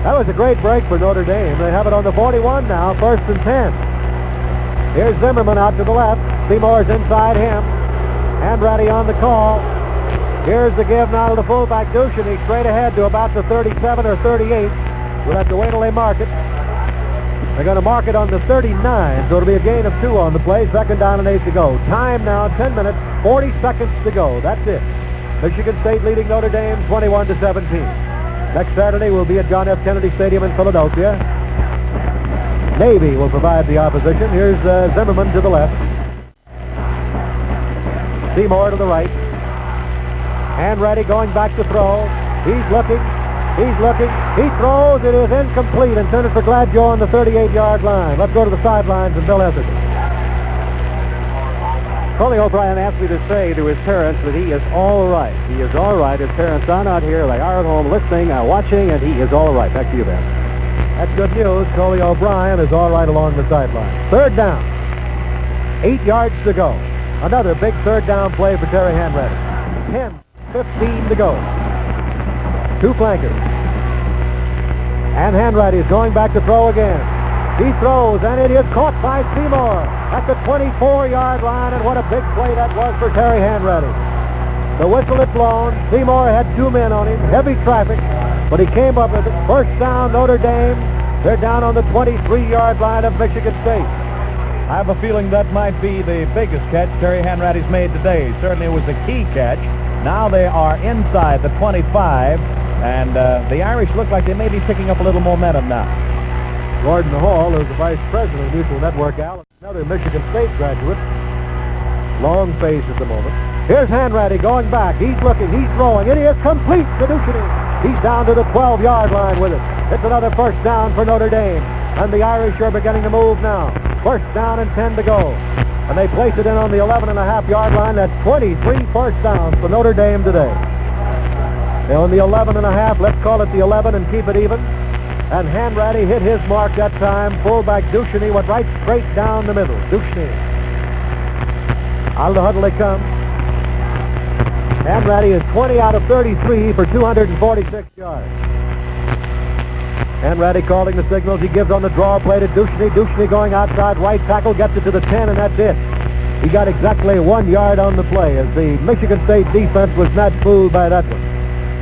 That was a great break for Notre Dame. They have it on the 41 now, 1st and 10. Here's Zimmerman out to the left. Seymour's inside him. Hanratty on the call. Here's the give now to the fullback, Ducheny, straight ahead to about the 37 or 38. We'll have to wait till they mark it. They're going to mark it on the 39, so it'll be a gain of 2 on the play. 2nd down and 8 to go. Time now, 10 minutes, 40 seconds to go. That's it. Michigan State leading Notre Dame 21-17. Next Saturday, we'll be at John F. Kennedy Stadium in Philadelphia. Navy will provide the opposition. Here's Zimmerman to the left. Seymour to the right. Hanratty going back to throw. He's looking. He's looking. He throws. It is incomplete. Intended for Gladjo on the 38-yard line. Let's go to the sidelines and Bill Etherton. Coley O'Brien asked me to say to his parents that he is all right. He is all right. His parents are not here. They are at home listening, watching, and he is all right. Back to you, Ben. That's good news. Coley O'Brien is all right along the sideline. 3rd down. 8 yards to go. Another big 3rd down play for Terry Hanratty. 10-15 to go. 2 flankers. And Hanratty is going back to throw again. He throws, and it is caught by Seymour at the 24-yard line, and what a big play that was for Terry Hanratty. The whistle had blown. Seymour had 2 men on him, heavy traffic, but he came up with it. 1st down, Notre Dame. They're down on the 23-yard line of Michigan State. I have a feeling that might be the biggest catch Terry Hanratty's made today. Certainly it was a key catch. Now they are inside the 25, and the Irish look like they may be picking up a little momentum now. Gordon Hall is the vice president of Mutual Network, Allen, another Michigan State graduate. Long face at the moment. Here's Hanratty going back. He's looking. He's throwing. It is complete to Ducheny. He's down to the 12-yard line with it. It's another 1st down for Notre Dame, and the Irish are beginning to move now. 1st down and 10 to go. And they place it in on the 11.5-yard line. That's 23 1st downs for Notre Dame today. They're on the 11.5. Let's call it the 11 and keep it even. And Hanratty hit his mark that time. Fullback Ducheny went right straight down the middle. Ducheny. Out of the huddle they come. Hanratty is 20 out of 33 for 246 yards. Hanratty calling the signals. He gives on the draw play to Ducheny. Ducheny going outside right tackle, gets it to the 10, and that's it. He got exactly 1 yard on the play as the Michigan State defense was not fooled by that one.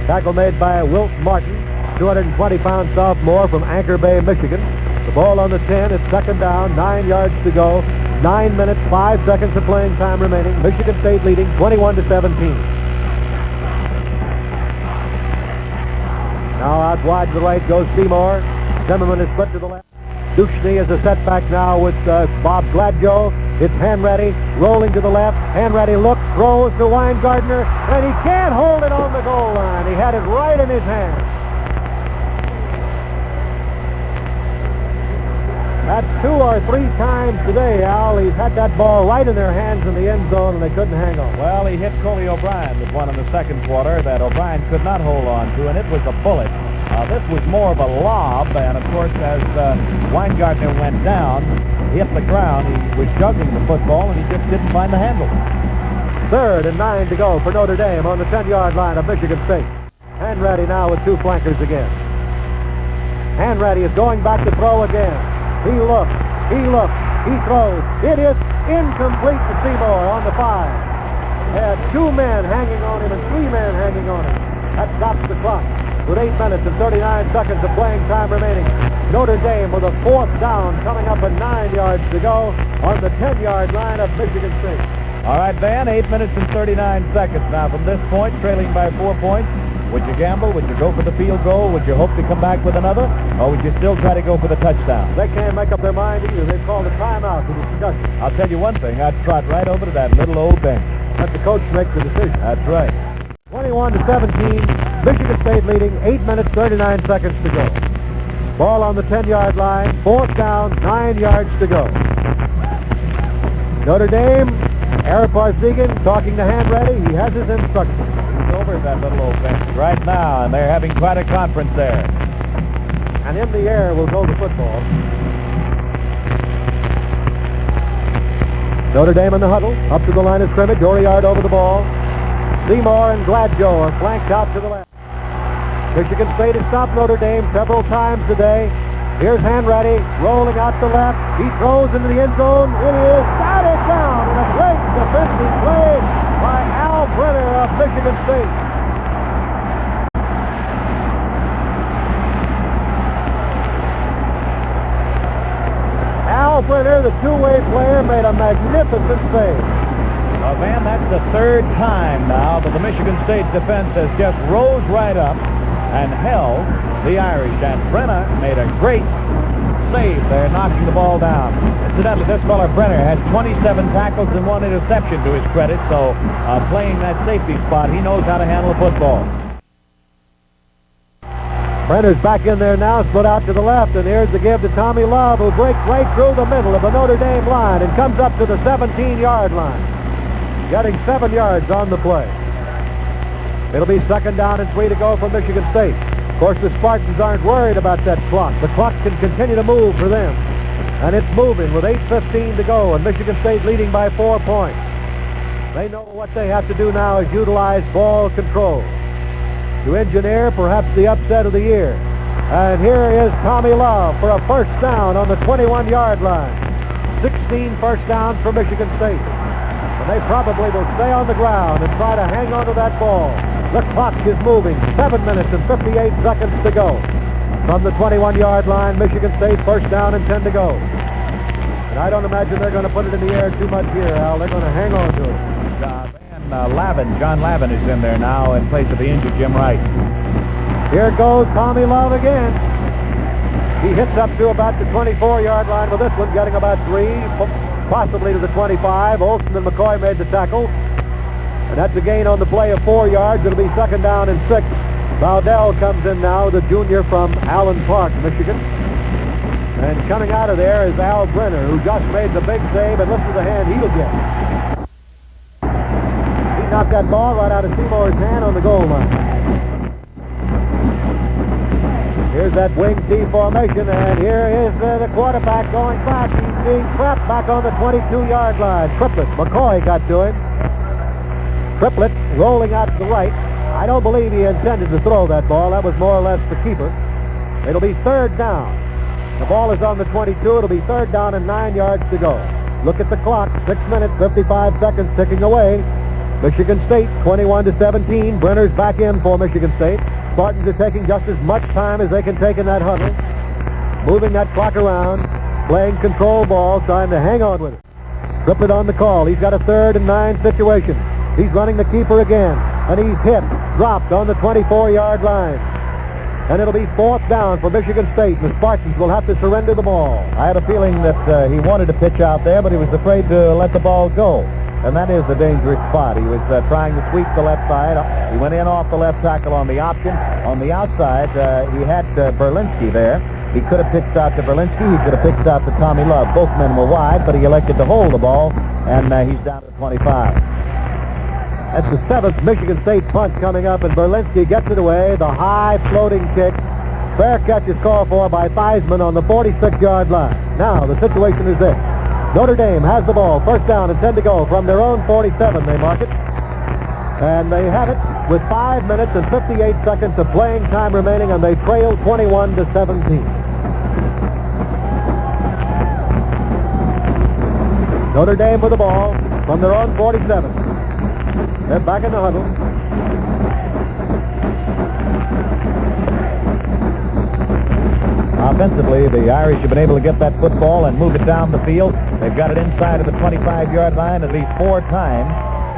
Tackle made by Wilt Martin, 220-pound sophomore from Anchor Bay, Michigan. The ball on the 10. It's 2nd down, 9 yards to go. 9 minutes, 5 seconds of playing time remaining. Michigan State leading 21-17. Now out wide to the right goes Seymour. Zimmerman is split to the left. Ducheny is a setback now with Bob Gladjo. It's Hanratty rolling to the left. Hanratty looks, throws to Weingartner, and he can't hold it on the goal line. He had it right in his hand. That's 2 or 3 times today, Al. He's had that ball right in their hands in the end zone, and they couldn't hang on. Well, he hit Coley O'Brien with one in the 2nd quarter that O'Brien could not hold on to, and it was a bullet. This was more of a lob, and of course, as Weingartner went down, hit the ground, he was juggling the football, and he just didn't find the handle. 3rd and 9 to go for Notre Dame on the 10-yard line of Michigan State. Hanratty now with 2 flankers again. Hanratty is going back to throw again. He looks, he throws. It is incomplete to Seymour on the 5. Had 2 men hanging on him and 3 men hanging on him. That stops the clock with 8 minutes and 39 seconds of playing time remaining. Notre Dame with a 4th down coming up at 9 yards to go on the 10-yard line of Michigan State. All right, Van, 8 minutes and 39 seconds now from this point, trailing by 4 points. Would you gamble? Would you go for the field goal? Would you hope to come back with another? Or would you still try to go for the touchdown? They can't make up their mind either. They've called a timeout for discussion. I'll tell you one thing. I'd trot right over to that little old bench. Let the coach make the decision. That's right. 21-17, Michigan State leading, 8 minutes, 39 seconds to go. Ball on the 10-yard line, 4th down, 9 yards to go. Notre Dame, Eric Parsegan talking to Hanratty. He has his instructions. He's over at that little old bench right now, and they're having quite a conference there. And in the air will go the football. Notre Dame in the huddle, up to the line of scrimmage, Oriard over the ball. Seymour and Gladjo are flanked out to the left. Michigan State has stopped Notre Dame several times today. Here's Hanratty rolling out to left. He throws into the end zone. It is got it down in a great defensive play by Al Brenner of Michigan State. Al Brenner, the two-way player, made a magnificent save. Well, Van, that's the third time now that the Michigan State defense has just rose right up and held the Irish. And Brenner made a great save there, knocking the ball down. Incidentally, this feller Brenner had 27 tackles and 1 interception to his credit, so playing that safety spot, he knows how to handle the football. Brenner's back in there now, split out to the left, and here's the give to Tommy Love, who breaks right through the middle of the Notre Dame line and comes up to the 17-yard line, getting 7 yards on the play. It'll be 2nd down and 3 to go for Michigan State. Of course, the Spartans aren't worried about that clock. The clock can continue to move for them, and it's moving with 8:15 to go, and Michigan State leading by 4 points. They know what they have to do now is utilize ball control to engineer perhaps the upset of the year. And here is Tommy Love for a 1st down on the 21-yard line. 16 first downs for Michigan State. And they probably will stay on the ground and try to hang on to that ball. The clock is moving. 7 minutes and 58 seconds to go. From the 21-yard line, Michigan State 1st down and 10 to go. And I don't imagine they're going to put it in the air too much here, Al. They're going to hang on to it. John Lavin is in there now in place of the injured Jim Wright. Here goes Tommy Love again. He hits up to about the 24-yard line with this one, getting about 3, possibly to the 25. Olsen and McCoy made the tackle. And that's a gain on the play of 4 yards. It'll be 2nd down and 6. Bowdell comes in now, the junior from Allen Park, Michigan. And coming out of there is Al Brenner, who just made the big save, and listen to the hand he'll get. Knocked that ball right out of Seymour's hand on the goal line. Here's that wing T formation, and here is the quarterback going back. He's being trapped back on the 22-yard line. Triplett, McCoy got to him. Triplett rolling out to the right. I don't believe he intended to throw that ball. That was more or less the keeper. It'll be 3rd down. The ball is on the 22. It'll be 3rd down and 9 yards to go. Look at the clock. 6 minutes, 55 seconds ticking away. Michigan State 21-17. Brenner's back in for Michigan State. Spartans are taking just as much time as they can take in that huddle. Moving that clock around. Playing control ball, trying to hang on with it. Triplett on the call. He's got a 3rd and 9 situation. He's running the keeper again. And he's hit. Dropped on the 24-yard line. And it'll be 4th down for Michigan State. The Spartans will have to surrender the ball. I had a feeling that he wanted to pitch out there, but he was afraid to let the ball go. And that is a dangerous spot. He was trying to sweep the left side. He went in off the left tackle on the option. On the outside, he had Berlinski there. He could have pitched out to Berlinski. He could have pitched out to Tommy Love. Both men were wide, but he elected to hold the ball, and he's down to 25. That's the 7th Michigan State punt coming up, and Berlinski gets it away. The high floating kick. Fair catch is called for by Theismann on the 46-yard line. Now, the situation is this. Notre Dame has the ball. 1st down and 10 to go from their own 47. They mark it. And they have it with 5 minutes and 58 seconds of playing time remaining, and they trail 21-17. Notre Dame with the ball from their own 47. They're back in the huddle. Offensively, the Irish have been able to get that football and move it down the field. They've got it inside of the 25-yard line at least 4 times.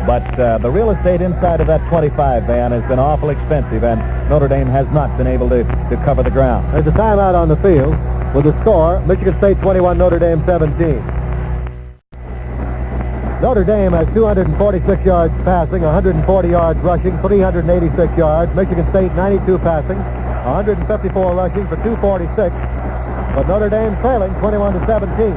But the real estate inside of that 25 van has been awful expensive, and Notre Dame has not been able to cover the ground. There's a timeout on the field with the score, Michigan State 21, Notre Dame 17. Notre Dame has 246 yards passing, 140 yards rushing, 386 yards. Michigan State 92 passing, 154 rushing for 246. But Notre Dame trailing 21-17.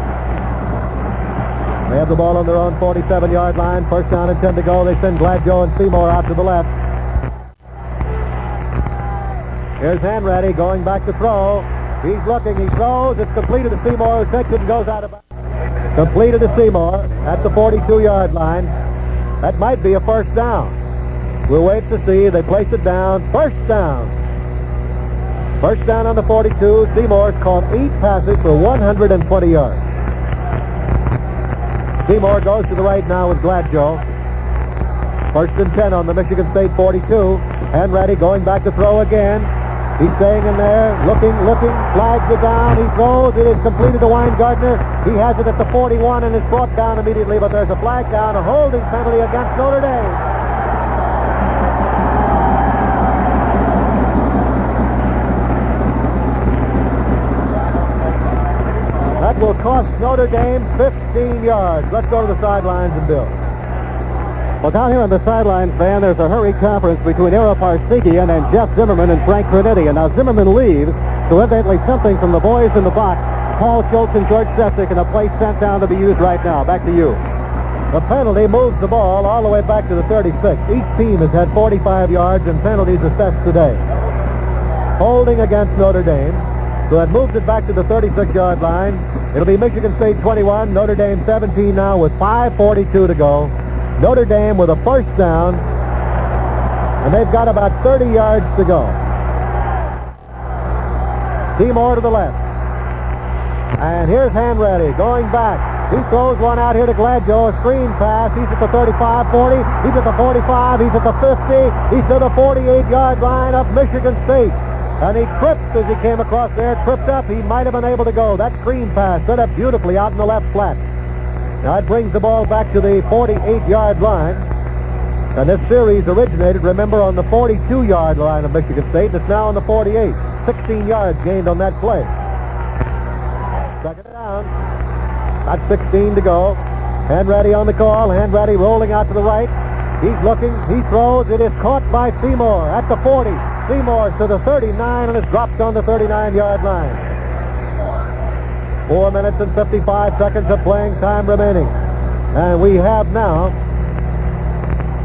They have the ball on their own 47-yard line. First down and 10 to go. They send Gladjo and Seymour out to the left. Here's Hanratty going back to throw. He's looking. He throws. It's completed to Seymour, who takes it and goes out of bounds. Completed to Seymour at the 42-yard line. That might be a first down. We'll wait to see. They place it down. First down. First down on the 42. Seymour's caught 8 passes for 120 yards. Seymour goes to the right now with Gladjo. First and 10 on the Michigan State 42. Hanratty going back to throw again. He's staying in there, looking, flags are down, he throws, it is completed to Weingardner. He has it at the 41 and is brought down immediately, but there's a flag down, a holding penalty against Notre Dame. That will cost Notre Dame 15 yards. Let's go to the sidelines and Bill. Well, down here on the sidelines, Van, there's a hurried conference between Ara Parseghian and Jeff Zimmerman and Frank Hanratty. And now Zimmerman leaves, so evidently something from the boys in the box, Paul Schultz and George Sessick, and a play sent down to be used right now. Back to you. The penalty moves the ball all the way back to the 36. Each team has had 45 yards and penalties assessed today. Holding against Notre Dame. So that moves it back to the 36-yard line. It'll be Michigan State 21, Notre Dame 17 now with 5:42 to go. Notre Dame with a first down, and they've got about 30 yards to go. Seymour to the left. And here's Hanratty going back. He throws one out here to Gladjo, a screen pass. He's at the 35, 40. He's at the 45. He's at the 50. He's to the 48-yard line of Michigan State. And he tripped as he came across there, tripped up. He might have been able to go. That screen pass set up beautifully out in the left flat. Now it brings the ball back to the 48-yard line. And this series originated, remember, on the 42-yard line of Michigan State. It's now on the 48. 16 yards gained on that play. Second down. Got 16 to go. Hanratty on the call. Hanratty rolling out to the right. He's looking. He throws. It is caught by Seymour at the 40. Seymour to the 39, and it's dropped on the 39-yard line. 4 minutes and 55 seconds of playing time remaining. And we have now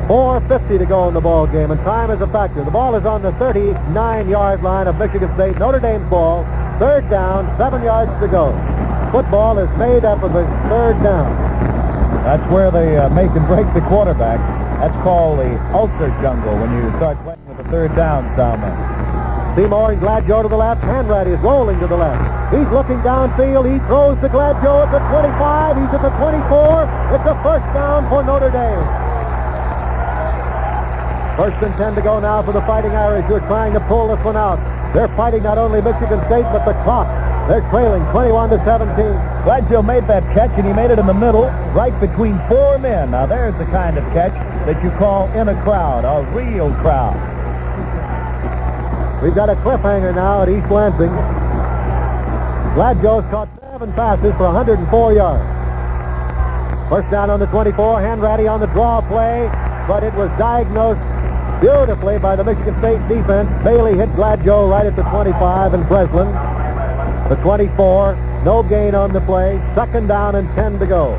4:50 to go in the ball game, and time is a factor. The ball is on the 39-yard line of Michigan State. Notre Dame's ball. Third down, 7 yards to go. Football is made up of the third down. That's where they make and break the quarterback. That's called the ulcer jungle when you start playing with the third down down there. Seymour and Gladjo to the left. Hanratty is rolling to the left. He's looking downfield. He throws to Gladjo at the 25. He's at the 24. It's a first down for Notre Dame. First and 10 to go now for the Fighting Irish, who are trying to pull this one out. They're fighting not only Michigan State, but the clock. They're trailing 21-17. Gladjo made that catch, and he made it in the middle, right between 4 men. Now, there's the kind of catch that you call in a crowd, a real crowd. We've got a cliffhanger now at East Lansing. Gladjo's caught 7 passes for 104 yards. First down on the 24. Hanratty on the draw play, but it was diagnosed beautifully by the Michigan State defense. Bailey hit Gladjo right at the 25 in Breslin. The 24, no gain on the play. Second down and 10 to go.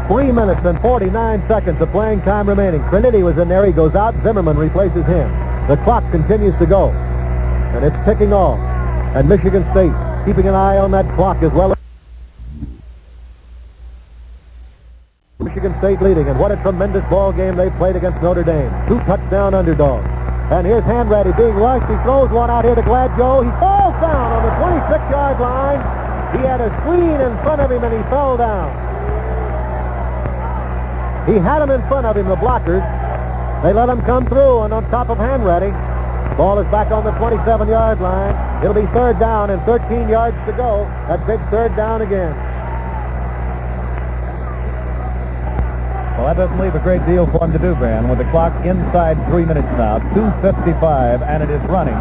3 minutes and 49 seconds of playing time remaining. Trinity was in there. He goes out. Zimmerman replaces him. The clock continues to go. And it's ticking off. And Michigan State keeping an eye on that clock as well. Michigan State leading. And what a tremendous ball game they played against Notre Dame. 2 touchdown underdogs. And here's Hanratty being rushed. He throws one out here to Gladjo. He falls down on the 26-yard line. He had a screen in front of him, and he fell down. He had him in front of him, the blockers. They let him come through, and on top of Hanratty. Ball is back on the 27-yard line. It'll be third down and 13 yards to go. That big third down again. Well, that doesn't leave a great deal for him to do, Van. With the clock inside 3 minutes now, 2:55, and it is running.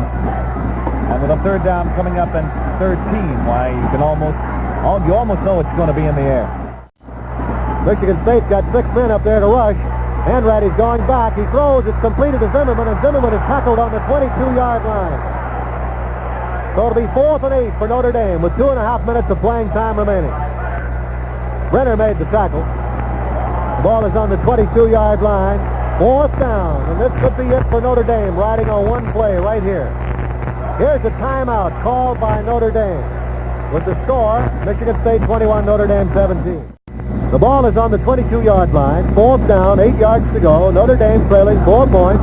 And with a third down coming up and 13, why, you almost know it's going to be in the air. Michigan State's got 6 men up there to rush. Hanratty's going back. He throws. It's completed to Zimmerman, and Zimmerman is tackled on the 22-yard line. So it'll be 4th and 8 for Notre Dame with 2.5 minutes of playing time remaining. Brenner made the tackle. The ball is on the 22-yard line. 4th down, and this could be it for Notre Dame, riding on one play right here. Here's a timeout called by Notre Dame. With the score, Michigan State 21, Notre Dame 17. The ball is on the 22-yard line. 4th down, 8 yards to go. Notre Dame trailing 4 points.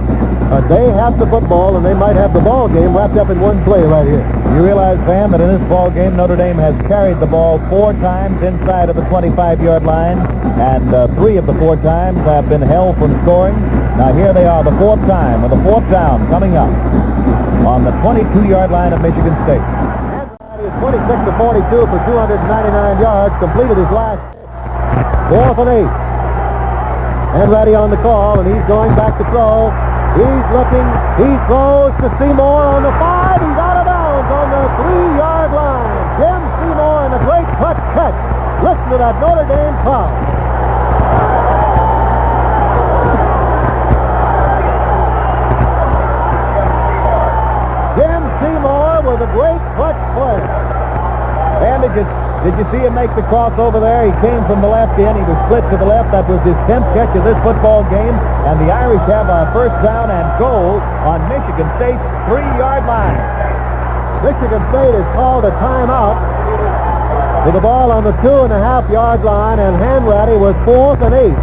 They have the football, and they might have the ball game wrapped up in one play right here. You realize, Van, that in this ball game, Notre Dame has carried the ball 4 times inside of the 25-yard line, and 3 of the 4 times have been held from scoring. Now here they are, the 4th time, with the 4th down coming up on the 22-yard line of Michigan State. Hanratty is 26 to 42 for 299 yards, completed his last 4th and 8. Hanratty on the call, and he's going back to throw. He's looking. He throws to Seymour on the 5. He's out of bounds on the 3-yard line. Jim Seymour and a great clutch catch. Listen to that Notre Dame crowd. Jim Seymour with a great clutch play. And did you see him make the crossover there? He came from the left in. He was split to the left. That was his 10th catch of this football game. And the Irish have a first down and goal on Michigan State's 3-yard line. Michigan State has called a timeout with the ball on the 2.5-yard line, and Hanratty was 4th and 8.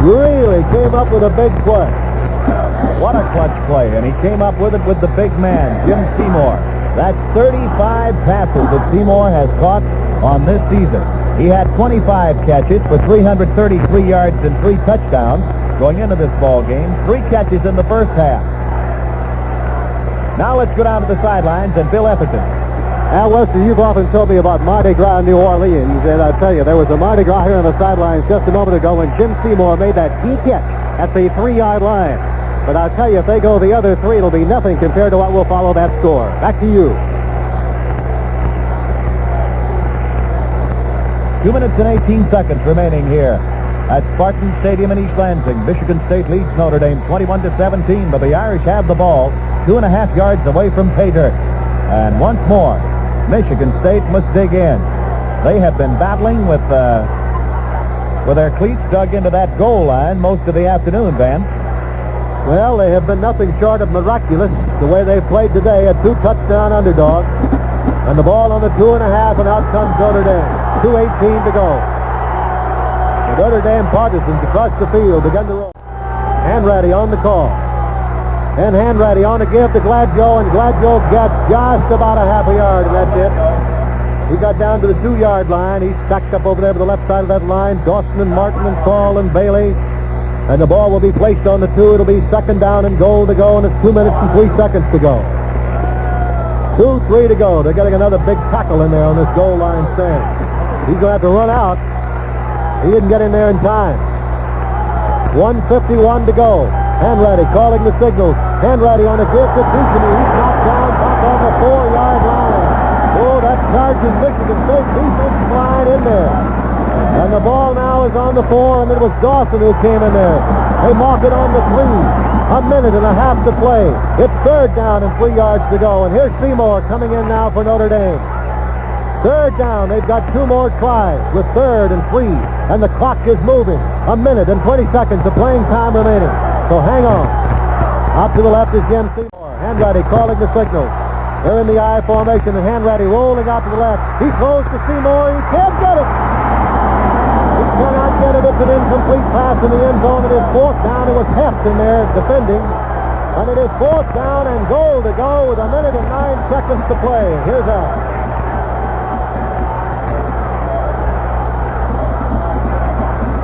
Really came up with a big play. What a clutch play. And he came up with it with the big man, Jim Seymour. That's 35 passes that Seymour has caught on this season. He had 25 catches for 333 yards and 3 touchdowns going into this ball game. 3 catches in the first half. Now let's go down to the sidelines and Bill Etherton. Al Wester, you've often told me about Mardi Gras in New Orleans, and I tell you, there was a Mardi Gras here on the sidelines just a moment ago when Jim Seymour made that key catch at the 3-yard line. But I'll tell you, if they go the other 3, it'll be nothing compared to what will follow that score. Back to you. 2 minutes and 18 seconds remaining here at Spartan Stadium in East Lansing. Michigan State leads Notre Dame 21-17, but the Irish have the ball 2.5 yards away from pay dirt. And once more, Michigan State must dig in. They have been battling with their cleats dug into that goal line most of the afternoon, Van. Well, they have been nothing short of miraculous the way they've played today, a 2-touchdown underdog. And the ball on the 2.5, and out comes Notre Dame. 2:18 to go. The Notre Dame partisans across the field begin to roll. Hanratty on the call. And Hanratty on to give to Gladjo, and Gladjo gets just about a half a yard, and that's it. He got down to the 2-yard line. He's stacked up over there to the left side of that line. Dawson and Martin and Saul and Bailey. And the ball will be placed on the 2. It'll be 2nd down and goal to go, and it's 2 minutes and 3 seconds to go. 2-3 to go. They're getting another big tackle in there on this goal line stand. He's going to have to run out. He didn't get in there in time. 1:51 to go. Hanratty calling the signals. Hanratty on a give to Ducey. He's knocked down back on the 4-yard line. Oh, that charges Michigan State defensive line in there. And the ball now is on the 4, and it was Dawson who came in there. They mark it on the 3. 1.5 minutes to play. It's 3rd down and 3 yards to go. And here's Seymour coming in now for Notre Dame. 3rd down. They've got 2 more tries with 3rd and 3. And the clock is moving. 1 minute and 20 seconds of playing time remaining. So hang on. Out to the left is Jim Seymour. Hanratty calling the signal. They're in the I formation, and Hanratty rolling out to the left. He throws to Seymour. He can't get it. Cannot get it. It's an incomplete pass in the end zone. It is 4th down. It was Heft in there defending. And it is 4th down and goal to go with 1 minute and 9 seconds to play. Here's Al.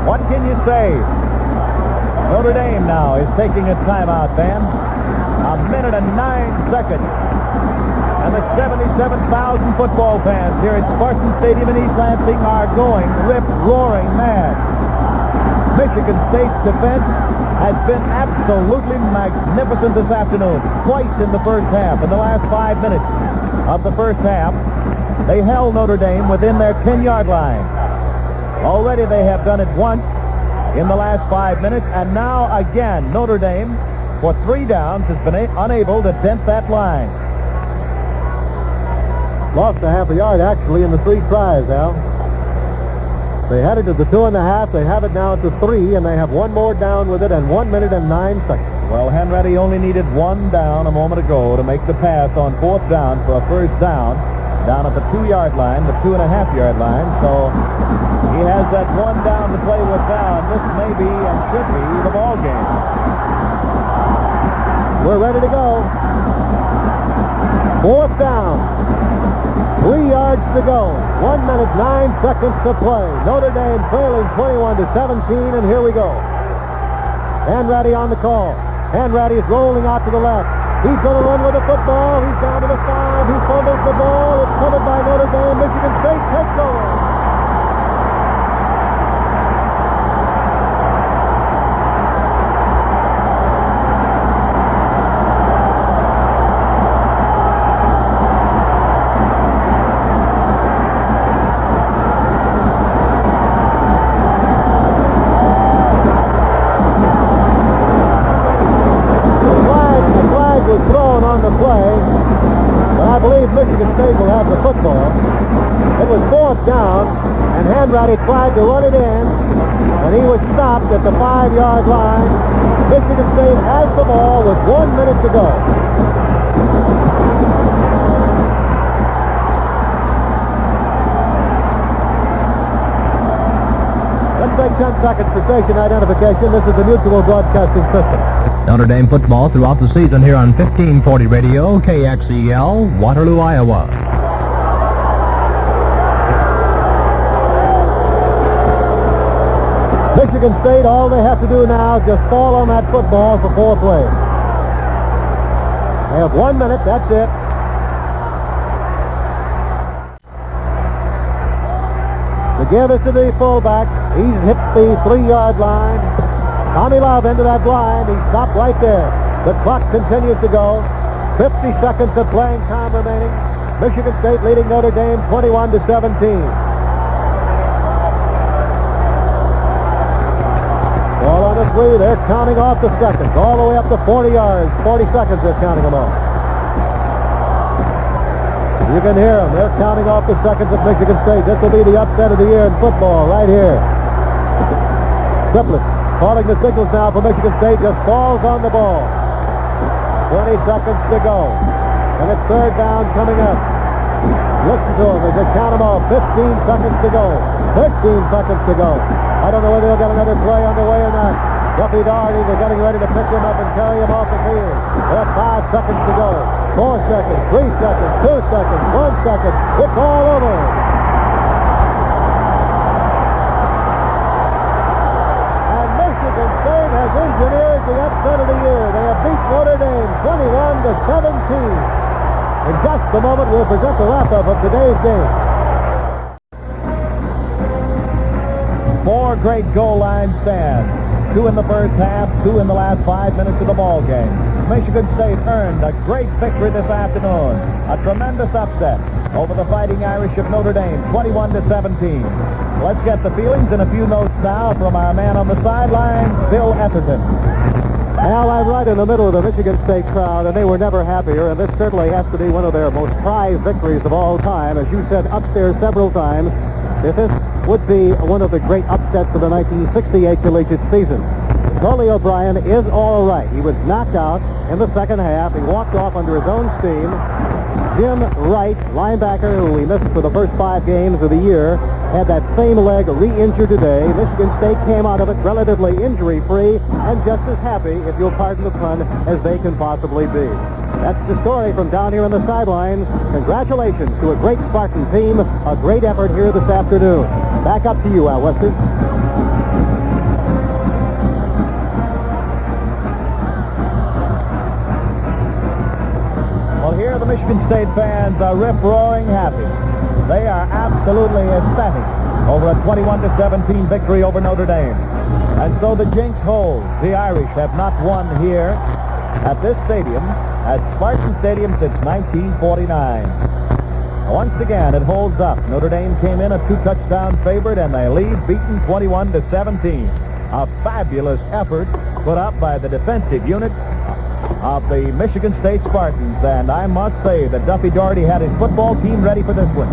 What can you say? Notre Dame now is taking a timeout, Van. 1 minute and 9 seconds. And the 77,000 football fans here at Spartan Stadium in East Lansing are going rip-roaring mad. Michigan State's defense has been absolutely magnificent this afternoon. Twice in the first half, in the last 5 minutes of the first half, they held Notre Dame within their 10-yard line. Already they have done it once in the last 5 minutes, and now again Notre Dame, for 3 downs, has been unable to dent that line. Lost a half a yard, actually, in the 3 tries, Al. They had it at the 2.5. They have it now at the 3, and they have 1 more down with it and 1 minute and 9 seconds. Well, Hanratty only needed 1 down a moment ago to make the pass on 4th down for a first down at the 2-yard line, the 2.5-yard line. So he has that 1 down to play with now, and this may be and should be the ball game. We're ready to go. 4th down. 3 yards to go. 1 minute, 9 seconds to play. Notre Dame trailing 21-17, and here we go. Hanratty on the call. Hanratty is rolling out to the left. He's going to run with the football. He's down to the 5. He fumbles the ball. It's covered by Notre Dame. Michigan State takes over. Michigan State will have the football. It was 4th down, and Hanratty tried to run it in, and he was stopped at the 5-yard line. Michigan State has the ball with 1 minute to go. Let's take 10 seconds for station identification. This is the Mutual Broadcasting System. Notre Dame football throughout the season here on 1540 Radio, KXEL, Waterloo, Iowa. Michigan State, all they have to do now is just fall on that football for 4 plays. They have 1 minute, that's it. The give is to the fullback. He's hit the 3-yard line. Tommy Love into that blind. He stopped right there. The clock continues to go. 50 seconds of playing time remaining. Michigan State leading Notre Dame 21-17. Ball on the 3. They're counting off the seconds. All the way up to 40 yards. 40 seconds they're counting them off. You can hear them. They're counting off the seconds of Michigan State. This will be the upset of the year in football right here. Triplett calling the signals now for Michigan State, just falls on the ball. 20 seconds to go. And it's 3rd down coming up. Listen to them as they count them off. 15 seconds to go. 13 seconds to go. I don't know whether they'll get another play underway or not. Duffy Daugherty, they're getting ready to pick him up and carry him off the field. They have 5 seconds to go. 4 seconds, 3 seconds, 2 seconds, 1 second. It's all over. Has engineered the upset of the year. They have beat Notre Dame 21-17. In just a moment, we'll present the wrap-up of today's game. 4 great goal line stands. 2 in the first half, 2 in the last 5 minutes of the ball game. Michigan State earned a great victory this afternoon. A tremendous upset over the Fighting Irish of Notre Dame, 21-17. Let's get the feelings and a few notes now from our man on the sideline, Bill Etherton. Al, I'm right in the middle of the Michigan State crowd, and they were never happier, and this certainly has to be one of their most prized victories of all time. As you said upstairs several times, if this would be one of the great upsets of the 1968 collegiate season. Tony O'Brien is all right. He was knocked out in the second half. He walked off under his own steam. Jim Wright, linebacker, who we missed for the first 5 games of the year, had that same leg re-injured today. Michigan State came out of it relatively injury-free and just as happy, if you'll pardon the pun, as they can possibly be. That's the story from down here on the sidelines. Congratulations to a great Spartan team, a great effort here this afternoon. Back up to you, Al Wester. Well, here the Michigan State fans are rip-roaring happy. They are absolutely ecstatic over a 21-17 victory over Notre Dame. And so the jinx holds. The Irish have not won here at this stadium, at Spartan Stadium, since 1949. Once again, it holds up. Notre Dame came in a 2-touchdown favorite, and they lead, beaten 21-17. A fabulous effort put up by the defensive unit of the Michigan State Spartans, and I must say that Duffy Daugherty had his football team ready for this one.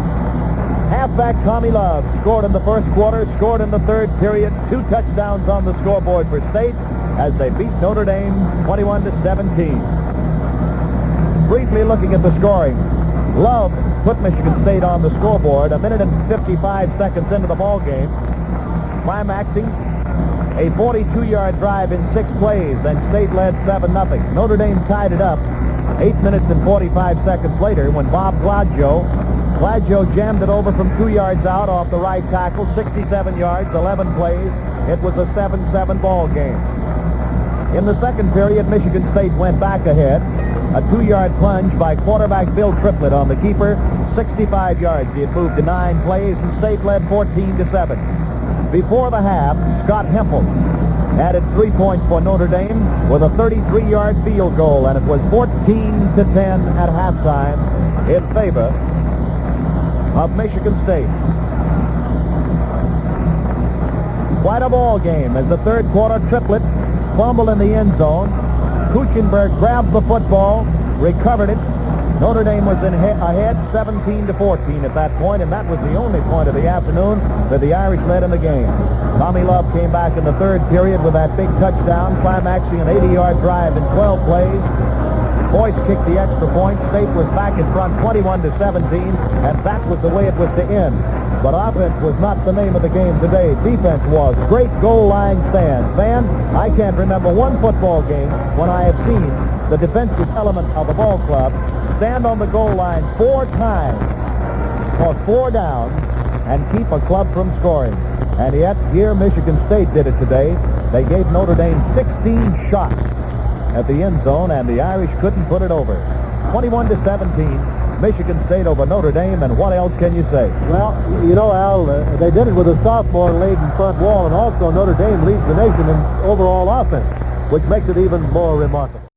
Halfback Tommy Love scored in the first quarter, scored in the third period, 2 touchdowns on the scoreboard for State as they beat Notre Dame 21-17. Briefly looking at the scoring, Love put Michigan State on the scoreboard a minute and 55 seconds into the ball game, climaxing a 42-yard drive in 6 plays, and State led 7-0. Notre Dame tied it up 8 minutes and 45 seconds later when Bob Gladjo jammed it over from 2 yards out off the right tackle, 67 yards, 11 plays. It was a 7-7 ball game. In the second period, Michigan State went back ahead. A 2-yard plunge by quarterback Bill Triplett on the keeper, 65 yards. He had moved to 9 plays, and State led 14-7. Before the half, Scott Hempel added 3 points for Notre Dame with a 33-yard field goal, and it was 14-10 at halftime in favor of Michigan State. Quite a ball game as the third quarter. Triplett fumbled in the end zone. Kuchenberg grabbed the football, recovered it. Notre Dame was ahead 17-14 at that point, and that was the only point of the afternoon that the Irish led in the game. Tommy Love came back in the third period with that big touchdown, climaxing an 80-yard drive in 12 plays. Boyce kicked the extra point. State was back in front 21-17, and that was the way it was to end. But offense was not the name of the game today. Defense was. Great goal line stand. Van, I can't remember one football game when I have seen the defensive element of a ball club stand on the goal line 4 times for 4 downs and keep a club from scoring. And yet, here Michigan State did it today. They gave Notre Dame 16 shots at the end zone, and the Irish couldn't put it over. 21-17, Michigan State over Notre Dame, and what else can you say? Well, you know, Al, they did it with a sophomore-laden front wall, and also Notre Dame leads the nation in overall offense, which makes it even more remarkable.